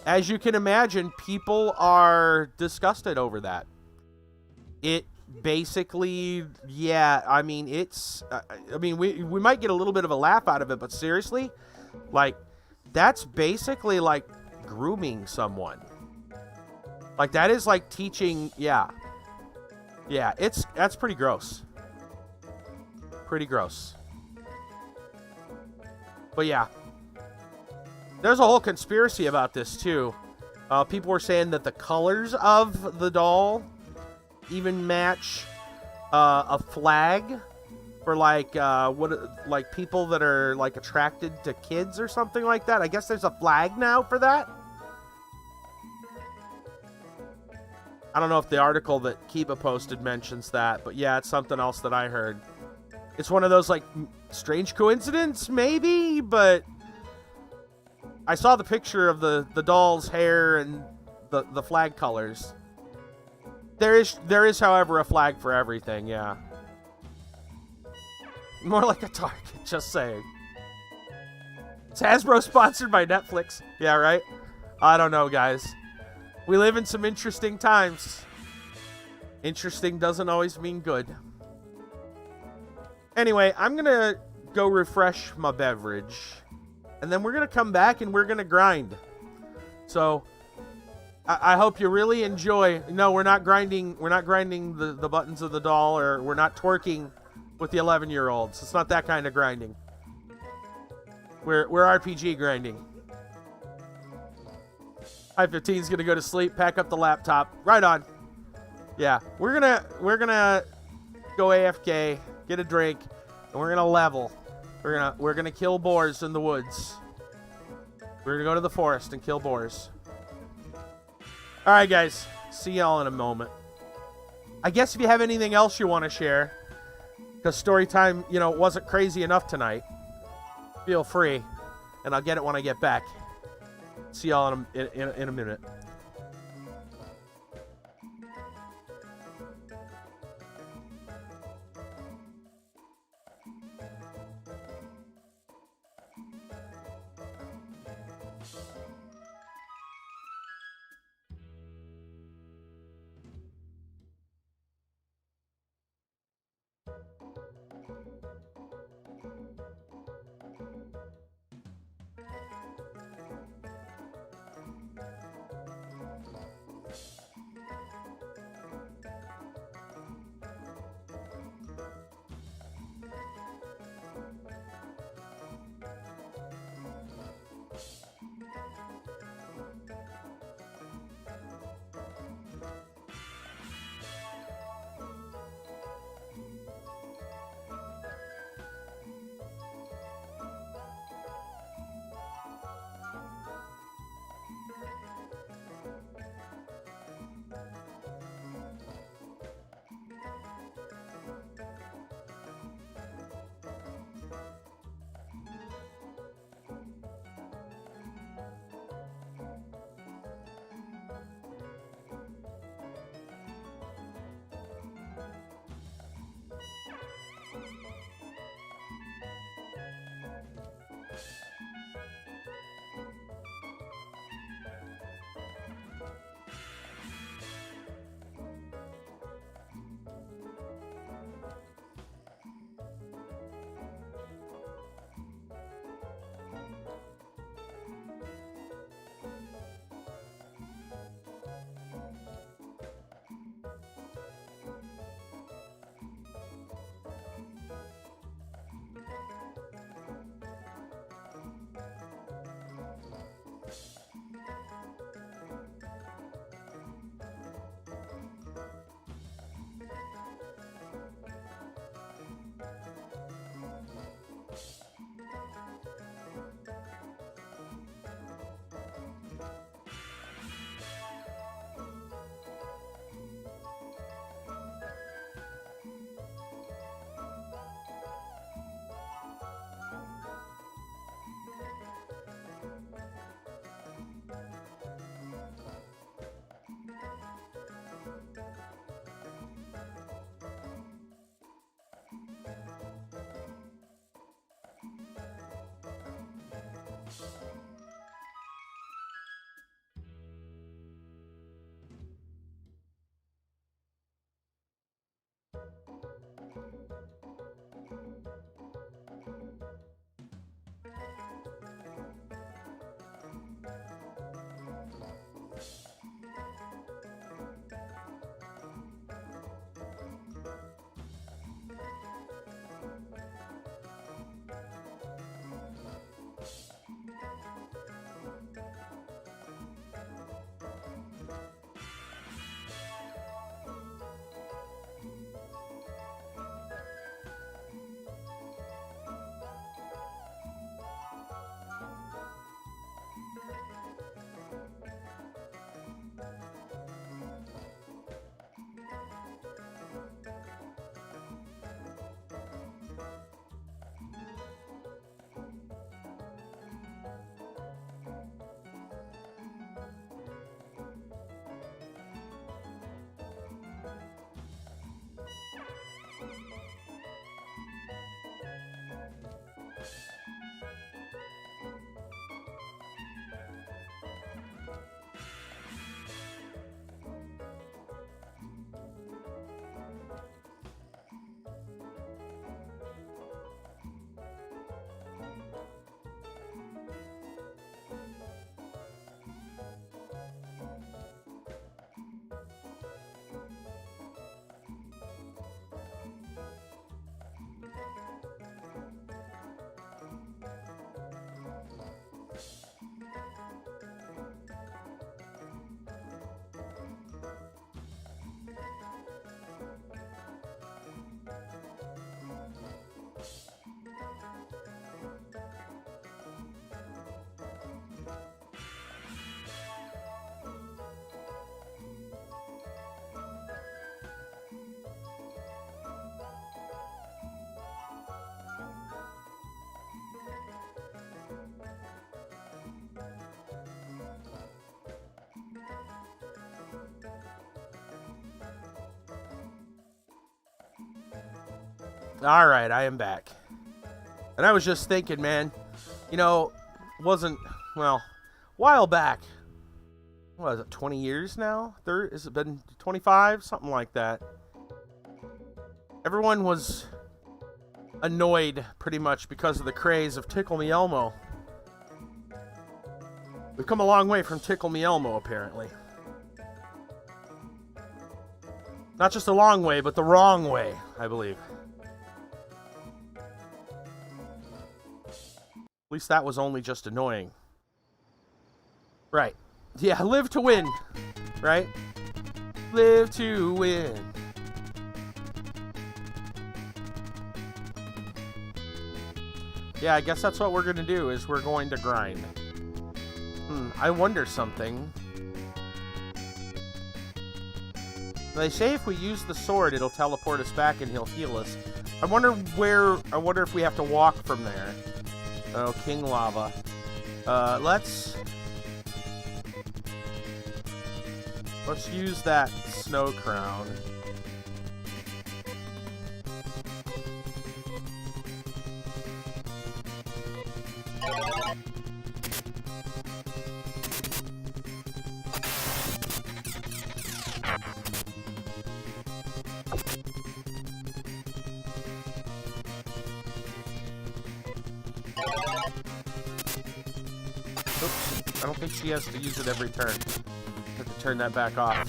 As you can imagine, people are disgusted over that. It basically, yeah, I mean, it's, I mean, we might get a little bit of a laugh out of it, but seriously, like, that's basically like grooming someone. Like, that is like teaching, yeah. Yeah, that's pretty gross. Pretty gross. But yeah. There's a whole conspiracy about this, too. People were saying that the colors of the doll even match a flag for, like, like people that are, like, attracted to kids or something like that. I guess there's a flag now for that. I don't know if the article that Kiba posted mentions that, but yeah, it's something else that I heard. It's one of those, like, strange coincidence, maybe, but I saw the picture of the doll's hair and the flag colors. There is, however, a flag for everything, yeah. More like a Target, just saying. Is Hasbro sponsored by Netflix? Yeah, right? I don't know, guys. We live in some interesting times. Interesting doesn't always mean good. Anyway, I'm going to go refresh my beverage. And then we're going to come back and we're going to grind. So, I hope you really enjoy. No, we're not grinding the buttons of the doll, or we're not twerking with the 11-year-olds. It's not that kind of grinding. We're RPG grinding. I-15's gonna go to sleep, pack up the laptop. Right on. Yeah, we're gonna go AFK, get a drink, and we're gonna level. We're gonna kill boars in the woods. We're gonna go to the forest and kill boars. All right, guys. See y'all in a moment. I guess if you have anything else you want to share, because story time, wasn't crazy enough tonight, feel free, and I'll get it when I get back. See y'all in a minute. Alright, I am back. And I was just thinking, man, you know, wasn't, well, a while back, what is it, 20 years now? Has it been 25? Something like that. Everyone was annoyed, pretty much, because of the craze of Tickle Me Elmo. We've come a long way from Tickle Me Elmo, apparently. Not just a long way, but the wrong way, I believe. At least that was only just annoying. Right. Yeah, live to win. Right? Live to win. Yeah, I guess that's what we're going to do, is we're going to grind. I wonder something. They say if we use the sword, it'll teleport us back and he'll heal us. I wonder if we have to walk from there. Oh, King Lava. Let's use that snow crown. Oops, I don't think she has to use it every turn. Have to turn that back off.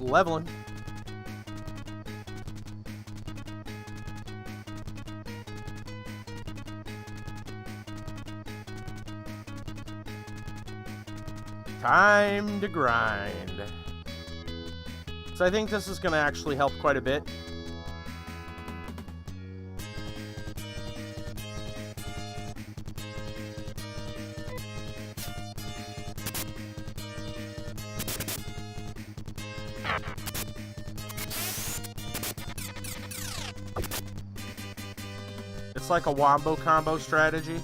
Leveling. Time to grind. So I think this is going to actually help quite a bit. It's like a wombo combo strategy.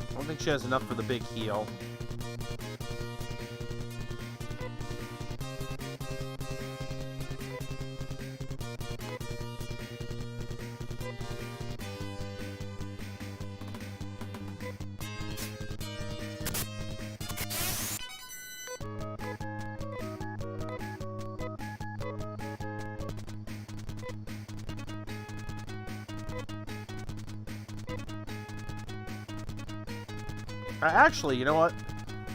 I don't think she has enough for the big heal. Actually, you know what?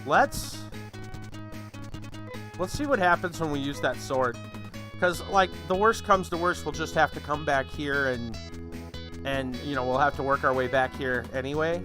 Let's see what happens when we use that sword. Because, like, the worst comes to worst, we'll just have to come back here and you know, we'll have to work our way back here anyway.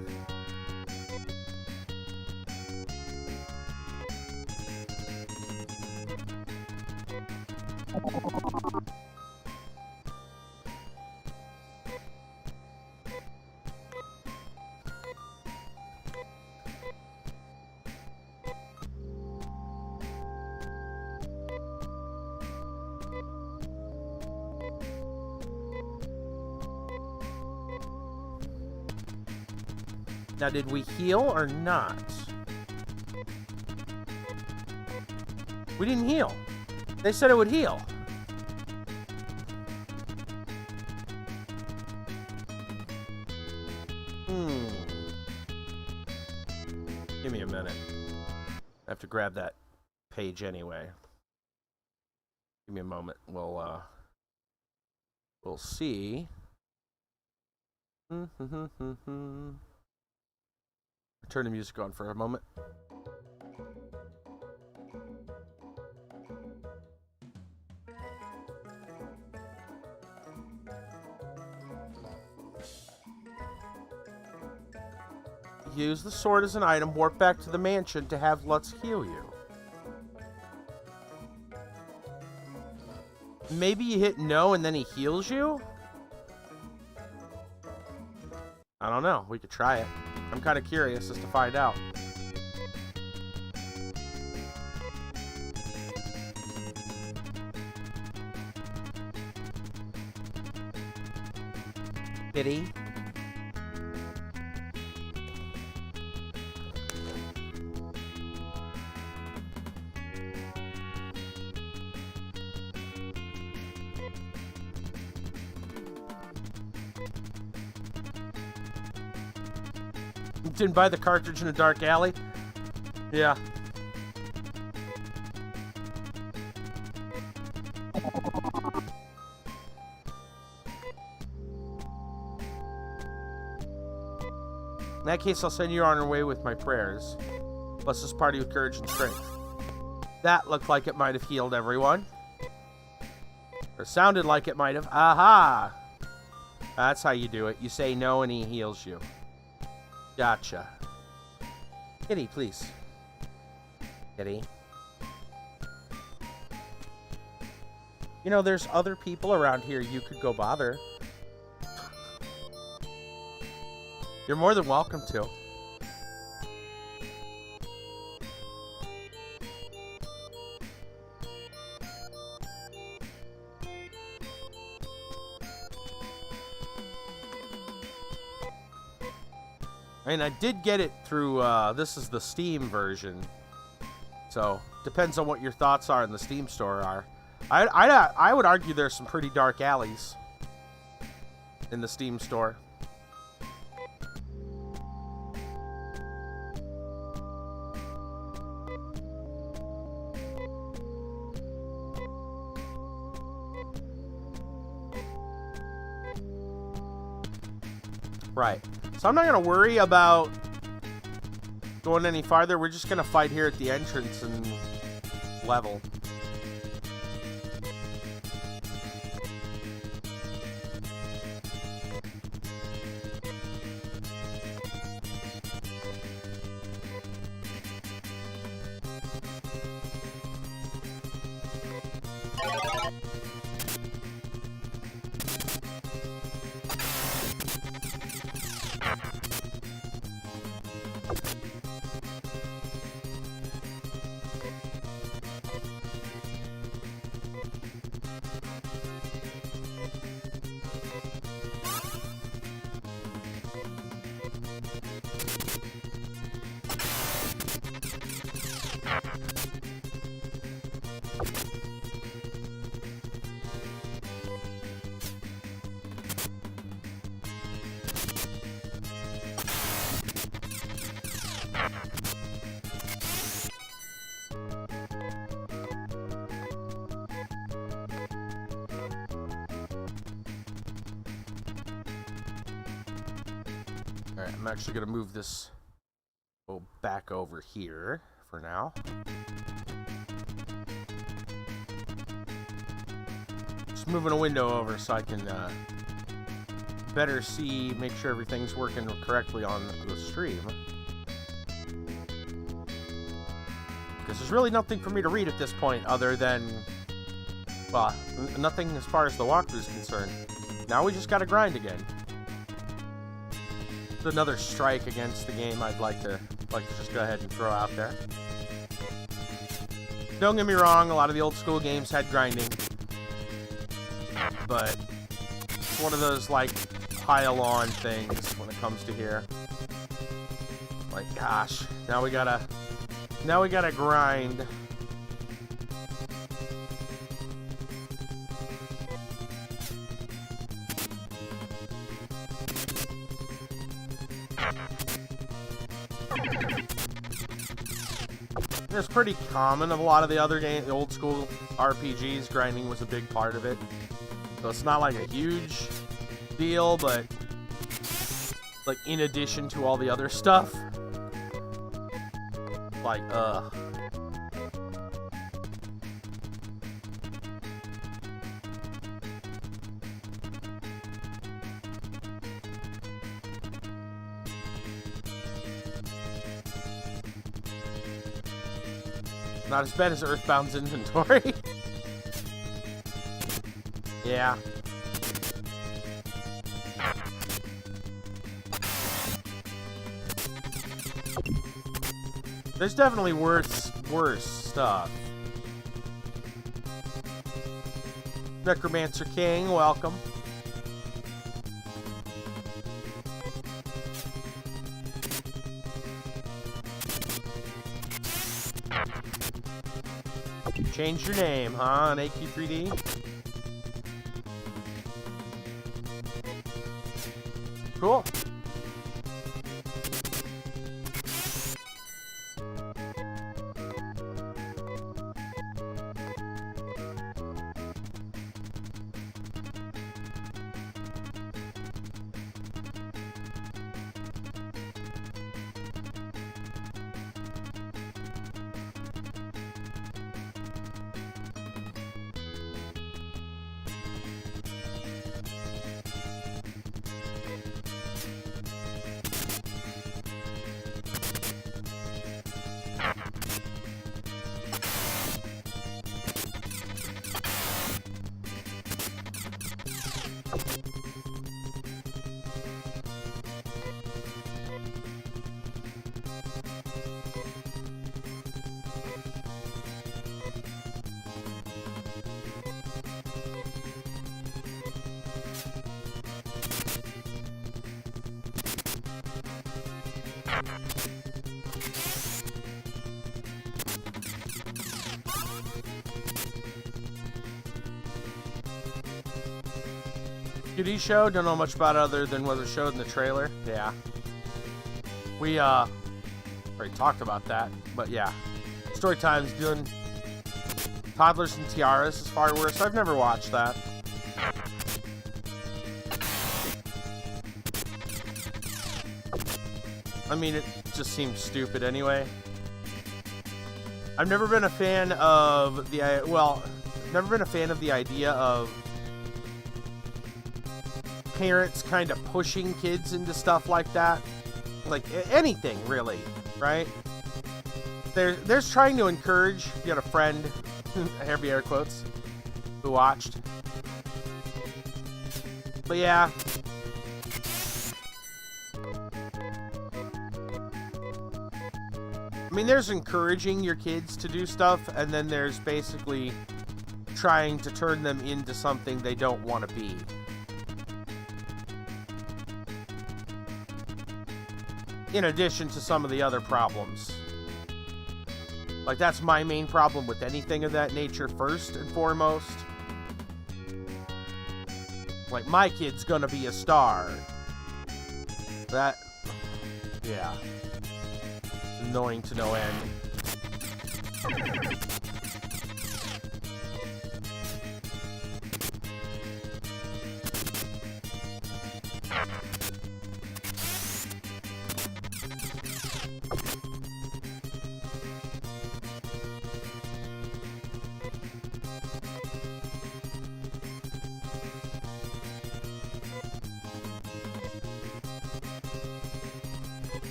Now, did we heal or not? We didn't heal. They said it would heal. Give me a minute. I have to grab that page anyway. Give me a moment. We'll see. Turn the music on for a moment. Use the sword as an item. Warp back to the mansion to have Lutz heal you. Maybe you hit no and then he heals you? I don't know. We could try it. I'm kind of curious as to find out. Pity. Didn't buy the cartridge in a dark alley? Yeah. In that case, I'll send you on your way with my prayers. Bless this party with courage and strength. That looked like it might have healed everyone. Or sounded like it might have. Aha! That's how you do it. You say no and he heals you. Gotcha. Kitty, please. Kitty. You know, there's other people around here you could go bother. You're more than welcome to. And I did get it through, this is the Steam version. So, depends on what your thoughts are in the Steam store are. I would argue there's some pretty dark alleys in the Steam store. Right. So I'm not going to worry about going any farther. We're just going to fight here at the entrance and level. Alright, I'm actually going to move this back over here for now. Just moving a window over so I can better see, make sure everything's working correctly on the stream. Because there's really nothing for me to read at this point other than, well, nothing as far as the walkthrough is concerned. Now we just got to grind again. Another strike against the game I'd like to just go ahead and throw out there. Don't get me wrong, a lot of the old school games had grinding, but it's one of those like pile-on things when it comes to here. Like, gosh, now we gotta grind. It's pretty common of a lot of the other the old school RPGs. Grinding was a big part of it. So it's not like a huge deal, but like in addition to all the other stuff. Like, not as bad as Earthbound's inventory. Yeah. There's definitely worse stuff. Necromancer King, welcome. Changed your name, huh, on AQ3D? Cool. QD show, don't know much about it other than what was showed in the trailer. Yeah. We already talked about that, but yeah. Story time's doing Toddlers and Tiaras is far worse. I've never watched that. I mean, it just seems stupid anyway. I've never been a fan of the, well, never been a fan of the idea of parents kind of pushing kids into stuff like that. Like anything, really, right? There's trying to encourage. You got a friend, heavy air quotes, who watched. But yeah. I mean, there's encouraging your kids to do stuff, and then there's basically trying to turn them into something they don't want to be. In addition to some of the other problems. Like, that's my main problem with anything of that nature, first and foremost. Like, my kid's gonna be a star. That... yeah. Annoying to no end.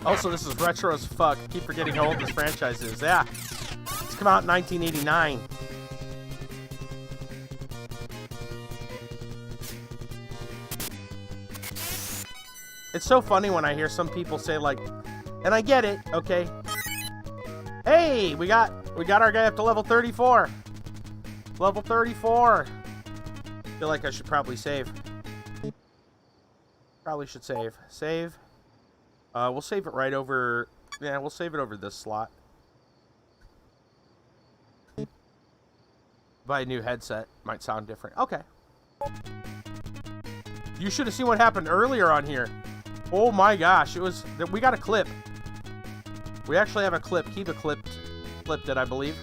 Also, this is retro as fuck. I keep forgetting how old this franchise is. Yeah. It's come out in 1989. It's so funny when I hear some people say, like, and I get it, okay? Hey, we got our guy up to level 34. Level 34. I feel like I should probably save. Probably should save. Save. We'll save it right over... yeah, we'll save it over this slot. Buy a new headset. Might sound different. Okay. You should have seen what happened earlier on here. Oh my gosh, it was... We got a clip. We actually have a clip. Kiva clipped it, I believe.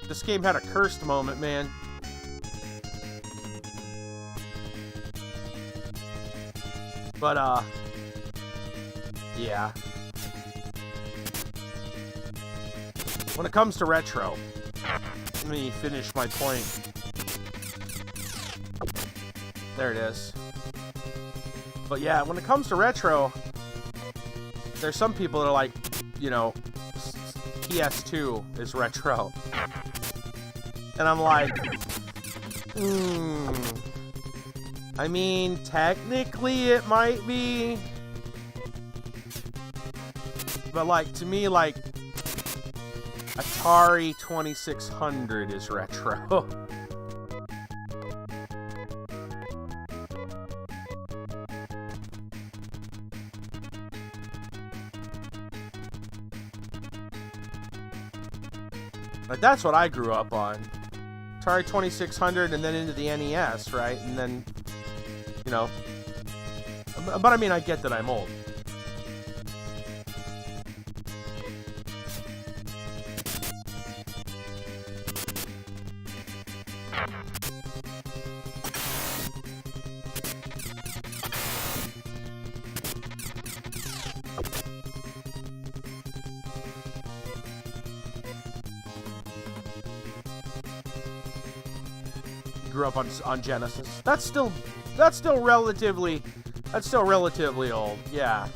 This game had a cursed moment, man. But, yeah. When it comes to retro, let me finish my point. There it is. But yeah, when it comes to retro, there's some people that are like, you know, PS2 is retro. And I'm like, I mean, technically it might be. But like, to me, like, Atari 2600 is retro. Like, that's what I grew up on. Atari 2600 and then into the NES, right? And then, you know. But I mean, I get that I'm old. Grew up on Genesis. That's still relatively old. Yeah.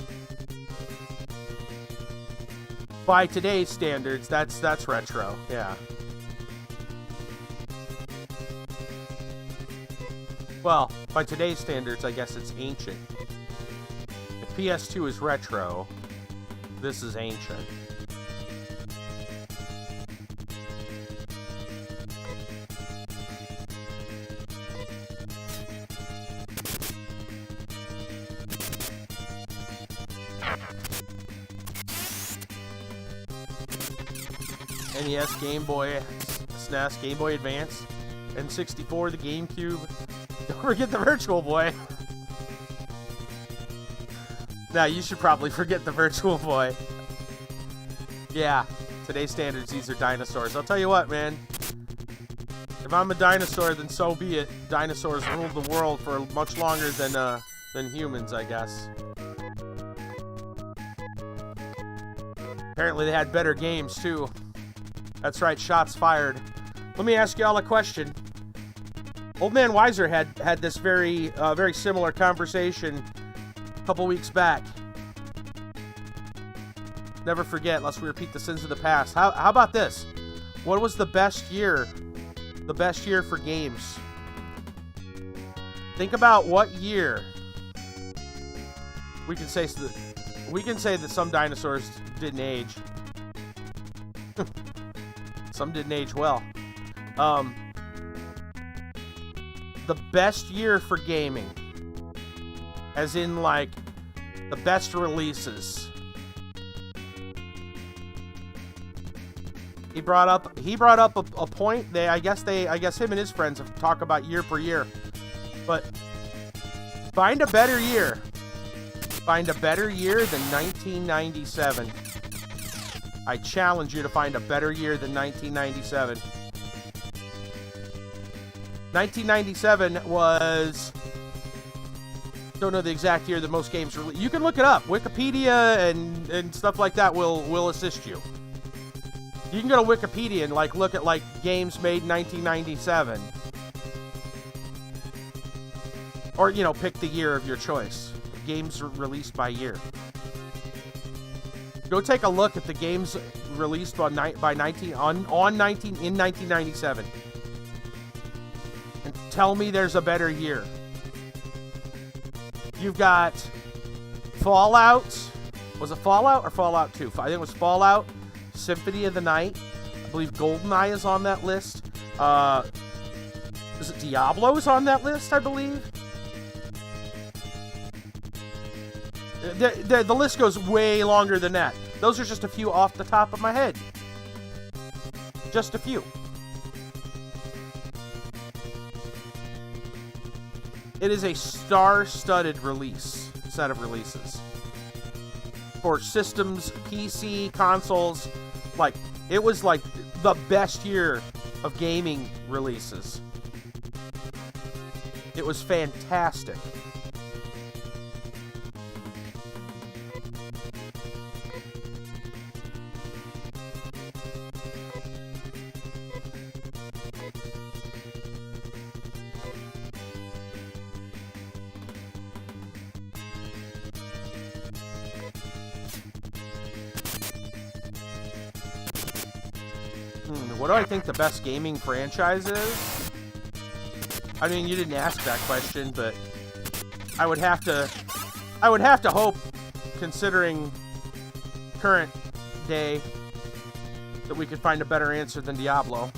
By today's standards, that's retro. Yeah. Well, by today's standards, I guess it's ancient. If PS2 is retro, this is ancient. NES, Game Boy, SNES, Game Boy Advance, N64, the GameCube. Don't forget the Virtual Boy. Nah, you should probably forget the Virtual Boy. Yeah, today's standards, these are dinosaurs. I'll tell you what, man. If I'm a dinosaur, then so be it. Dinosaurs ruled the world for much longer than humans, I guess. Apparently they had better games, too. That's right, shots fired. Let me ask y'all a question. Old Man Weiser had this very similar conversation a couple weeks back. Never forget, lest we repeat the sins of the past. How about this? What was the best year? The best year for games? Think about what year. We can say that some dinosaurs didn't age. Some didn't age well. The best year for gaming, as in like the best releases. He brought up a point. I guess him and his friends have talked about year per year. But find a better year. Find a better year than 1997. I challenge you to find a better year than 1997. 1997 was... Don't know the exact year that most games released. You can look it up. Wikipedia and stuff like that will assist you. You can go to Wikipedia and look at games made in 1997. Or, pick the year of your choice. Games released by year. Go take a look at the games released in 1997. And tell me there's a better year. You've got Fallout. Was it Fallout or Fallout 2? I think it was Fallout, Symphony of the Night. I believe GoldenEye is on that list. Is it Diablo's on that list, I believe? The list goes way longer than that. Those are just a few off the top of my head. Just a few. It is a star-studded set of releases. For systems, PC, consoles. Like, it was like the best year of gaming releases. It was fantastic. What do I think the best gaming franchise is? I mean, you didn't ask that question, but I would have to hope, considering current day, that we could find a better answer than Diablo.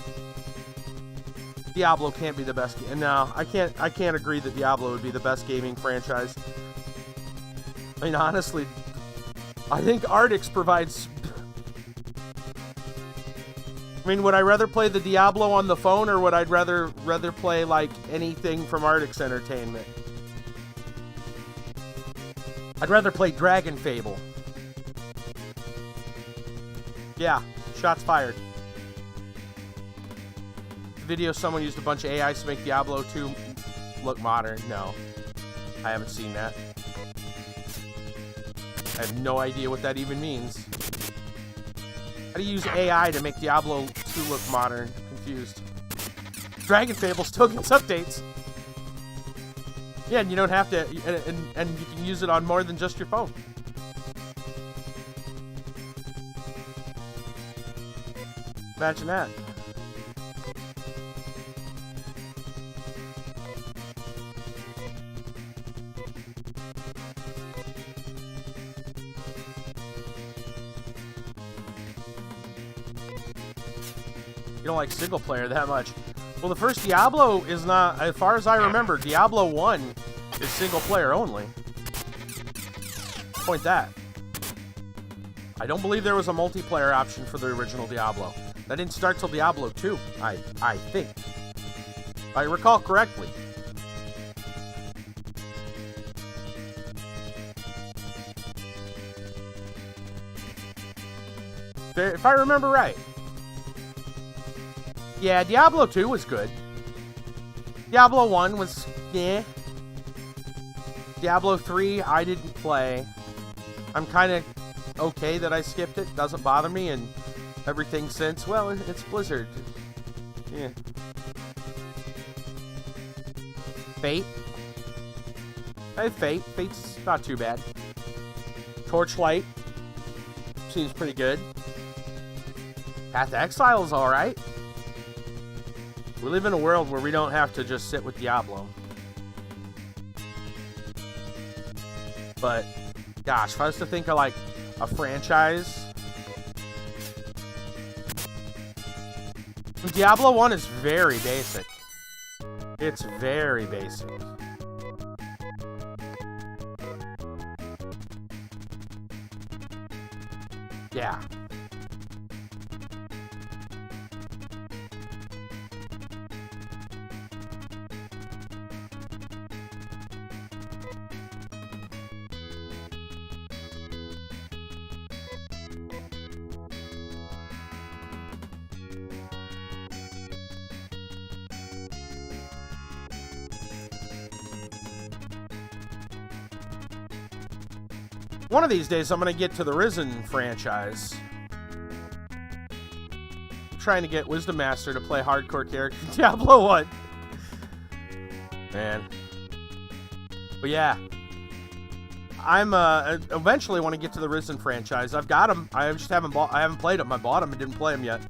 Diablo can't be the best. No, I can't agree that Diablo would be the best gaming franchise. I mean, honestly, I think Ardix provides. I mean, would I rather play the Diablo on the phone, or would I rather play, like, anything from Ardix Entertainment? I'd rather play Dragon Fable. Yeah, shots fired. The video, someone used a bunch of AIs to make Diablo 2 look modern. No, I haven't seen that. I have no idea what that even means. How do you use AI to make Diablo 2 look modern? I'm confused. Dragon Fable still gets updates. Yeah, and you don't have to, and you can use it on more than just your phone. Imagine that. You don't like single player that much. Well, the first Diablo is not, as far as I remember, Diablo 1 is single player only. Point that. I don't believe there was a multiplayer option for the original Diablo. That didn't start till Diablo 2, I think. If I recall correctly. If I remember right. Yeah, Diablo 2 was good. Diablo 1 was, yeah. Diablo 3, I didn't play. I'm kind of okay that I skipped it. Doesn't bother me, and everything since, well, it's Blizzard. Yeah. Fate. Hey, Fate. Fate's not too bad. Torchlight. Seems pretty good. Path to Exile is alright. We live in a world where we don't have to just sit with Diablo. But, gosh, if I was to think of, like, a franchise... Diablo 1 is very basic. It's very basic. Yeah. One of these days, I'm going to get to the Risen franchise. I'm trying to get Wisdom Master to play hardcore character in Diablo 1. Man. But yeah. I'm eventually want to get to the Risen franchise. I've got them. I just haven't played them. I bought them and didn't play them yet.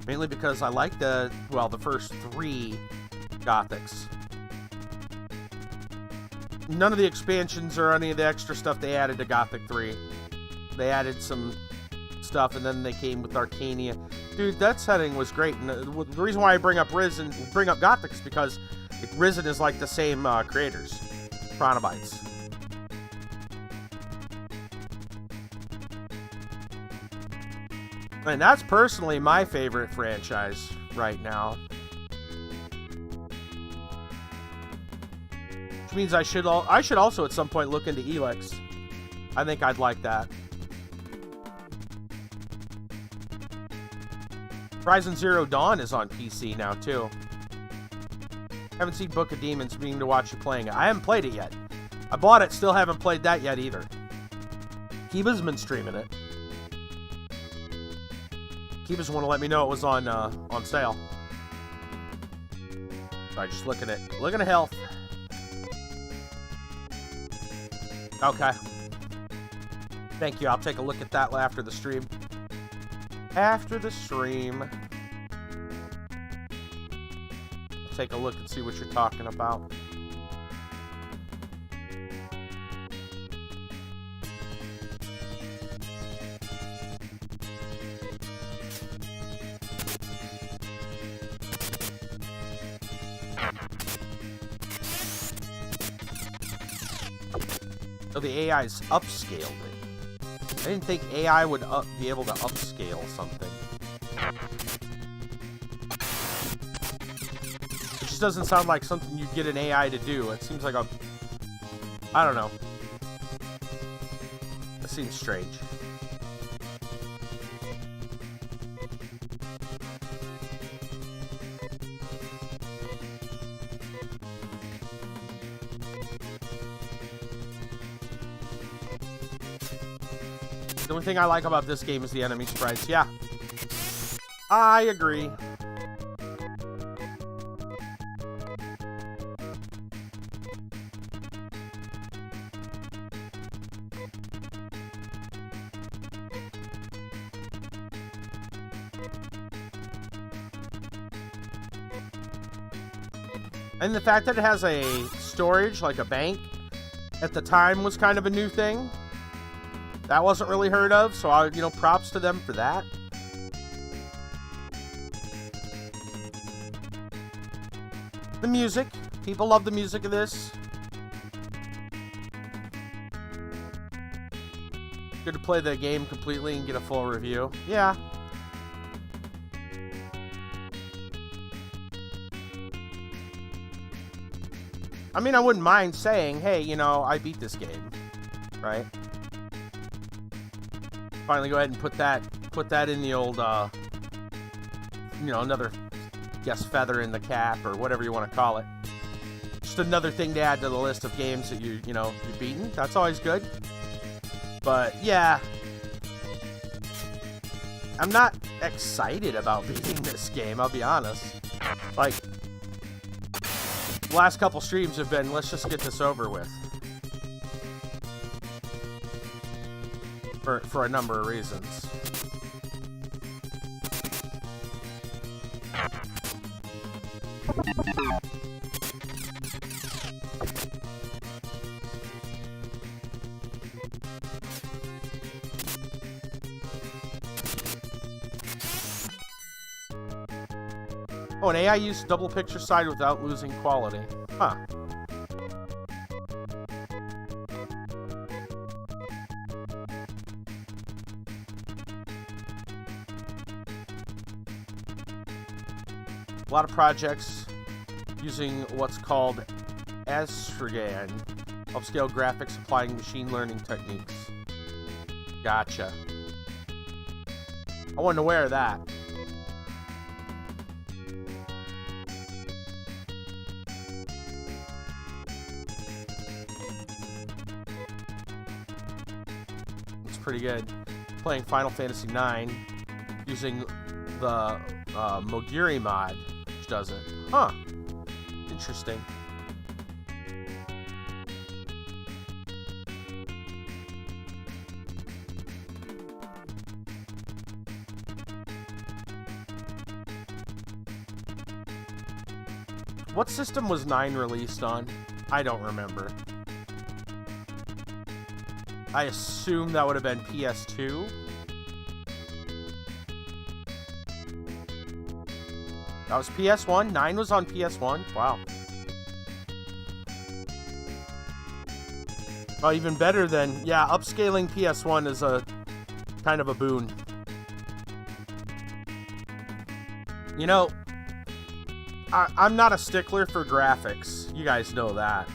Mainly because I like the first 3 Gothics. None of the expansions or any of the extra stuff they added to Gothic 3. They added some stuff, and then they came with Arcania. Dude, that setting was great. And the reason why I bring up Gothic is because Risen is like the same creators, Chronobytes. And that's personally my favorite franchise right now. Which means I should also at some point look into Elex. I think I'd like that. Horizon Zero Dawn is on PC now too. Haven't seen Book of Demons, meaning to watch you playing it. I haven't played it yet. I bought it, still haven't played that yet either. Kiba's been streaming it. Kiba's want to let me know it was on sale. Sorry, just looking at health. Okay. Thank you. I'll take a look at that after the stream. After the stream. I'll take a look and see what you're talking about. So the AI's upscaled it. I didn't think AI would be able to upscale something. It just doesn't sound like something you'd get an AI to do. It seems like I don't know. That seems strange. The only thing I like about this game is the enemy sprites. Yeah. I agree. And the fact that it has a storage, like a bank, at the time was kind of a new thing. That wasn't really heard of, so props to them for that. The music. People love the music of this. Good to play the game completely and get a full review. Yeah. I mean, I wouldn't mind saying, hey, I beat this game. Right? Finally go ahead and put that in the old another feather in the cap or whatever you want to call it. Just another thing to add to the list of games that you've beaten. That's always good. But yeah, I'm not excited about beating this game, I'll be honest. Like, the last couple streams have been, let's just get this over with. For a number of reasons. Oh, an AI used double picture side without losing quality. Huh. A lot of projects using what's called SRGAN, upscale graphics applying machine learning techniques. Gotcha. I wasn't aware of that. It's pretty good. Playing Final Fantasy IX using the Mogiri mod. Does it? Huh. Interesting. What system was 9 released on? I don't remember. I assume that would have been PS2. That was PS1? 9 was on PS1? Wow. Well, even better than... Yeah, upscaling PS1 is a kind of a boon. You know, I'm not a stickler for graphics. You guys know that.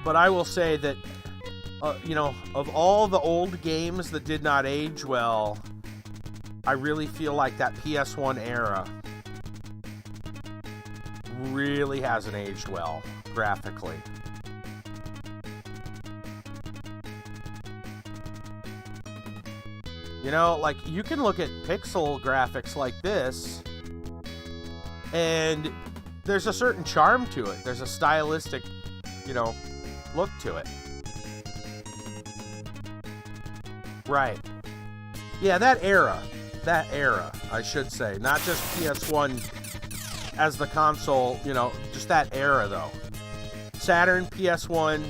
But I will say that, you know, of all the old games that did not age well, I really feel like that PS1 era really hasn't aged well, graphically. You know, like, you can look at pixel graphics like this, and there's a certain charm to it. There's a stylistic, you know, look to it. Right. Yeah, that era, I should say. Not just PS1 as the console, you know, just that era, though. Saturn, PS1,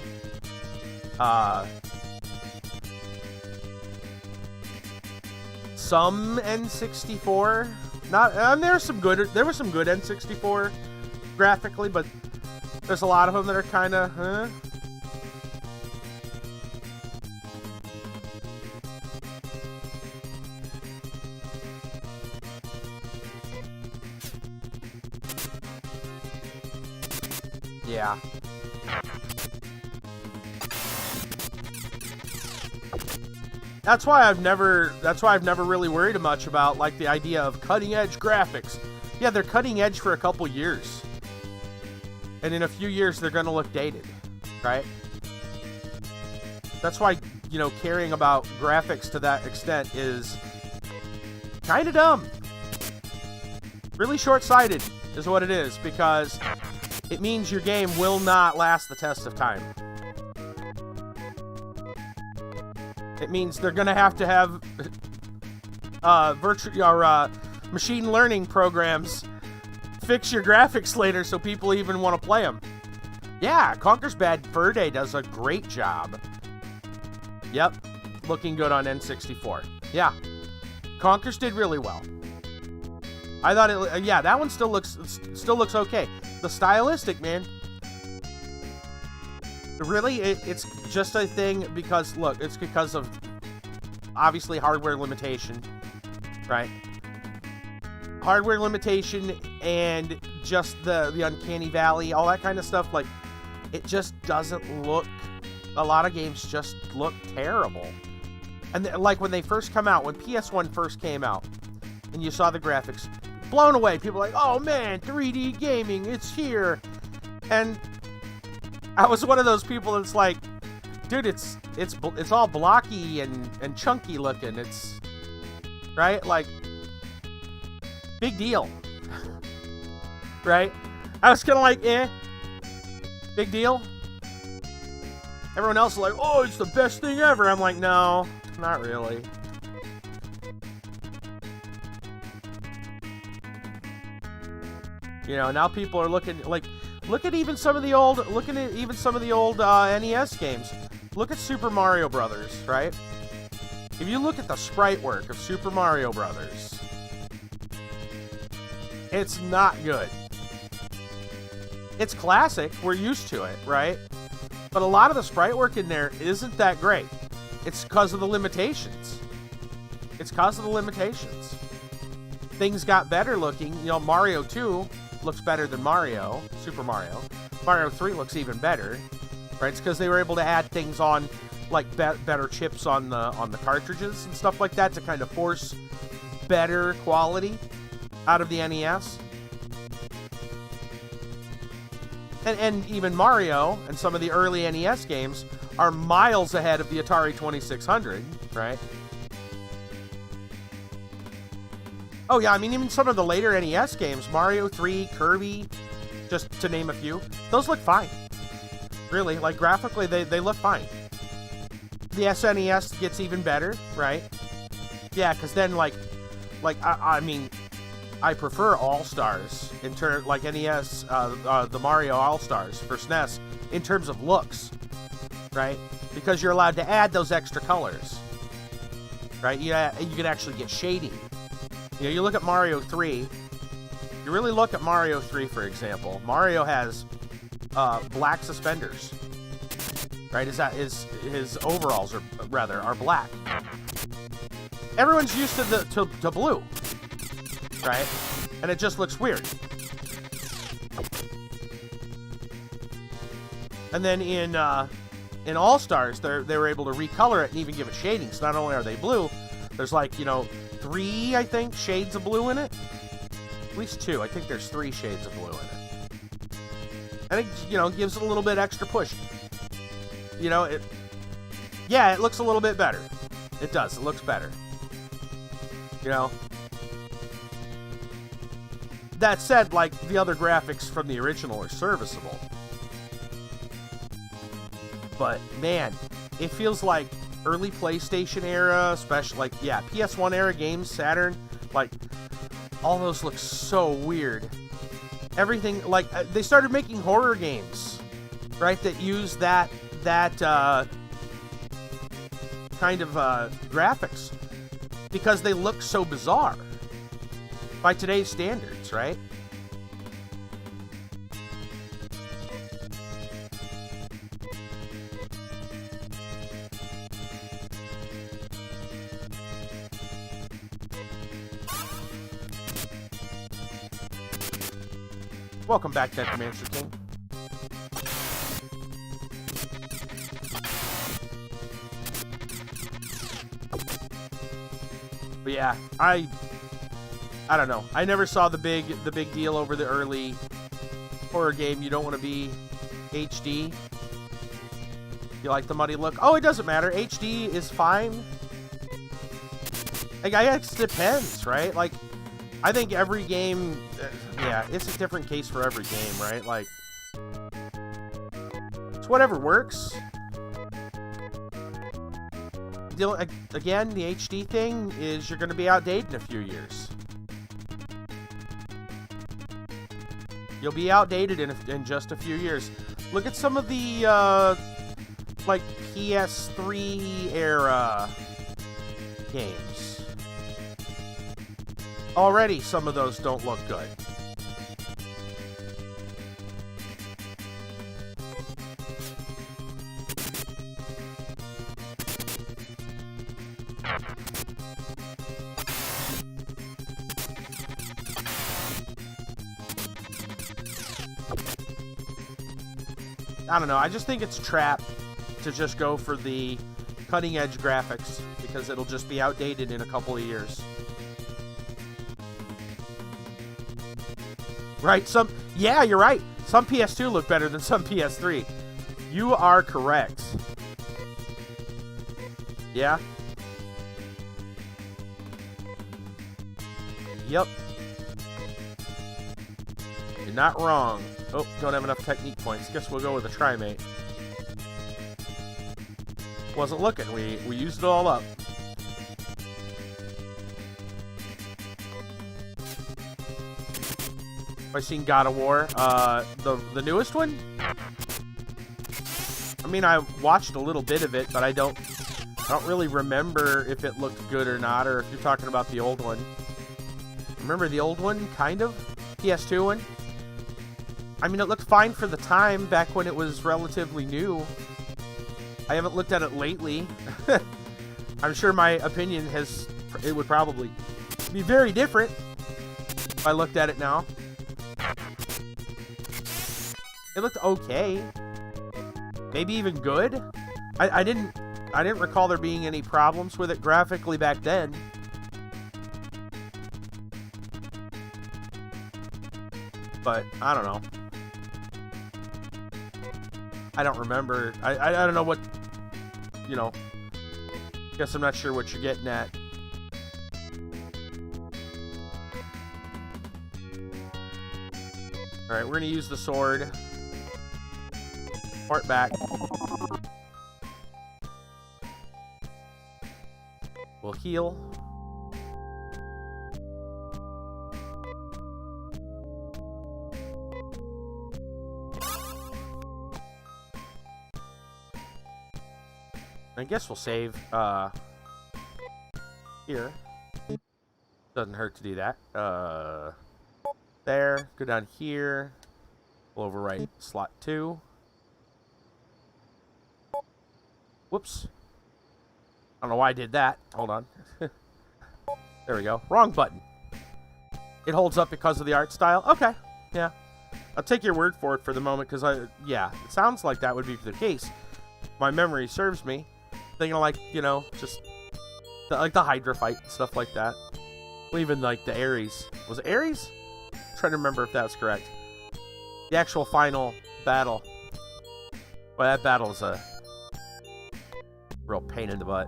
some N64. There was some good N64 graphically, but there's a lot of them that are kind of, huh? Yeah. That's why I've never really worried much about, like, the idea of cutting edge graphics. Yeah, they're cutting edge for a couple years. And in a few years they're going to look dated, right? That's why, you know, caring about graphics to that extent is kind of dumb. Really short-sighted is what it is, because it means your game will not last the test of time. It means they're going to have machine learning programs fix your graphics later so people even want to play them. Yeah, Conker's Bad Fur Day does a great job. Yep, looking good on N64. Yeah, Conker's did really well. I thought yeah, that one still looks okay. The stylistic, man. Really, it's just a thing because, look, it's because of, obviously, hardware limitation, right? Hardware limitation and just the uncanny valley, all that kind of stuff. Like, it just doesn't look, a lot of games just look terrible. And like when they first come out, when PS1 first came out, and you saw the graphics, blown away. People were like, oh man, 3D gaming, it's here. And I was one of those people that's like, dude, it's all blocky and chunky looking. It's, right? Like, big deal. Right? I was kind of like, big deal. Everyone else is like, oh, it's the best thing ever. I'm like, no, not really. You know, now people are looking, like, look at even some of the old, NES games. Look at Super Mario Brothers, right? If you look at the sprite work of Super Mario Brothers, it's not good. It's classic, we're used to it, right? But a lot of the sprite work in there isn't that great. It's because of the limitations. Things got better looking. You know, Mario 2 looks better than Mario, Super Mario. Mario 3 looks even better, right? It's because they were able to add things on, like better chips on the cartridges and stuff like that to kind of force better quality out of the NES. And even Mario and some of the early NES games are miles ahead of the Atari 2600, right? Oh yeah, I mean, even some of the later NES games, Mario 3, Kirby, just to name a few, those look fine. Really, like, graphically, they look fine. The SNES gets even better, right? Yeah, because then, I mean, I prefer All-Stars in terms, like NES, the Mario All-Stars for SNES, in terms of looks, right? Because you're allowed to add those extra colors, right? Yeah, you can actually get shading. You know, you look at Mario 3, you really look at Mario 3, for example, Mario has black suspenders, right? His overalls are black. Everyone's used to blue. right? And it just looks weird. And then in All-Stars, they were able to recolor it and even give it shading. So not only are they blue, there's like, 3, I think, shades of blue in it. At least 2. I think there's 3 shades of blue in it. And it, gives it a little bit extra push. It looks a little bit better. It does. It looks better. That said, like, the other graphics from the original are serviceable. But, man, it feels like early PlayStation era, especially, like, PS1 era games, Saturn, like, all those look so weird. Everything, like, they started making horror games, right, that use that kind of graphics because they look so bizarre by today's standards, right? Welcome back, Dungeonmans King. But yeah, I don't know. I never saw the big deal over the early horror game. You don't want to be HD. You like the muddy look? Oh, it doesn't matter. HD is fine. Like, I guess it depends, right? Like, I think every game, it's a different case for every game, right? Like, it's whatever works. Again, the HD thing is you're going to be outdated in a few years. You'll be outdated in just a few years. Look at some of the, like, PS3 era games. Already, some of those don't look good. I don't know. I just think it's a trap to just go for the cutting-edge graphics because it'll just be outdated in a couple of years. Right? Yeah, you're right. Some PS2 look better than some PS3. You are correct. Yeah? Yep. You're not wrong. Oh, don't have enough technique points. Guess we'll go with a trimate. Wasn't looking. We used it all up. I've seen God of War. The newest one? I mean, I watched a little bit of it, but I don't really remember if it looked good or not, or if you're talking about the old one. Remember the old one, kind of? PS2 one? I mean, it looked fine for the time back when it was relatively new. I haven't looked at it lately. I'm sure my opinion it would probably be very different if I looked at it now. It looked okay. Maybe even good. I didn't recall there being any problems with it graphically back then. But I don't know. I don't remember. I don't know what, guess I'm not sure what you're getting at. Alright, we're going to use the sword. Part back. We'll heal. I guess we'll save here. Doesn't hurt to do that. There. Go down here. We'll overwrite slot 2. Whoops. I don't know why I did that. Hold on. There we go. Wrong button. it holds up because of the art style. Okay, yeah. I'll take your word for it for the moment, because yeah, it sounds like that would be the case. My memory serves me. Thinking of, like, you know, just like the Hydra fight and stuff like that. Well, even like the Ares. Was it Ares? I'm trying to remember if that's correct. The actual final battle. Well, that battle is a real pain in the butt.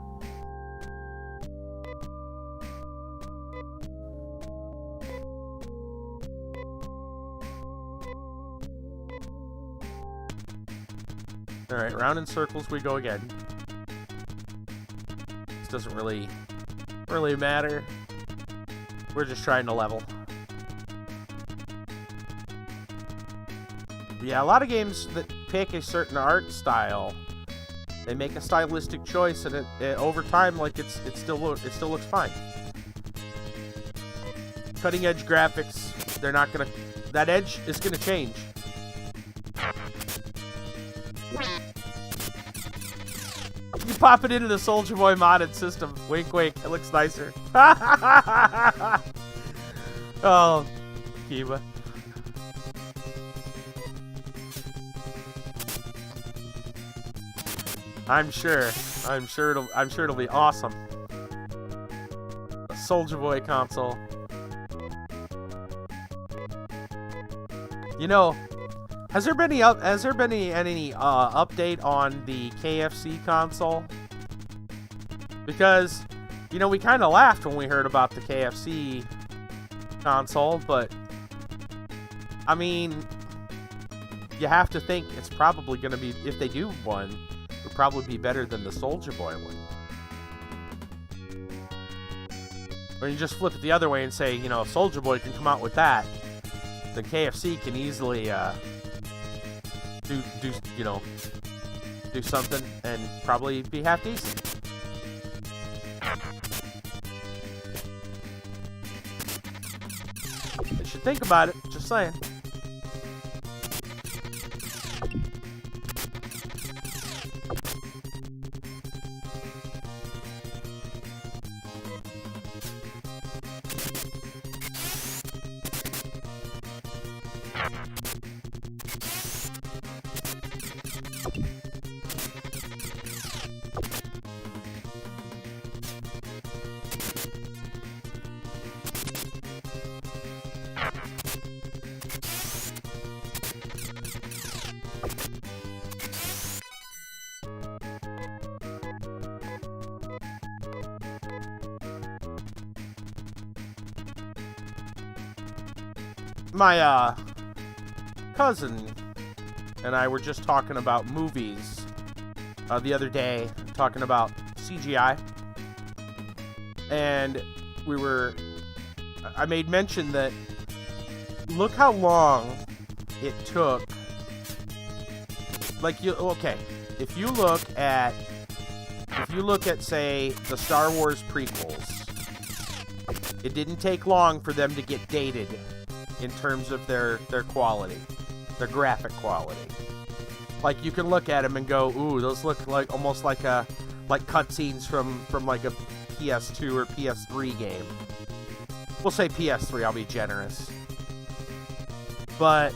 Alright, round in circles we go again. This doesn't really matter. We're just trying to level. Yeah, a lot of games that pick a certain art style, they make a stylistic choice, and it over time, like, it still looks fine. Cutting edge graphics, they're not gonna. That edge is gonna change. You pop it into the Soulja Boy modded system. Wink, wink. It looks nicer. Oh, Kiba. I'm sure it'll be awesome. A Soulja Boy console. You know, has there been any update on the KFC console? Because, you know, we kind of laughed when we heard about the KFC console, but I mean, you have to think it's probably going to be, if they do one, it would probably be better than the Soulja Boy one. Or you just flip it the other way and say, you know, if Soulja Boy can come out with that, then KFC can easily do something and probably be half decent. They should think about it, just saying. My cousin and I were just talking about movies the other day, talking about CGI, and I made mention that look how long it took. Like, if you look at say the Star Wars prequels, it didn't take long for them to get dated in terms of their quality, their graphic quality. Like, you can look at them and go, ooh, those look like almost like cutscenes from like a PS2 or PS3 game. We'll say PS3, I'll be generous. But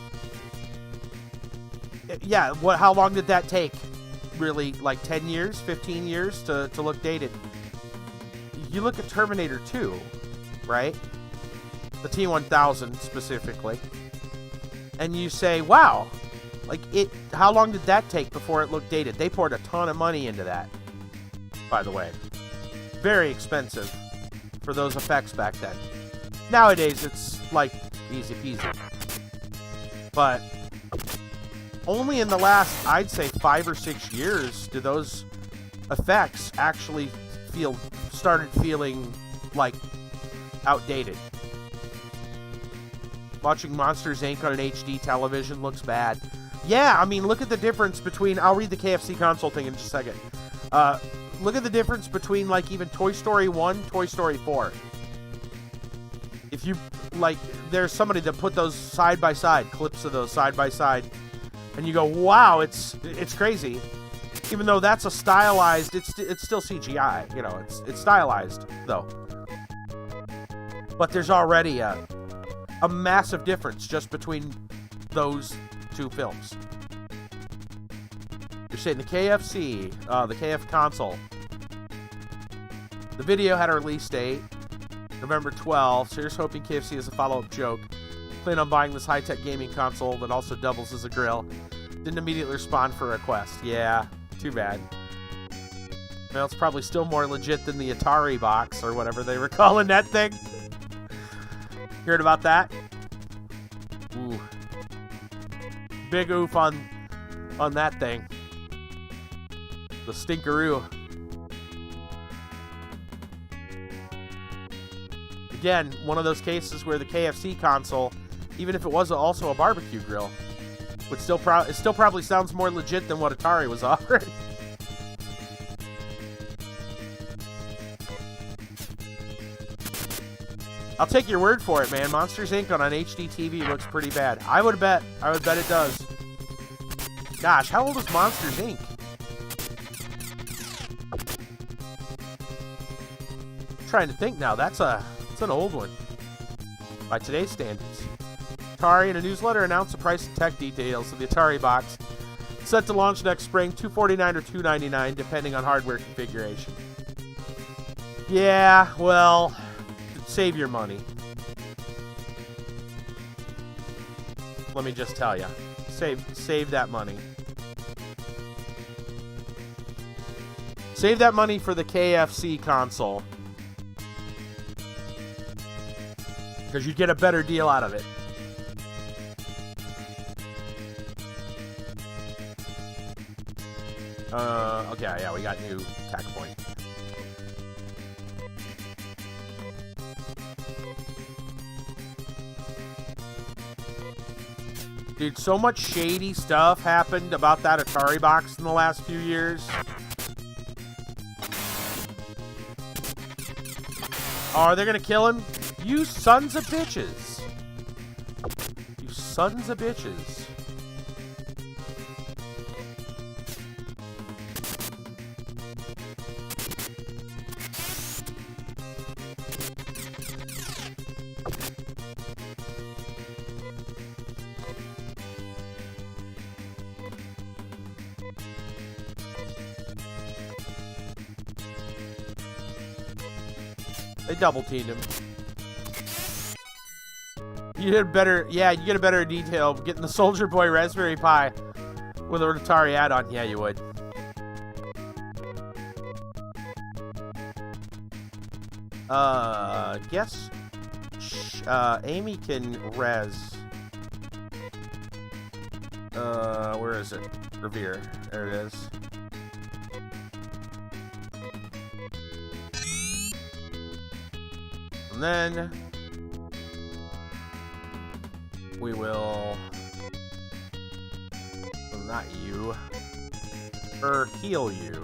yeah, how long did that take? Really, like 10 years, 15 years to look dated? You look at Terminator 2, right? The T-1000 specifically, and you say, wow, like, how long did that take before it looked dated? They poured a ton of money into that, by the way. Very expensive for those effects back then. Nowadays, it's like easy peasy. But only in the last, I'd say, 5 or 6 years do those effects actually started feeling like outdated. Watching Monsters, Inc. on an HD television looks bad. Yeah, I mean, look at the difference between... I'll read the KFC console thing in just a second. Look at the difference between, like, even Toy Story 1, Toy Story 4. If you, like, there's somebody that put those side by side, clips of those side by side, and you go, wow, it's crazy. Even though that's a stylized... It's still CGI, you know, it's stylized, though. But there's already a a massive difference just between those two films. You're saying the KFC, the KF console. The video had a release date, November 12th, so here's hoping KFC is a follow-up joke. Plan on buying this high-tech gaming console that also doubles as a grill. Didn't immediately respond for a request. Yeah, too bad. Well, it's probably still more legit than the Atari box, or whatever they were calling that thing. Heard about that? Ooh. Big oof on that thing. The stinkeroo. Again, one of those cases where the KFC console, even if it was also a barbecue grill, would still it still probably sounds more legit than what Atari was offering. I'll take your word for it, man. Monsters Inc. on an HD TV looks pretty bad. I would bet it does. Gosh, how old is Monsters Inc.? I'm trying to think now. That's an old one by today's standards. Atari in a newsletter announced the price and tech details of the Atari box. It's set to launch next spring, $249 or $299, depending on hardware configuration. Yeah, well, save your money. Let me just tell you, save that money. Save that money for the KFC console, because you'd get a better deal out of it. Okay, yeah, we got new tack point. Dude, so much shady stuff happened about that Atari box in the last few years. Oh, are they gonna kill him? You sons of bitches. You sons of bitches. They double teamed him. You did better. Yeah, you get a better detail getting the Soldier Boy Raspberry Pi with an Atari add-on. Yeah, you would. Guess. Amy can res. Where is it? Revere. There it is. And then we will, well, not you, or heal you.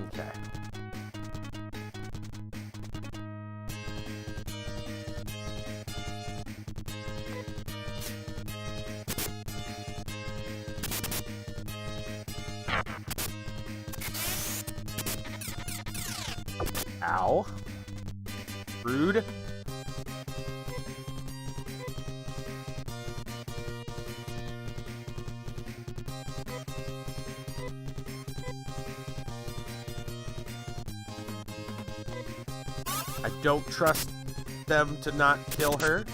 Okay. Ow. Rude. I don't trust them to not kill her.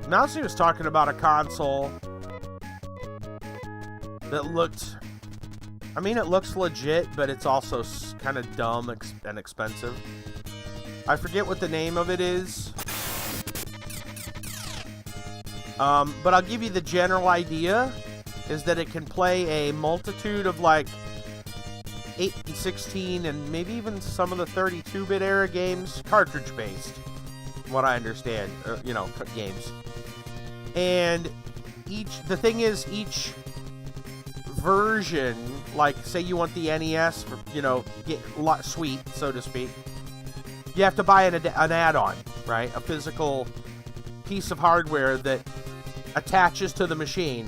Mousy was talking about a console that looked, I mean, it looks legit, but it's also kind of dumb and expensive. I forget what the name of it is. But I'll give you the general idea, is that it can play a multitude of, like, 8 and 16 and maybe even some of the 32-bit era games cartridge-based, from what I understand, games. And the thing is, each version, like, say you want the NES, for, get sweet, so to speak, you have to buy an add-on, right? A physical piece of hardware that attaches to the machine.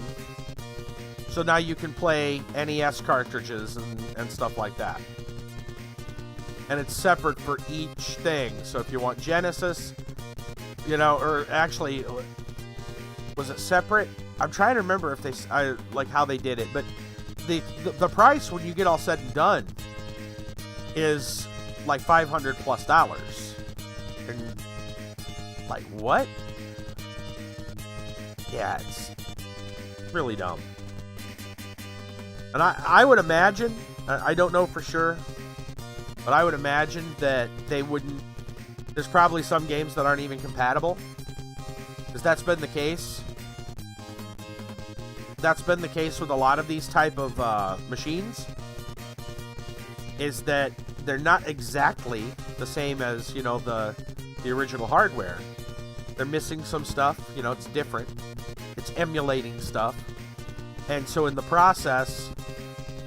So now you can play NES cartridges and stuff like that. And it's separate for each thing. So if you want Genesis, or actually, was it separate? I'm trying to remember if how they did it. But the price when you get all said and done is like $500+. And like, what? Yeah, it's really dumb. And I would imagine, I don't know for sure, but I would imagine that they wouldn't, there's probably some games that aren't even compatible, because that's been the case. That's been the case with a lot of these type of machines, is that they're not exactly the same as, the original hardware. They're missing some stuff, it's different. It's emulating stuff. And so in the process,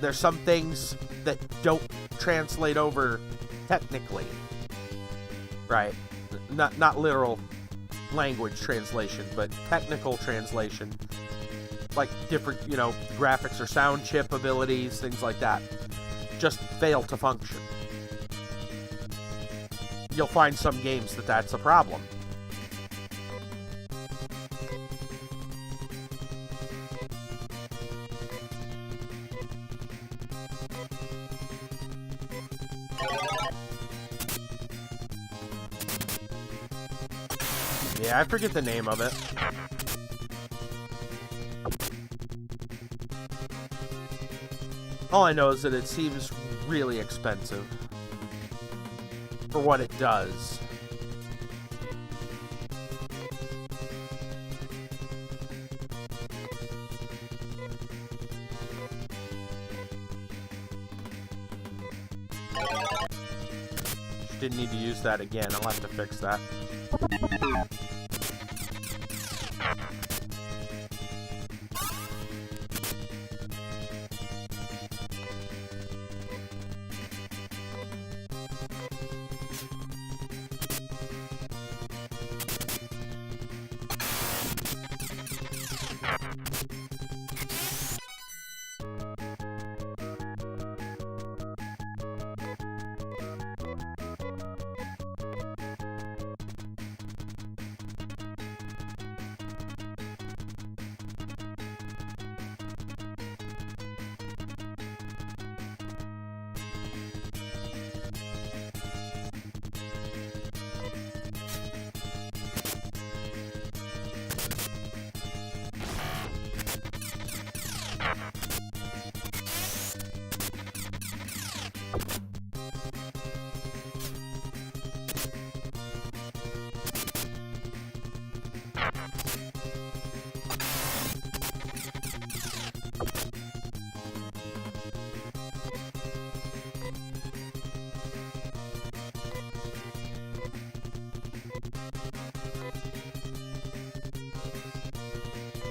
there's some things that don't translate over technically. Right? Not literal language translation, but technical translation. Like different, graphics or sound chip abilities, things like that. Just fail to function. You'll find some games that's a problem. Yeah, I forget the name of it. All I know is that it seems really expensive for what it does. Didn't need to use that again. I'll have to fix that.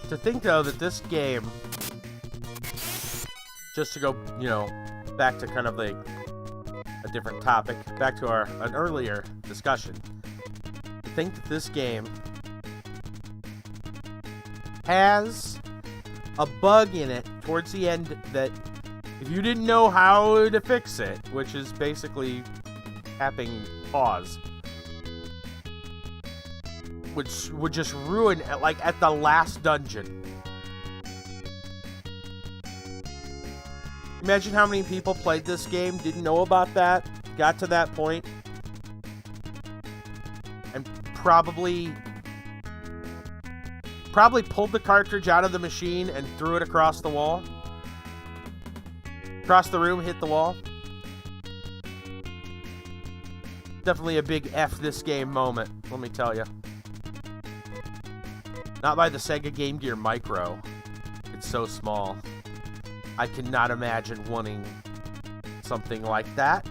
To think, though, that this game, just to go, back to kind of a different topic, back to an earlier discussion, to think that this game has a bug in it towards the end that if you didn't know how to fix it, which is basically tapping pause, which would just ruin, like, at the last dungeon. Imagine how many people played this game, didn't know about that, got to that point, and probably pulled the cartridge out of the machine and threw it across the wall. Across the room, hit the wall. Definitely a big F this game moment, let me tell you. Not by the Sega Game Gear Micro. It's so small. I cannot imagine wanting something like that.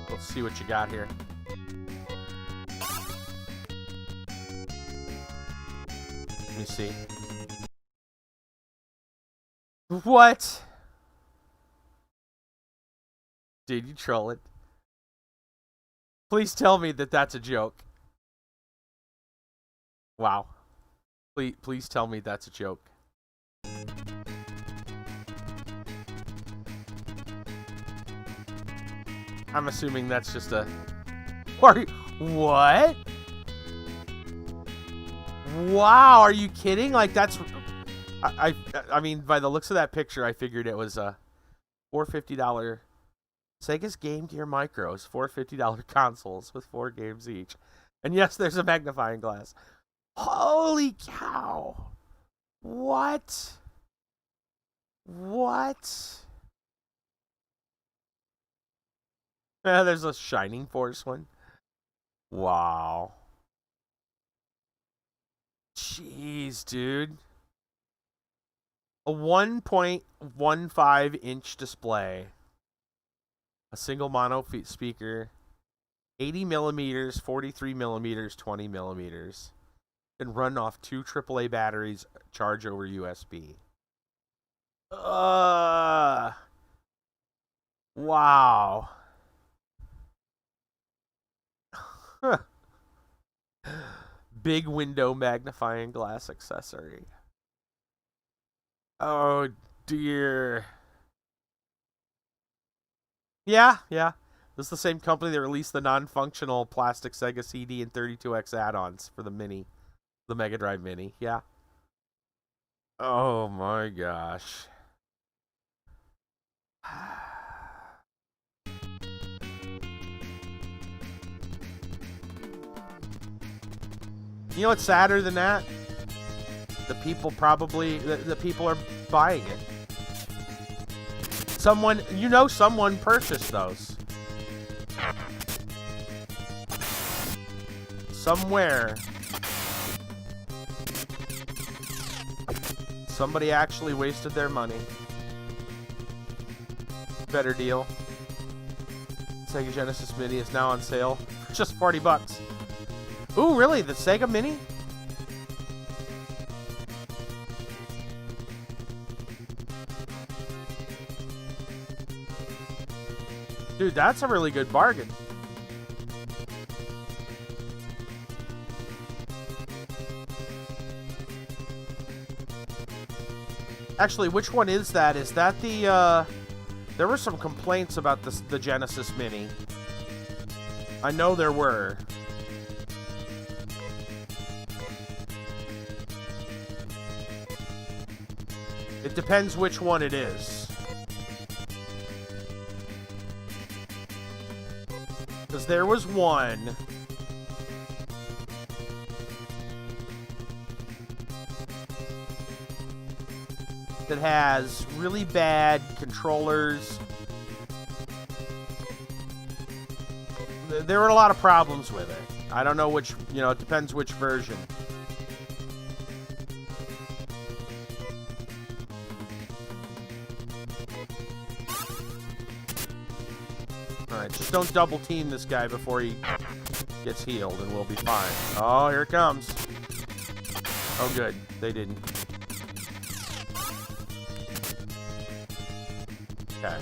Let's see what you got here. Let me see. What? Dude, you troll it. Please tell me that that's a joke. Wow. Please tell me that's a joke. I'm assuming that's just a... What? Wow, are you kidding? Like, that's... I mean, by the looks of that picture, I figured it was a $450... Sega's Game Gear Micros, $450 consoles with 4 games each. And yes, there's a magnifying glass. Holy cow! What? There's a Shining Force one. Wow. Jeez, dude. A 1.15-inch display. A single mono speaker. 80 millimeters, 43 millimeters, 20 millimeters. Can run off 2 AAA batteries, charge over USB. Wow. Big window magnifying glass accessory. Oh dear. Yeah. This is the same company that released the non-functional plastic Sega CD and 32X add-ons for the Mini. The Mega Drive Mini, yeah. Oh my gosh. You know what's sadder than that? The people probably... The people are buying it. Someone purchased those. Somewhere. Somebody actually wasted their money. Better deal. Sega Genesis Mini is now on sale for just $40. Ooh, really? The Sega Mini? Dude, that's a really good bargain. Actually, which one is that? Is that the, there were some complaints about the Genesis Mini. I know there were. It depends which one it is. Because there was one... that has really bad controllers. There were a lot of problems with it. I don't know which, it depends which version. Alright, just don't double team this guy before he gets healed and we'll be fine. Oh, here it comes. Oh good, they didn't. Okay.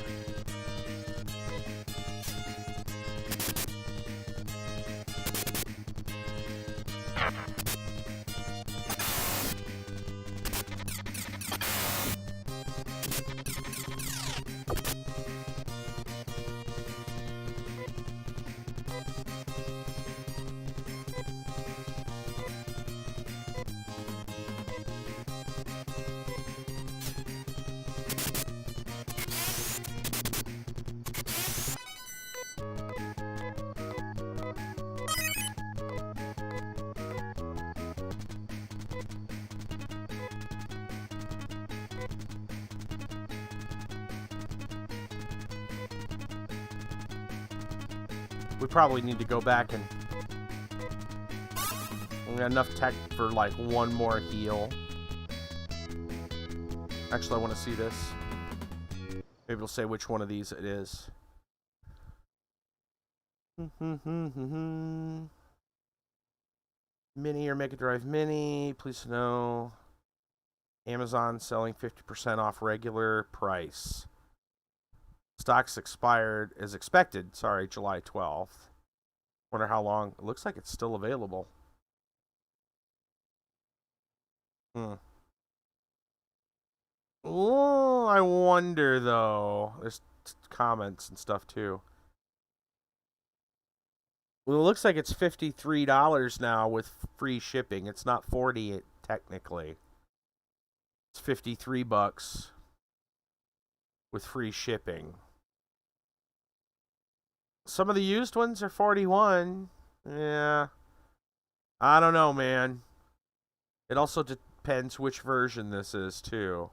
We probably need to go back and Enough tech for like one more heal. Actually, I want to see this. Maybe it'll say which one of these it is. Mini or Mega Drive Mini. Please know. Amazon selling 50% off regular price. Stocks expired as expected. Sorry, July 12th. Wonder how long. It looks like it's still available. Oh, I wonder though. There's comments and stuff too. Well, it looks like it's $53 now with free shipping. It's not 40 technically. It's 53 bucks with free shipping. Some of the used ones are 41. Yeah. I don't know, man. It also depends which version this is, too.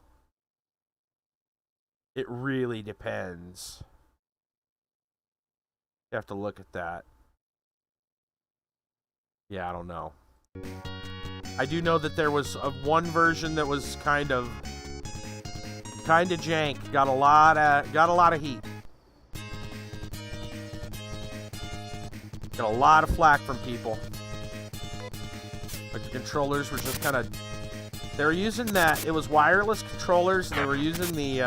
It really depends. You have to look at that. Yeah, I don't know. I do know that there was one version that was kind of jank. Got a lot of heat. Got a lot of flack from people. Like the controllers were just kind of. They were using that. It was wireless controllers, and they were using the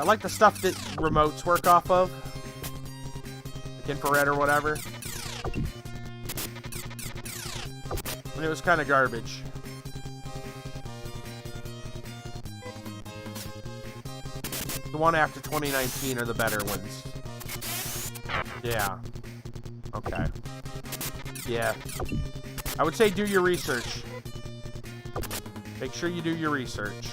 like the stuff that remotes work off of, like infrared or whatever. And it was kind of garbage. The one after 2019 are the better ones. Yeah. Okay. Yeah. I would say do your research. Make sure you do your research.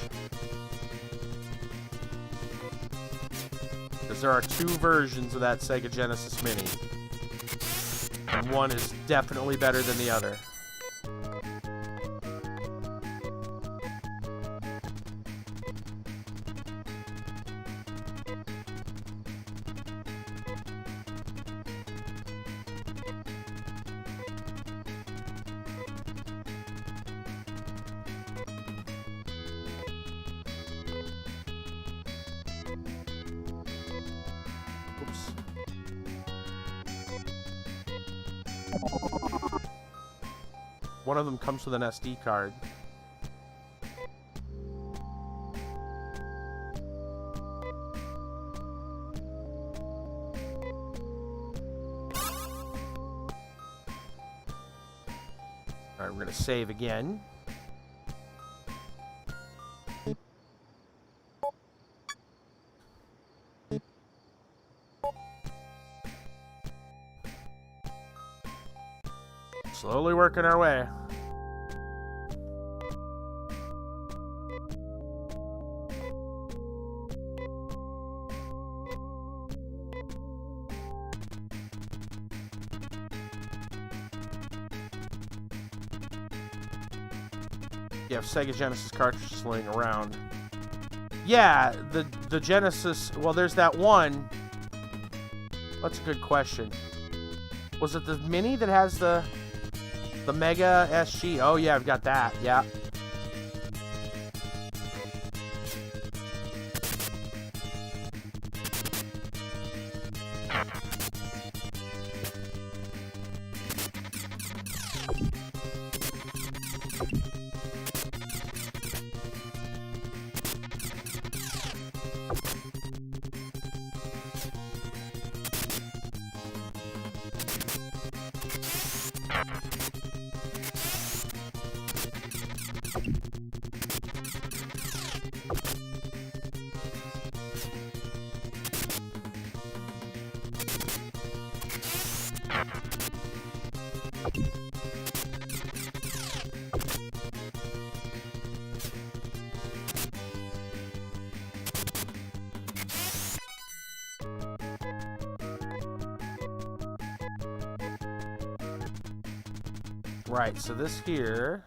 Because there are two versions of that Sega Genesis Mini. And one is definitely better than the other. One of them comes with an SD card. Alright, we're going to save again. Slowly working our way. You have Sega Genesis cartridges laying around. Yeah, the Genesis. Well, there's that one. That's a good question. Was it the Mini that has the Mega SG? Oh yeah, I've got that. Yeah. Right, so this here.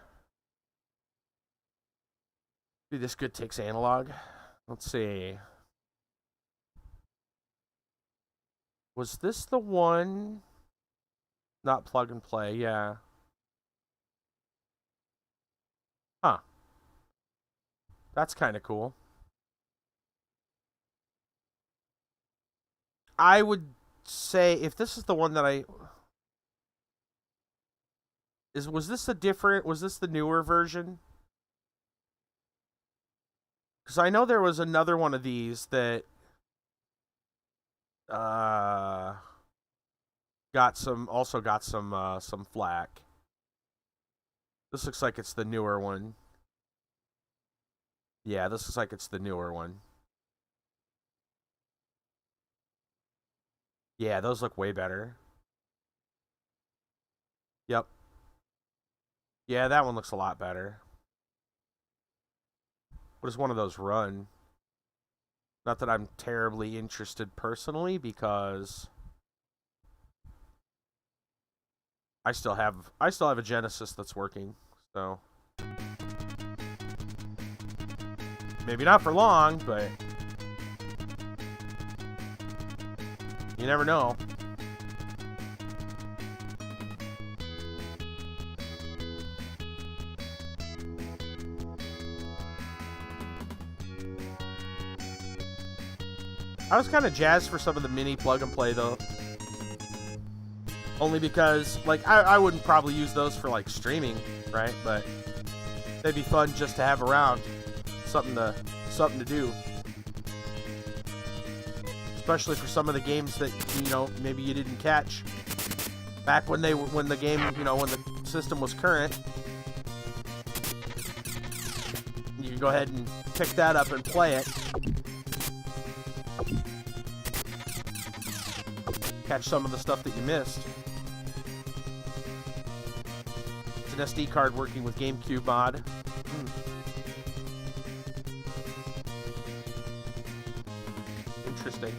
Dude, this good takes analog. Let's see. Was this the one? Not plug and play, yeah. Huh. That's kind of cool. I would say if this is the one that was this the newer version? Because I know there was another one of these that got some flack. This looks like it's the newer one. Yeah, this looks like it's the newer one. Yeah, those look way better. Yep. Yeah, that one looks a lot better. What does one of those run? Not that I'm terribly interested personally, because I still have a Genesis that's working, so maybe not for long, but you never know. I was kind of jazzed for some of the mini plug and play though. Only because, like, I wouldn't probably use those for, like, streaming, right? But they'd be fun just to have around. Something to do. Especially for some of the games that, you know, maybe you didn't catch back when the game, you know, when the system was current. You can go ahead and pick that up and play it. Catch some of the stuff that you missed. It's an SD card working with GameCube mod. Interesting.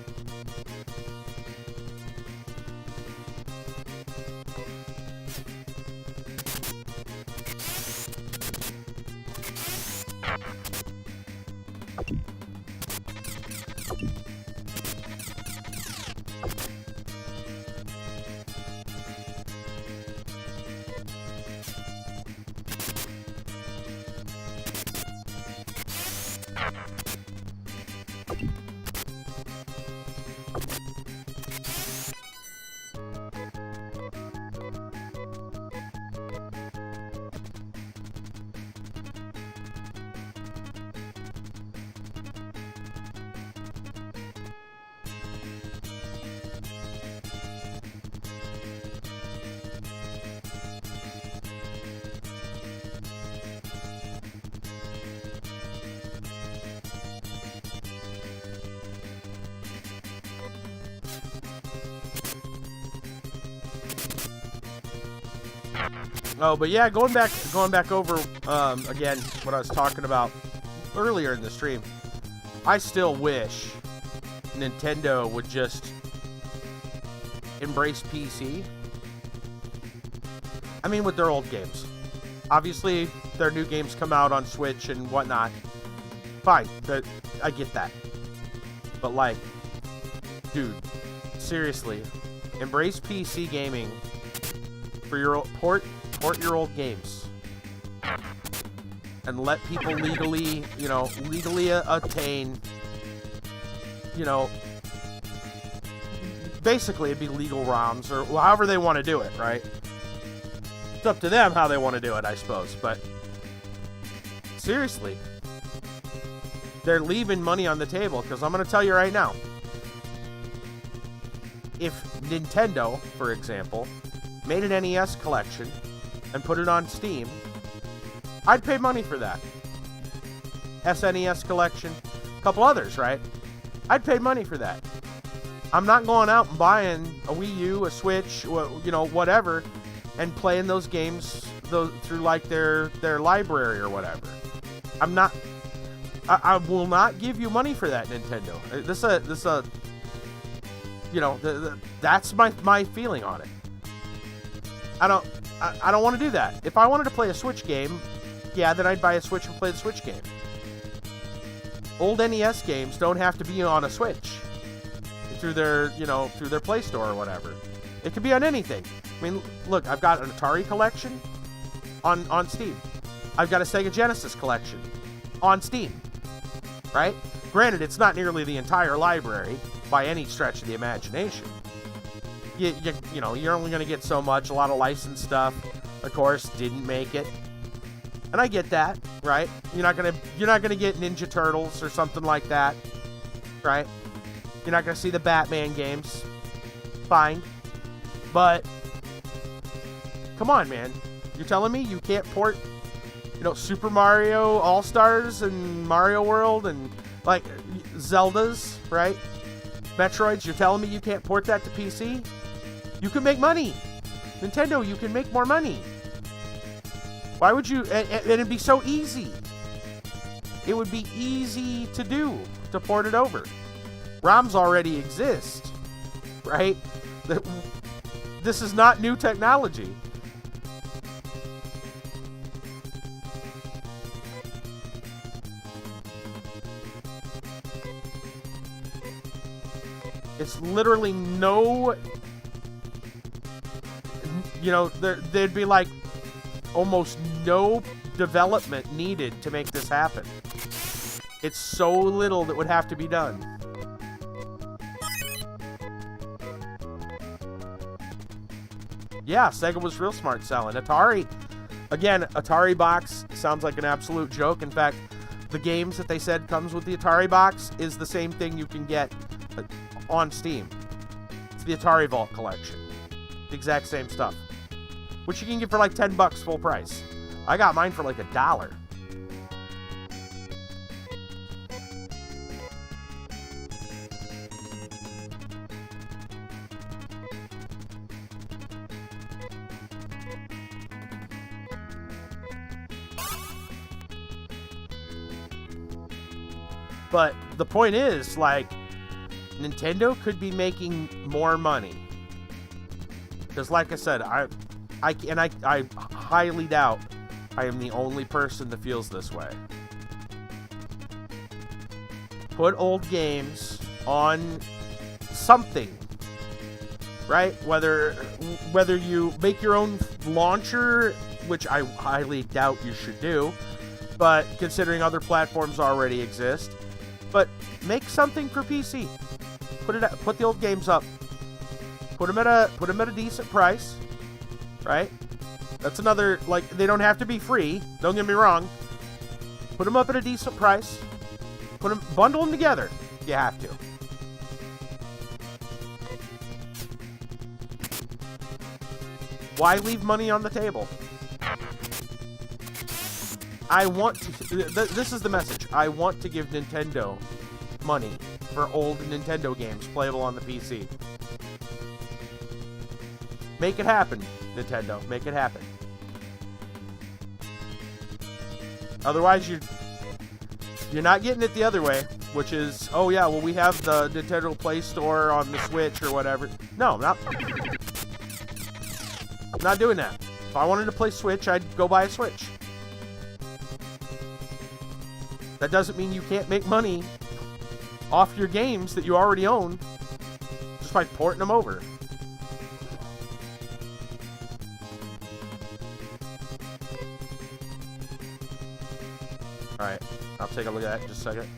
Oh, but yeah, going back over again what I was talking about earlier in the stream. I still wish Nintendo would just embrace PC. I mean, with their old games. Obviously, their new games come out on Switch and whatnot. Fine, I get that. But like, dude, seriously, embrace PC gaming for your port your old games and let people legally attain, you know, basically it'd be legal ROMs or however they want to do it, right? It's up to them how they want to do it, I suppose, but seriously, they're leaving money on the table, because I'm going to tell you right now, if Nintendo, for example, made an NES collection and put it on Steam, I'd pay money for that. SNES collection, a couple others, right? I'd pay money for that. I'm not going out and buying a Wii U, a Switch, you know, whatever, and playing those games through like their library or whatever. I will not give you money for that, Nintendo. You know, that's my feeling on it. I don't want to do that. If I wanted to play a Switch game, yeah, then I'd buy a Switch and play the Switch game. Old NES games don't have to be on a Switch through their Play Store or whatever. It could be on anything. I mean, look, I've got an Atari collection on Steam. I've got a Sega Genesis collection on Steam, right? Granted, it's not nearly the entire library by any stretch of the imagination. You know, you're only going to get so much. A lot of licensed stuff, of course, didn't make it. And I get that, right? You're not gonna get Ninja Turtles or something like that, right? You're not gonna see the Batman games. Fine. But come on, man. You're telling me you can't port, you know, Super Mario All-Stars and Mario World and like Zeldas, right? Metroids, you're telling me you can't port that to PC? You can make money. Nintendo, you can make more money. Why would you? And it'd be so easy. It would be easy to do, to port it over. ROMs already exist, right? This is not new technology. It's literally no, you know, there'd be like almost no development needed to make this happen. It's so little that would have to be done. Yeah, Sega was real smart selling. Atari, again, Atari box sounds like an absolute joke. In fact, the games that they said comes with the Atari box is the same thing you can get on Steam. It's the Atari Vault collection. The exact same stuff. Which you can get for like $10 full price. I got mine for like $1. But the point is, like, Nintendo could be making more money. Because like I said, I highly doubt I am the only person that feels this way. Put old games on something, right? Whether you make your own launcher, which I highly doubt you should do, but considering other platforms already exist, but make something for PC. Put the old games up. Put them at a decent price. Right? That's another, like, they don't have to be free. Don't get me wrong. Put them up at a decent price. Bundle them together. You have to. Why leave money on the table? This is the message. I want to give Nintendo money for old Nintendo games playable on the PC. Make it happen, Nintendo. Make it happen. Otherwise, you're not getting it the other way, which is, oh yeah, well, we have the Nintendo Play Store on the Switch or whatever. No, I'm not doing that. If I wanted to play Switch, I'd go buy a Switch. That doesn't mean you can't make money off your games that you already own just by porting them over. Alright, I'll take a look at that in just a second.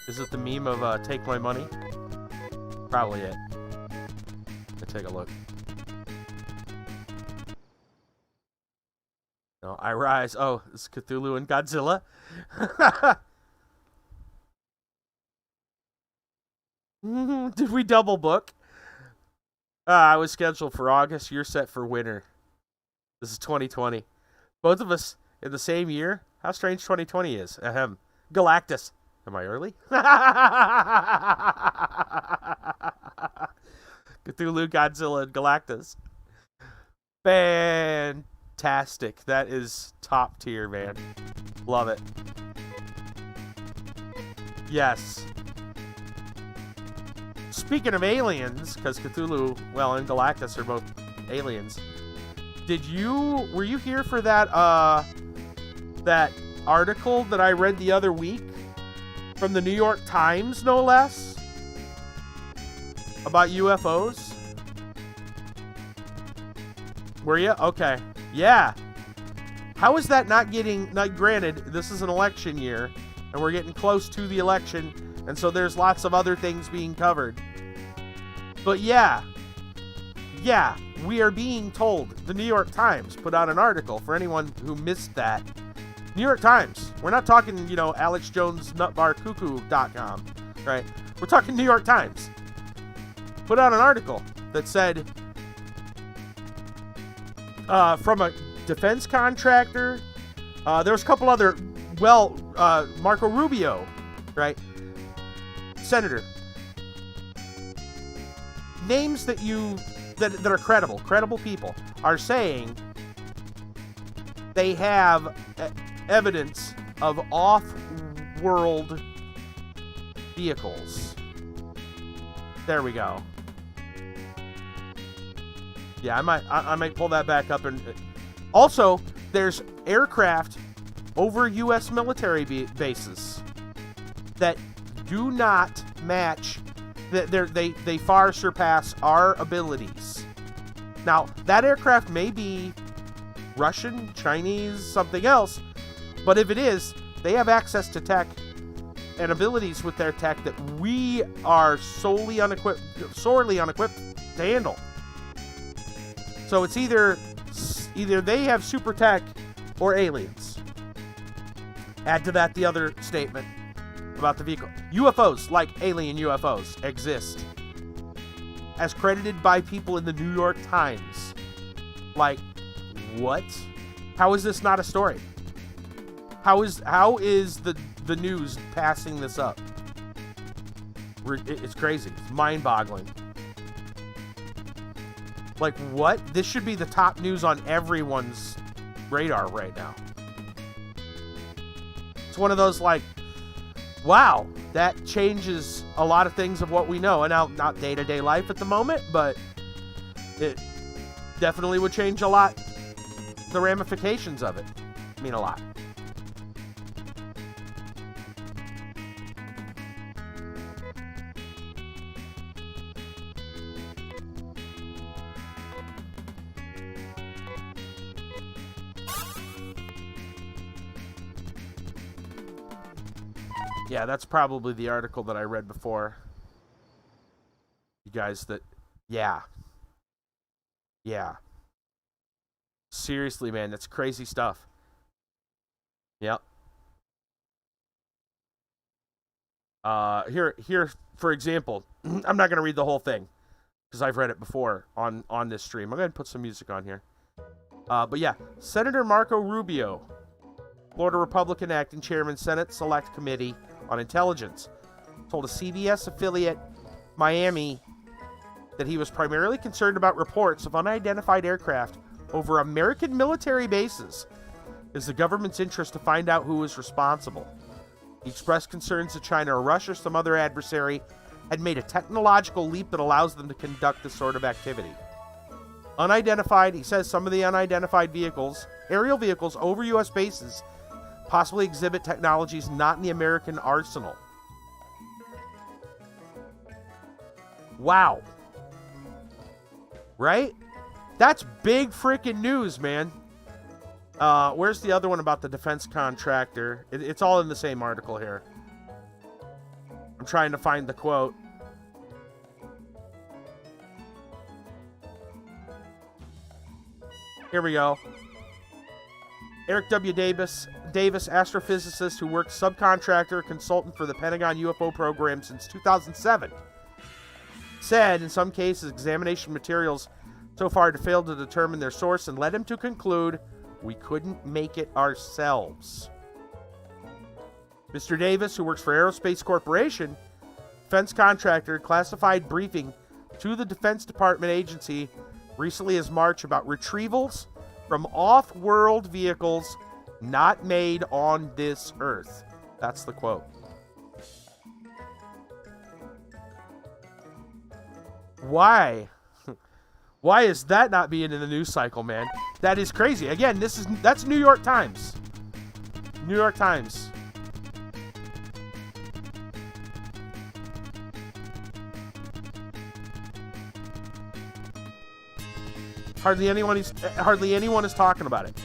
Is it the meme of take my money? Probably it. Let's take a look. No, I rise. Oh, it's Cthulhu and Godzilla. Did we double book? I was scheduled for August. You're set for winter. This is 2020. Both of us in the same year? How strange 2020 is. Ahem. Galactus. Am I early? Cthulhu, Godzilla, and Galactus. Fantastic. That is top tier, man. Love it. Yes. Speaking of aliens, because Cthulhu, well, and Galactus are both aliens. Were you here for that that article that I read the other week from the New York Times, no less, about UFOs? Were you? Okay. Yeah. How is that not getting, granted, this is an election year, and we're getting close to the election, and so there's lots of other things being covered. But yeah, we are being told. The New York Times put out an article for anyone who missed that. New York Times. We're not talking, AlexJonesNutBarCuckoo.com, right? We're talking New York Times. Put out an article that said, from a defense contractor, there was a couple other, Marco Rubio, right? Senator. Names that are credible people are saying they have evidence of off-world vehicles. There we go. Yeah, I might pull that back up. And also, there's aircraft over U.S. military bases that do not match. They far surpass our abilities. Now, that aircraft may be Russian, Chinese, something else, but if it is, they have access to tech and abilities with their tech that we are sorely unequipped to handle. So it's either they have super tech or aliens. Add to that the other statement about the vehicle. UFOs, like alien UFOs, exist. As credited by people in the New York Times. Like, what? How is this not a story? How is the news passing this up? It's crazy. It's mind-boggling. Like, what? This should be the top news on everyone's radar right now. It's one of those, like, wow, that changes a lot of things of what we know. And now, not day-to-day life at the moment, but it definitely would change a lot. The ramifications of it mean a lot. Yeah, that's probably the article that I read before. You guys yeah. Seriously, man, that's crazy stuff. Yep. Here, for example, I'm not going to read the whole thing because I've read it before on this stream. I'm going to put some music on here. But yeah, Senator Marco Rubio, Florida Republican Acting Chairman, Senate Select Committee on Intelligence, told a CBS affiliate, Miami, that he was primarily concerned about reports of unidentified aircraft over American military bases as the government's interest to find out who was responsible. He expressed concerns that China or Russia or some other adversary had made a technological leap that allows them to conduct this sort of activity. Unidentified, he says some of the unidentified vehicles, aerial vehicles over U.S. bases, possibly exhibit technologies not in the American arsenal. Wow. Right? That's big freaking news, man. Where's the other one about the defense contractor? It's all in the same article here. I'm trying to find the quote. Here we go. Eric W. Davis, astrophysicist who worked subcontractor consultant for the Pentagon UFO program since 2007, said in some cases examination materials so far had failed to determine their source and led him to conclude we couldn't make it ourselves. Mr. Davis, who works for Aerospace Corporation, defense contractor, classified briefing to the Defense Department agency recently as March about retrievals from off-world vehicles not made on this earth. That's the quote. Why? Why is that not being in the news cycle, man? That is crazy. Again, that's New York Times. New York Times. Hardly anyone is talking about it.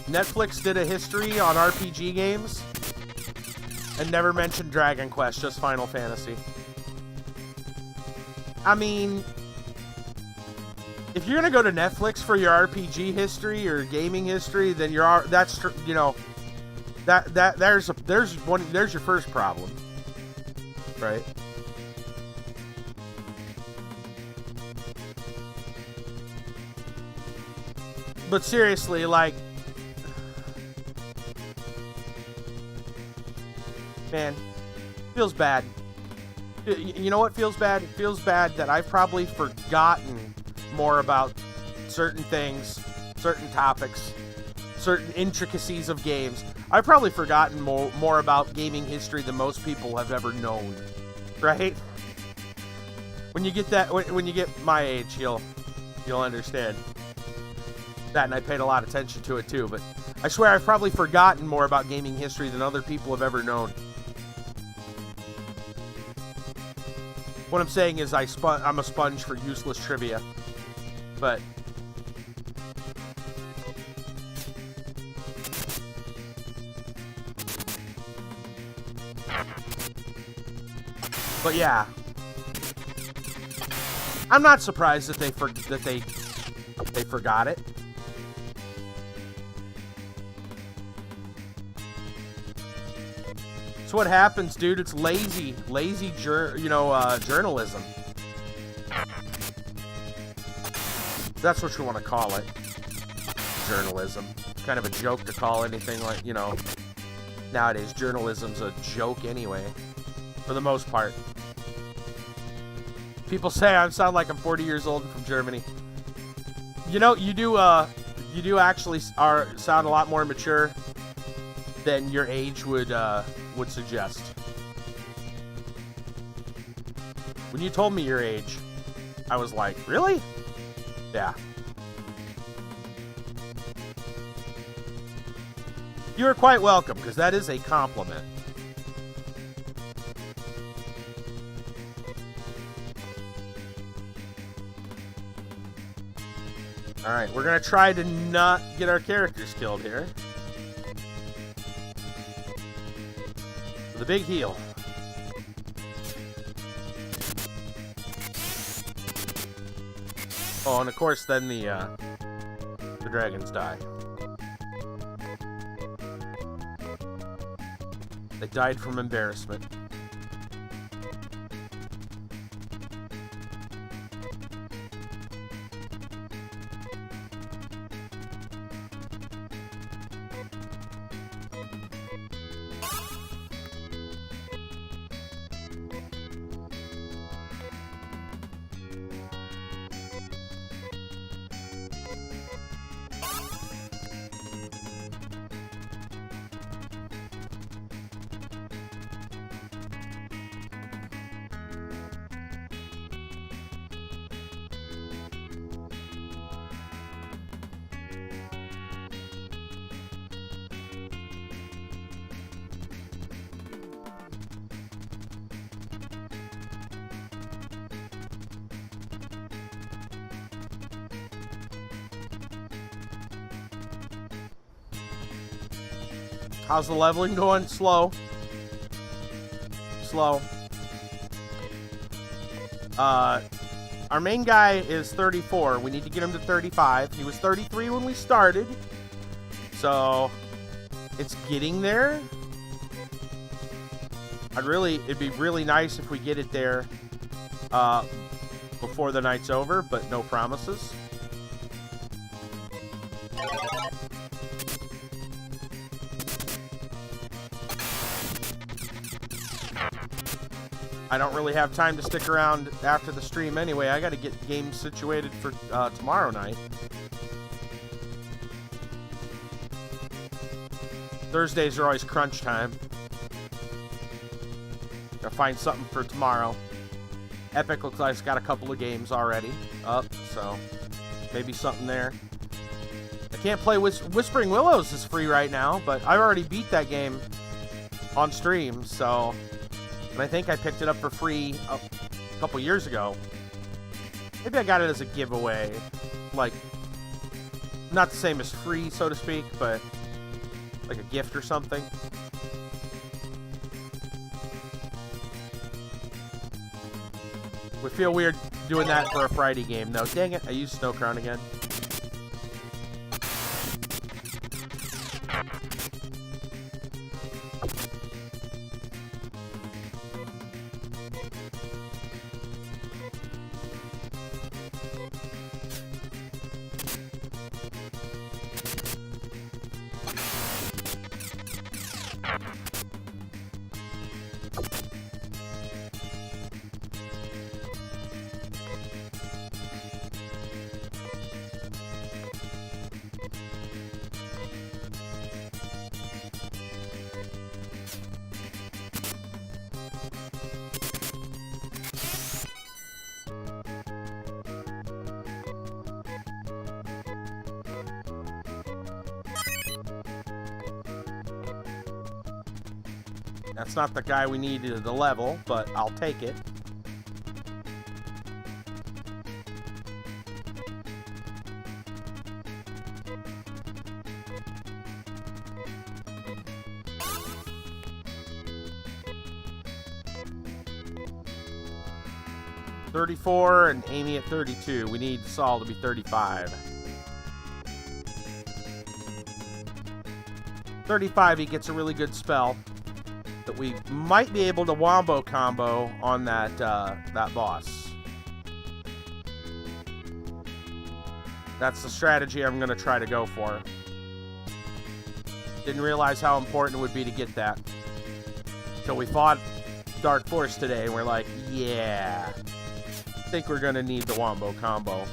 Netflix did a history on RPG games and never mentioned Dragon Quest, just Final Fantasy. I mean, if you're gonna go to Netflix for your RPG history or gaming history, then there's your first problem, right? But seriously, like, man, feels bad. You know what feels bad? It feels bad that I've probably forgotten more about certain things, certain topics, certain intricacies of games. I've probably forgotten more about gaming history than most people have ever known, right? When you get my age, you'll understand that, and I paid a lot of attention to it too. But I swear I've probably forgotten more about gaming history than other people have ever known. What I'm saying is I'm a sponge for useless trivia. But yeah, I'm not surprised that they forgot it. It's what happens, dude. It's lazy journalism. That's what you want to call it. Journalism. It's kind of a joke to call anything like, nowadays journalism's a joke anyway, for the most part. People say I sound like I'm 40 years old and from Germany. You do actually sound a lot more mature than your age would suggest. When you told me your age, I was like, really? Yeah. You are quite welcome, because that is a compliment. Alright, we're going to try to not get our characters killed here. With a big heal. Oh, and of course, then the dragons die. They died from embarrassment. How's the leveling going? Slow. Our main guy is 34. We need to get him to 35. He was 33 when we started. So, it's getting there. It'd be really nice if we get it there before the night's over, but no promises. I don't really have time to stick around after the stream anyway. I got to get games situated for tomorrow night. Thursdays are always crunch time. Gotta find something for tomorrow. Epic looks like it's got a couple of games already up, so maybe something there. I can't play Whispering Willows is free right now, but I already beat that game on stream, so... And I think I picked it up for free a couple years ago. Maybe I got it as a giveaway. Like, not the same as free, so to speak, but like a gift or something. Would feel weird doing that for a Friday game, though. Dang it, I used Snow Crown again. That's not the guy we needed at the level, but I'll take it. $34 and Amy at 32. We need Saul to be 35. 35, he gets a really good spell that we might be able to wombo combo on that that boss. That's the strategy I'm going to try to go for. Didn't realize how important it would be to get that until we fought Dark Force today, and we're like, yeah, I think we're going to need the wombo combo.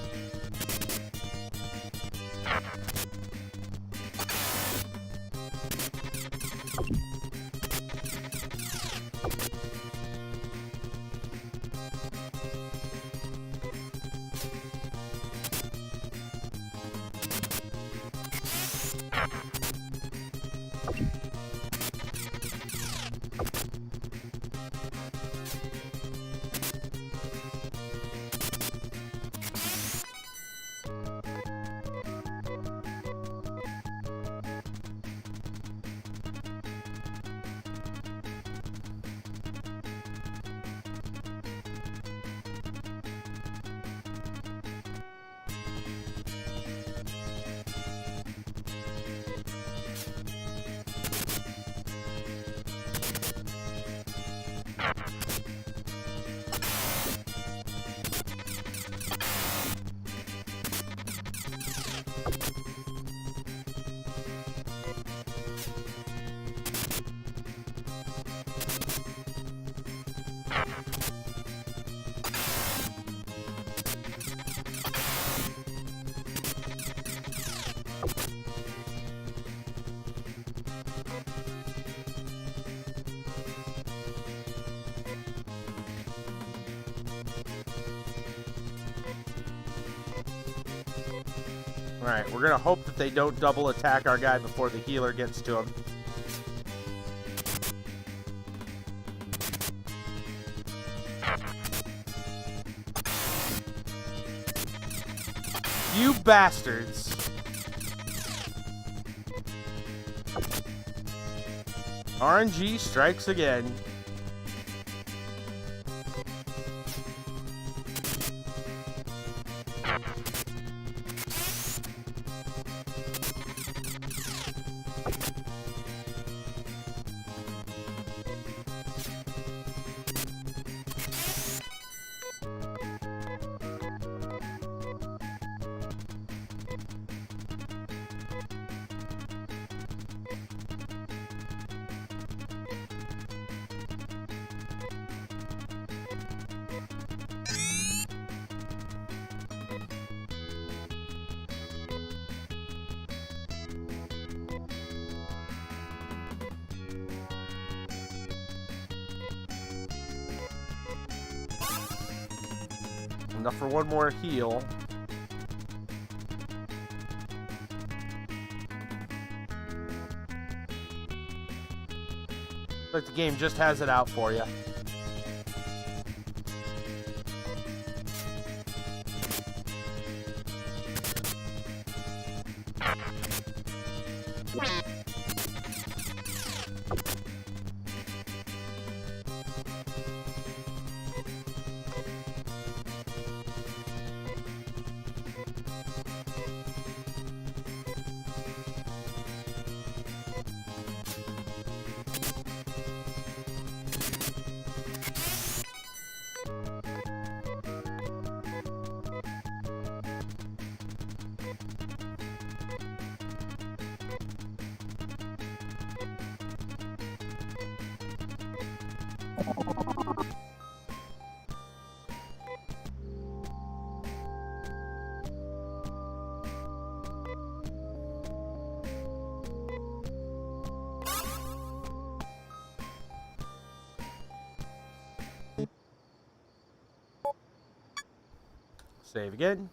Alright, we're gonna hope that they don't double attack our guy before the healer gets to him. You bastards! RNG strikes again. Enough for one more heal. But the game just has it out for you. Save again.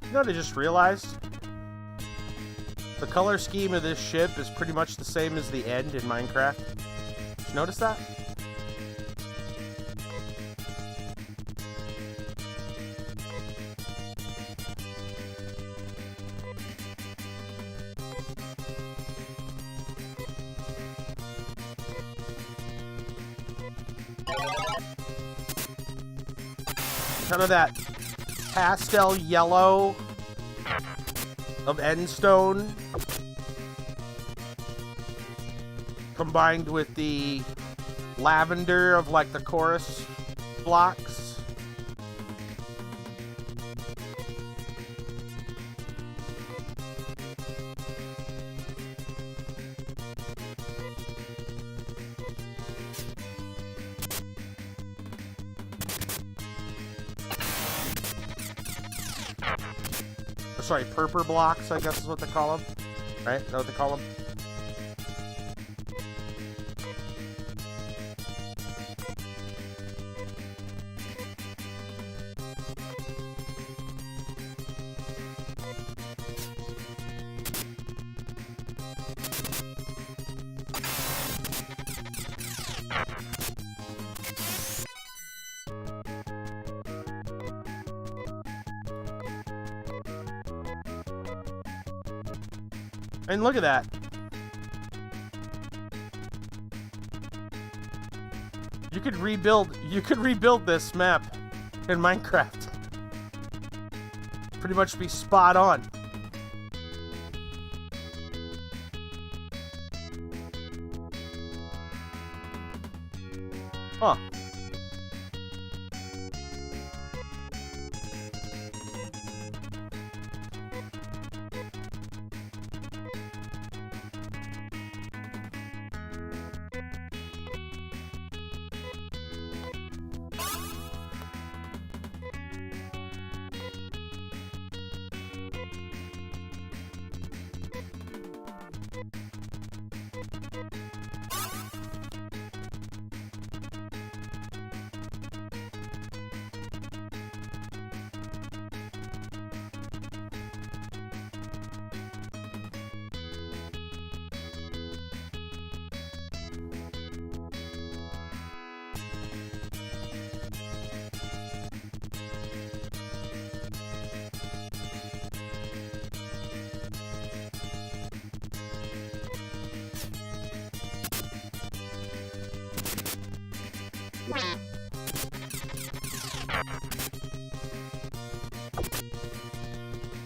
You know what I just realized? The color scheme of this ship is pretty much the same as the end in Minecraft. Did you notice that? Kind of that pastel yellow of endstone combined with the lavender of like the chorus blocks. Sorry, purple blocks, I guess is what they call them. Right? Is that what they call them? And look at that. You could rebuild this map in Minecraft. Pretty much be spot on. Huh.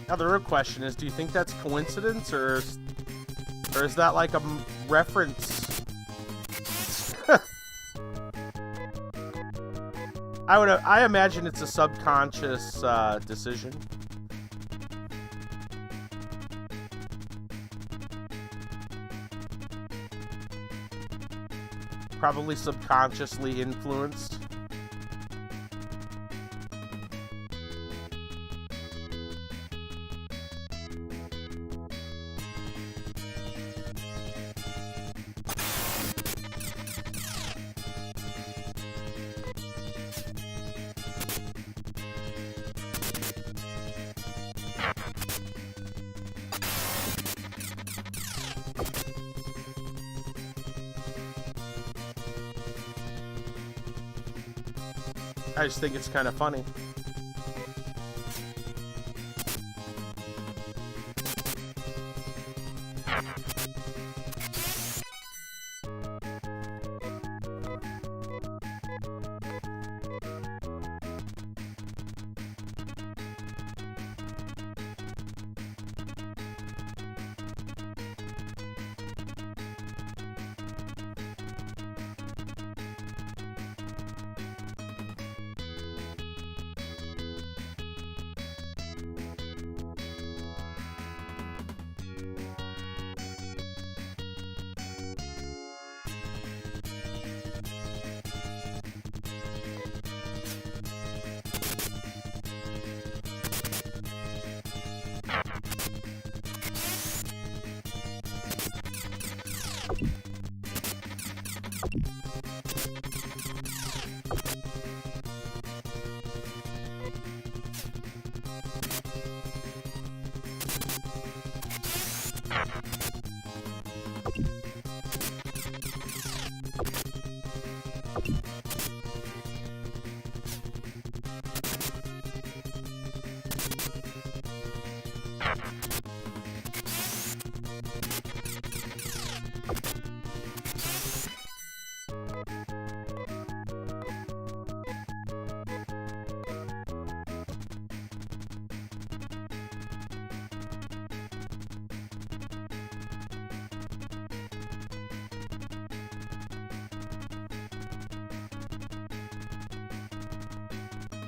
Now the real question is, do you think that's coincidence, or is that like a reference? I imagine it's a subconscious decision. Probably subconsciously influenced. I just think it's kind of funny.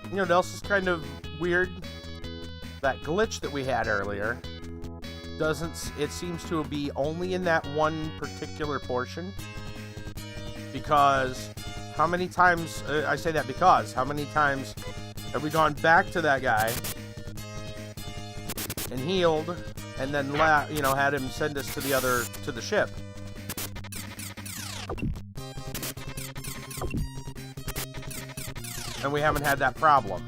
You know what else is kind of weird? That glitch that we had earlier it seems to be only in that one particular portion. Because how many times, I say that because, how many times have we gone back to that guy and healed and then, had him send us to the ship? And we haven't had that problem.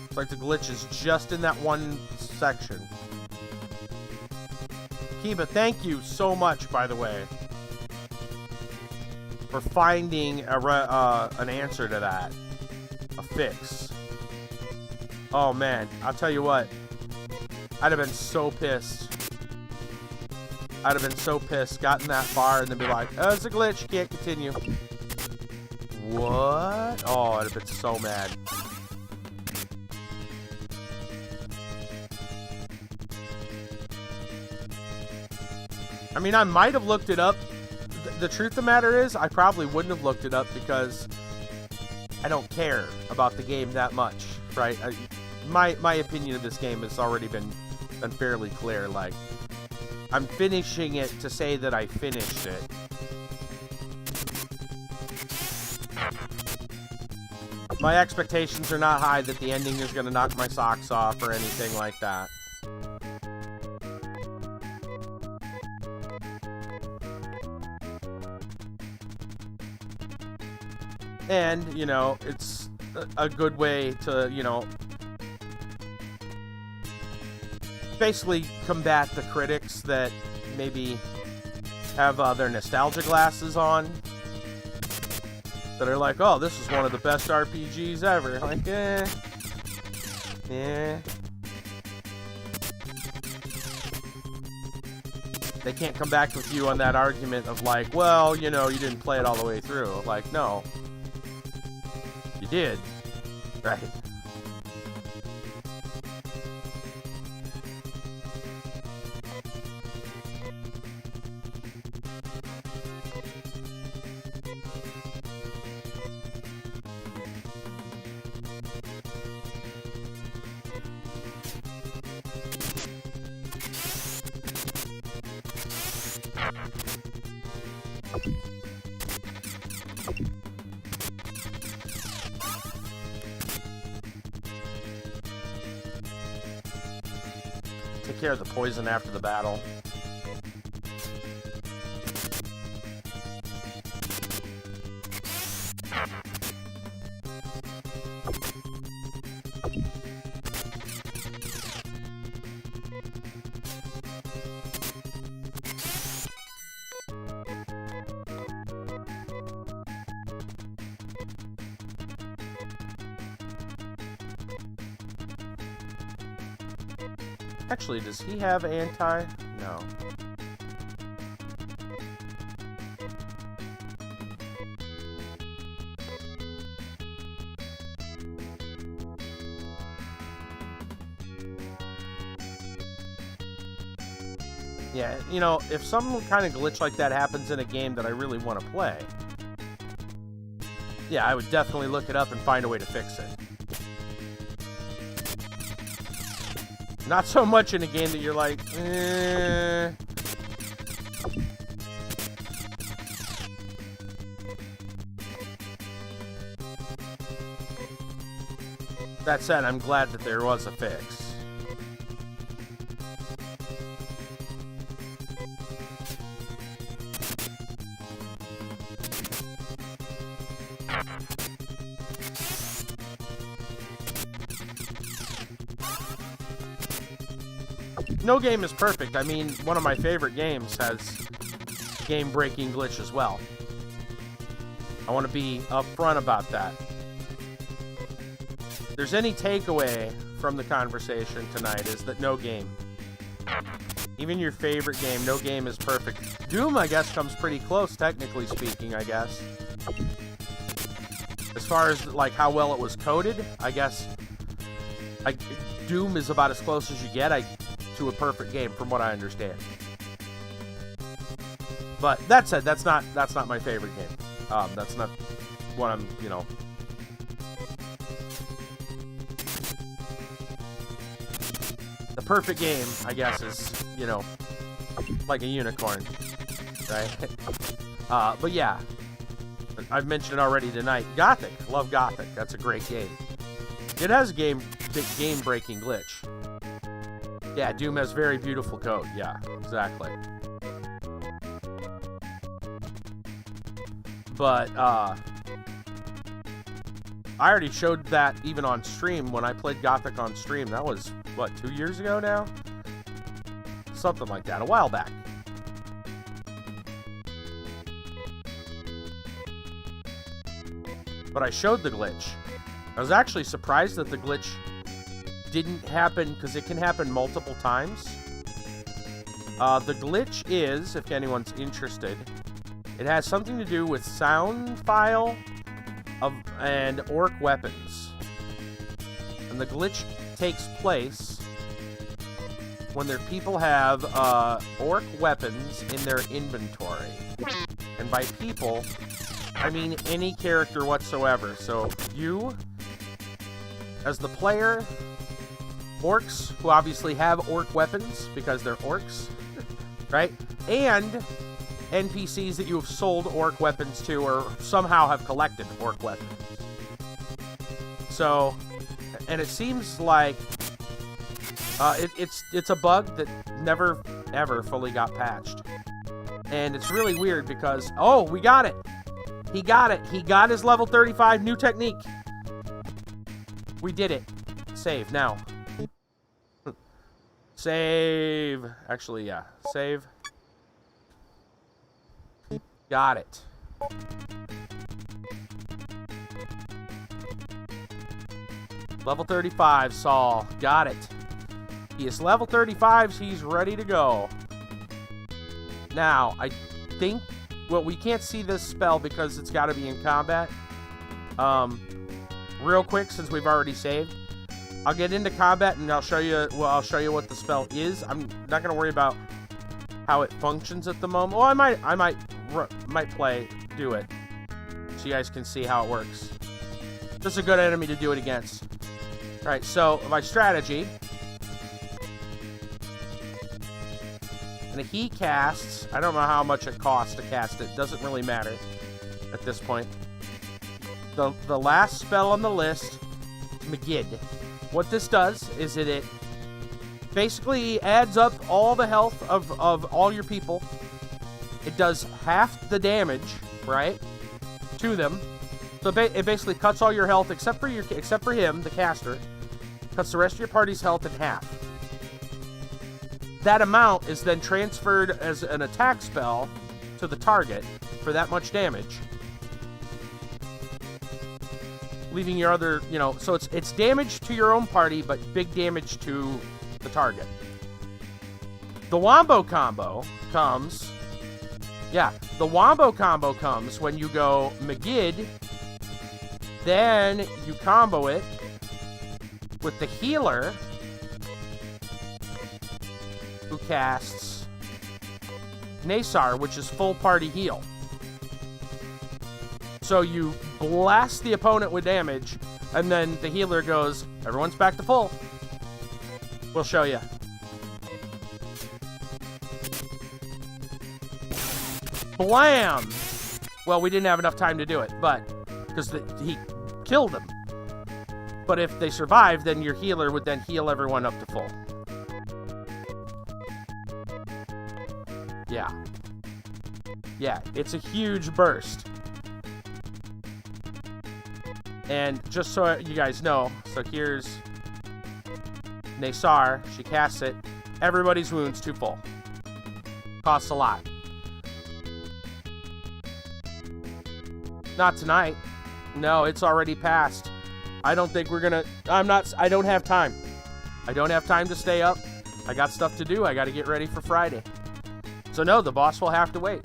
It's like the glitch is just in that one section. Kiba, thank you so much, by the way, for finding an answer to that. A fix. Oh, man. I'll tell you what. I'd have been so pissed. Gotten that far, and then be like, oh, it's a glitch. You can't continue. What? Oh, I'd have been so mad. I mean, I might have looked it up. The truth of the matter is, I probably wouldn't have looked it up because I don't care about the game that much, right? My opinion of this game has already been fairly clear. Like, I'm finishing it to say that I finished it. My expectations are not high that the ending is going to knock my socks off or anything like that. And, it's a good way to, basically combat the critics that maybe have their nostalgia glasses on. That are like, oh, this is one of the best RPGs ever. Like, yeah. They can't come back with you on that argument of like, well, you didn't play it all the way through. Like, no. You did. Right. Take care of the poison after the battle. Actually, does he have anti? No. Yeah, you know, if some kind of glitch like that happens in a game that I really want to play, yeah, I would definitely look it up and find a way to fix it. Not so much in a game that you're like, eh. That said, I'm glad that there was a fix. No game is perfect. I mean, one of my favorite games has game-breaking glitch as well. I want to be upfront about that. If there's any takeaway from the conversation tonight is that no game, even your favorite game, no game is perfect. Doom, I guess, comes pretty close, technically speaking, I guess. As far as, like, how well it was coded, I guess Doom is about as close as you get, to a perfect game, from what I understand. But that said, that's not my favorite game. That's not what I'm, you know. The perfect game, I guess, is, you know, like a unicorn, right? But yeah, I've mentioned it already tonight. Gothic, love Gothic. That's a great game. It has a game-breaking glitch. Yeah, Doom has very beautiful code. Yeah, exactly. But, I already showed that even on stream when I played Gothic on stream. That was, what, 2 years ago now? Something like that, a while back. But I showed the glitch. I was actually surprised that the glitch didn't happen, because it can happen multiple times. The glitch is, if anyone's interested, it has something to do with sound file and orc weapons. And the glitch takes place when their people have orc weapons in their inventory. And by people, I mean any character whatsoever. So you, as the player, orcs, who obviously have orc weapons because they're orcs, right? And NPCs that you have sold orc weapons to or somehow have collected orc weapons. So, and it seems like it's a bug that never, ever fully got patched. And it's really weird because, oh, we got it. He got it. He got his level 35 new technique. We did it. Save now. Save. Actually, yeah. Save. Got it. Level 35, Saul. Got it. He is level 35. He's ready to go. Now, I think... Well, we can't see this spell because it's got to be in combat. Real quick, since we've already saved, I'll get into combat and I'll show you. Well, I'll show you what the spell is. I'm not gonna worry about how it functions at the moment. Well, I might do it, so you guys can see how it works. This is a good enemy to do it against. All right, so my strategy. And and he casts, I don't know how much it costs to cast it, doesn't really matter at this point. The last spell on the list, Magid. What this does is it basically adds up all the health of all your people. It does half the damage, right, to them. So it basically cuts all your health except for him, the caster. Cuts the rest of your party's health in half. That amount is then transferred as an attack spell to the target for that much damage. Leaving your other, so it's damage to your own party, but big damage to the target. The wombo combo comes when you go Magid, then you combo it with the healer, who casts Nasar, which is full party heal. So you blast the opponent with damage, and then the healer goes, everyone's back to full. We'll show you. Blam! Well, we didn't have enough time to do it, but because he killed them. But if they survive, then your healer would then heal everyone up to full. Yeah, it's a huge burst. And just so you guys know, so here's Nasar. She casts it. Everybody's wounds to full. Costs a lot. Not tonight. No, it's already passed. I don't think we're gonna... I don't have time. I don't have time to stay up. I got stuff to do. I got to get ready for Friday. So no, the boss will have to wait.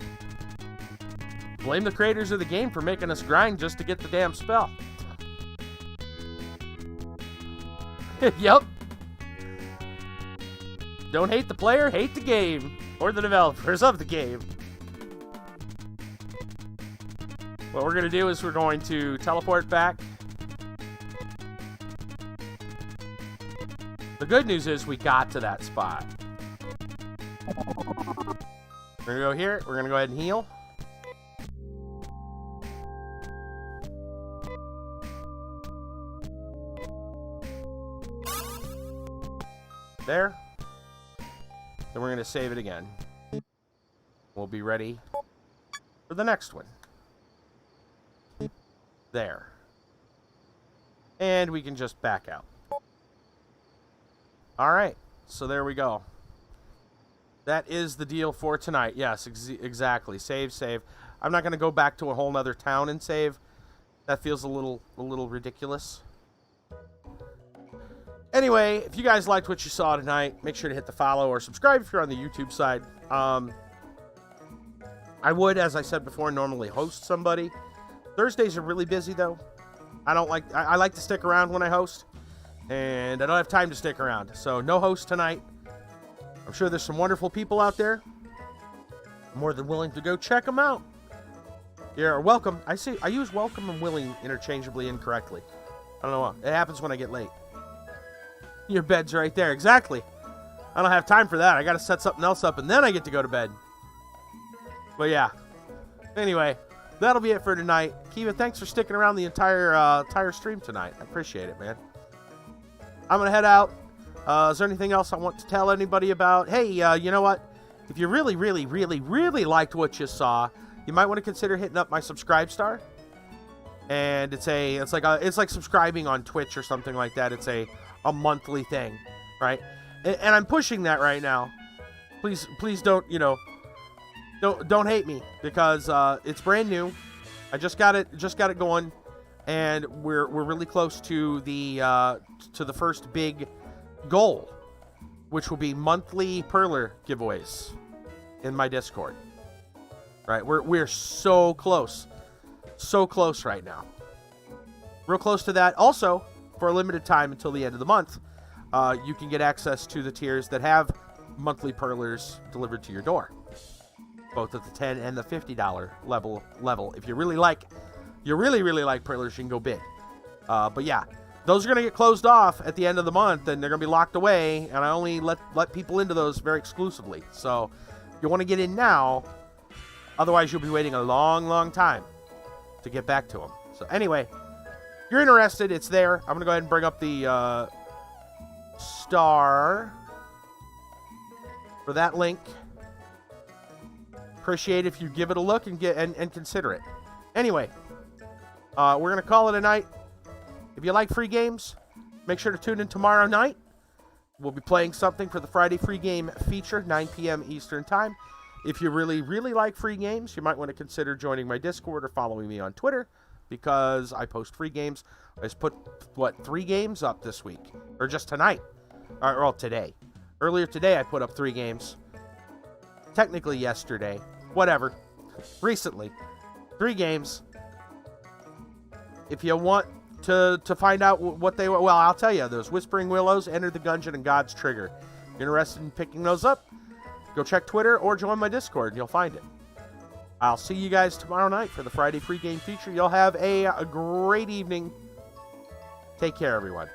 Blame the creators of the game for making us grind just to get the damn spell. Yep. Don't hate the player, hate the game. Or the developers of the game. What we're going to do is we're going to teleport back. The good news is we got to that spot. We're going to go here. We're going to go ahead and heal. There. Then we're going to save it again. We'll be ready for the next one. There. And we can just back out. Alright, so there we go. That is the deal for tonight. Yes, exactly. Save, save. I'm not going to go back to a whole nother town and save. That feels a little ridiculous. Anyway, if you guys liked what you saw tonight, make sure to hit the follow or subscribe if you're on the YouTube side. I would, as I said before, normally host somebody. Thursdays are really busy, though. I like to stick around when I host, and I don't have time to stick around. So no host tonight. I'm sure there's some wonderful people out there. I'm more than willing to go check them out. You're welcome. I use welcome and willing interchangeably incorrectly. I don't know why. It happens when I get late. Your bed's right there. Exactly. I don't have time for that. I got to set something else up, and then I get to go to bed. But yeah. Anyway, that'll be it for tonight. Kiva, thanks for sticking around the entire stream tonight. I appreciate it, man. I'm going to head out. Is there anything else I want to tell anybody about? Hey, you know what? If you really, really, really, really liked what you saw, you might want to consider hitting up my subscribe star. And it's like subscribing on Twitch or something like that. It's a monthly thing, right? And I'm pushing that right now. Please don't, don't hate me, because it's brand new. I just got it going, and we're really close to the first big goal, which will be monthly Perler giveaways in my Discord. Right? We're so close right now. Real close to that. Also, for a limited time until the end of the month, you can get access to the tiers that have monthly Perlers delivered to your door, both at the $10 and the $50 level. If you really like Perlers, you can go big. But yeah, those are going to get closed off at the end of the month, and they're going to be locked away, and I only let people into those very exclusively. So You want to get in now, otherwise you'll be waiting a long, long time to get back to them. So anyway, if you're interested, it's there. I'm going to go ahead and bring up the star for that link. Appreciate if you give it a look and consider it. Anyway, we're going to call it a night. If you like free games, make sure to tune in tomorrow night. We'll be playing something for the Friday free game feature, 9 p.m. Eastern Time. If you really, really like free games, you might want to consider joining my Discord or following me on Twitter, because I post free games. I just put, 3 games up this week? Or just tonight? Or today. Earlier today, I put up 3 games. Technically yesterday. Whatever. Recently. 3 games. If you want to find out what they were, well, I'll tell you. Those Whispering Willows, Enter the Gungeon, and God's Trigger. If you're interested in picking those up, go check Twitter or join my Discord and you'll find it. I'll see you guys tomorrow night for the Friday free game feature. You'll have a great evening. Take care, everyone.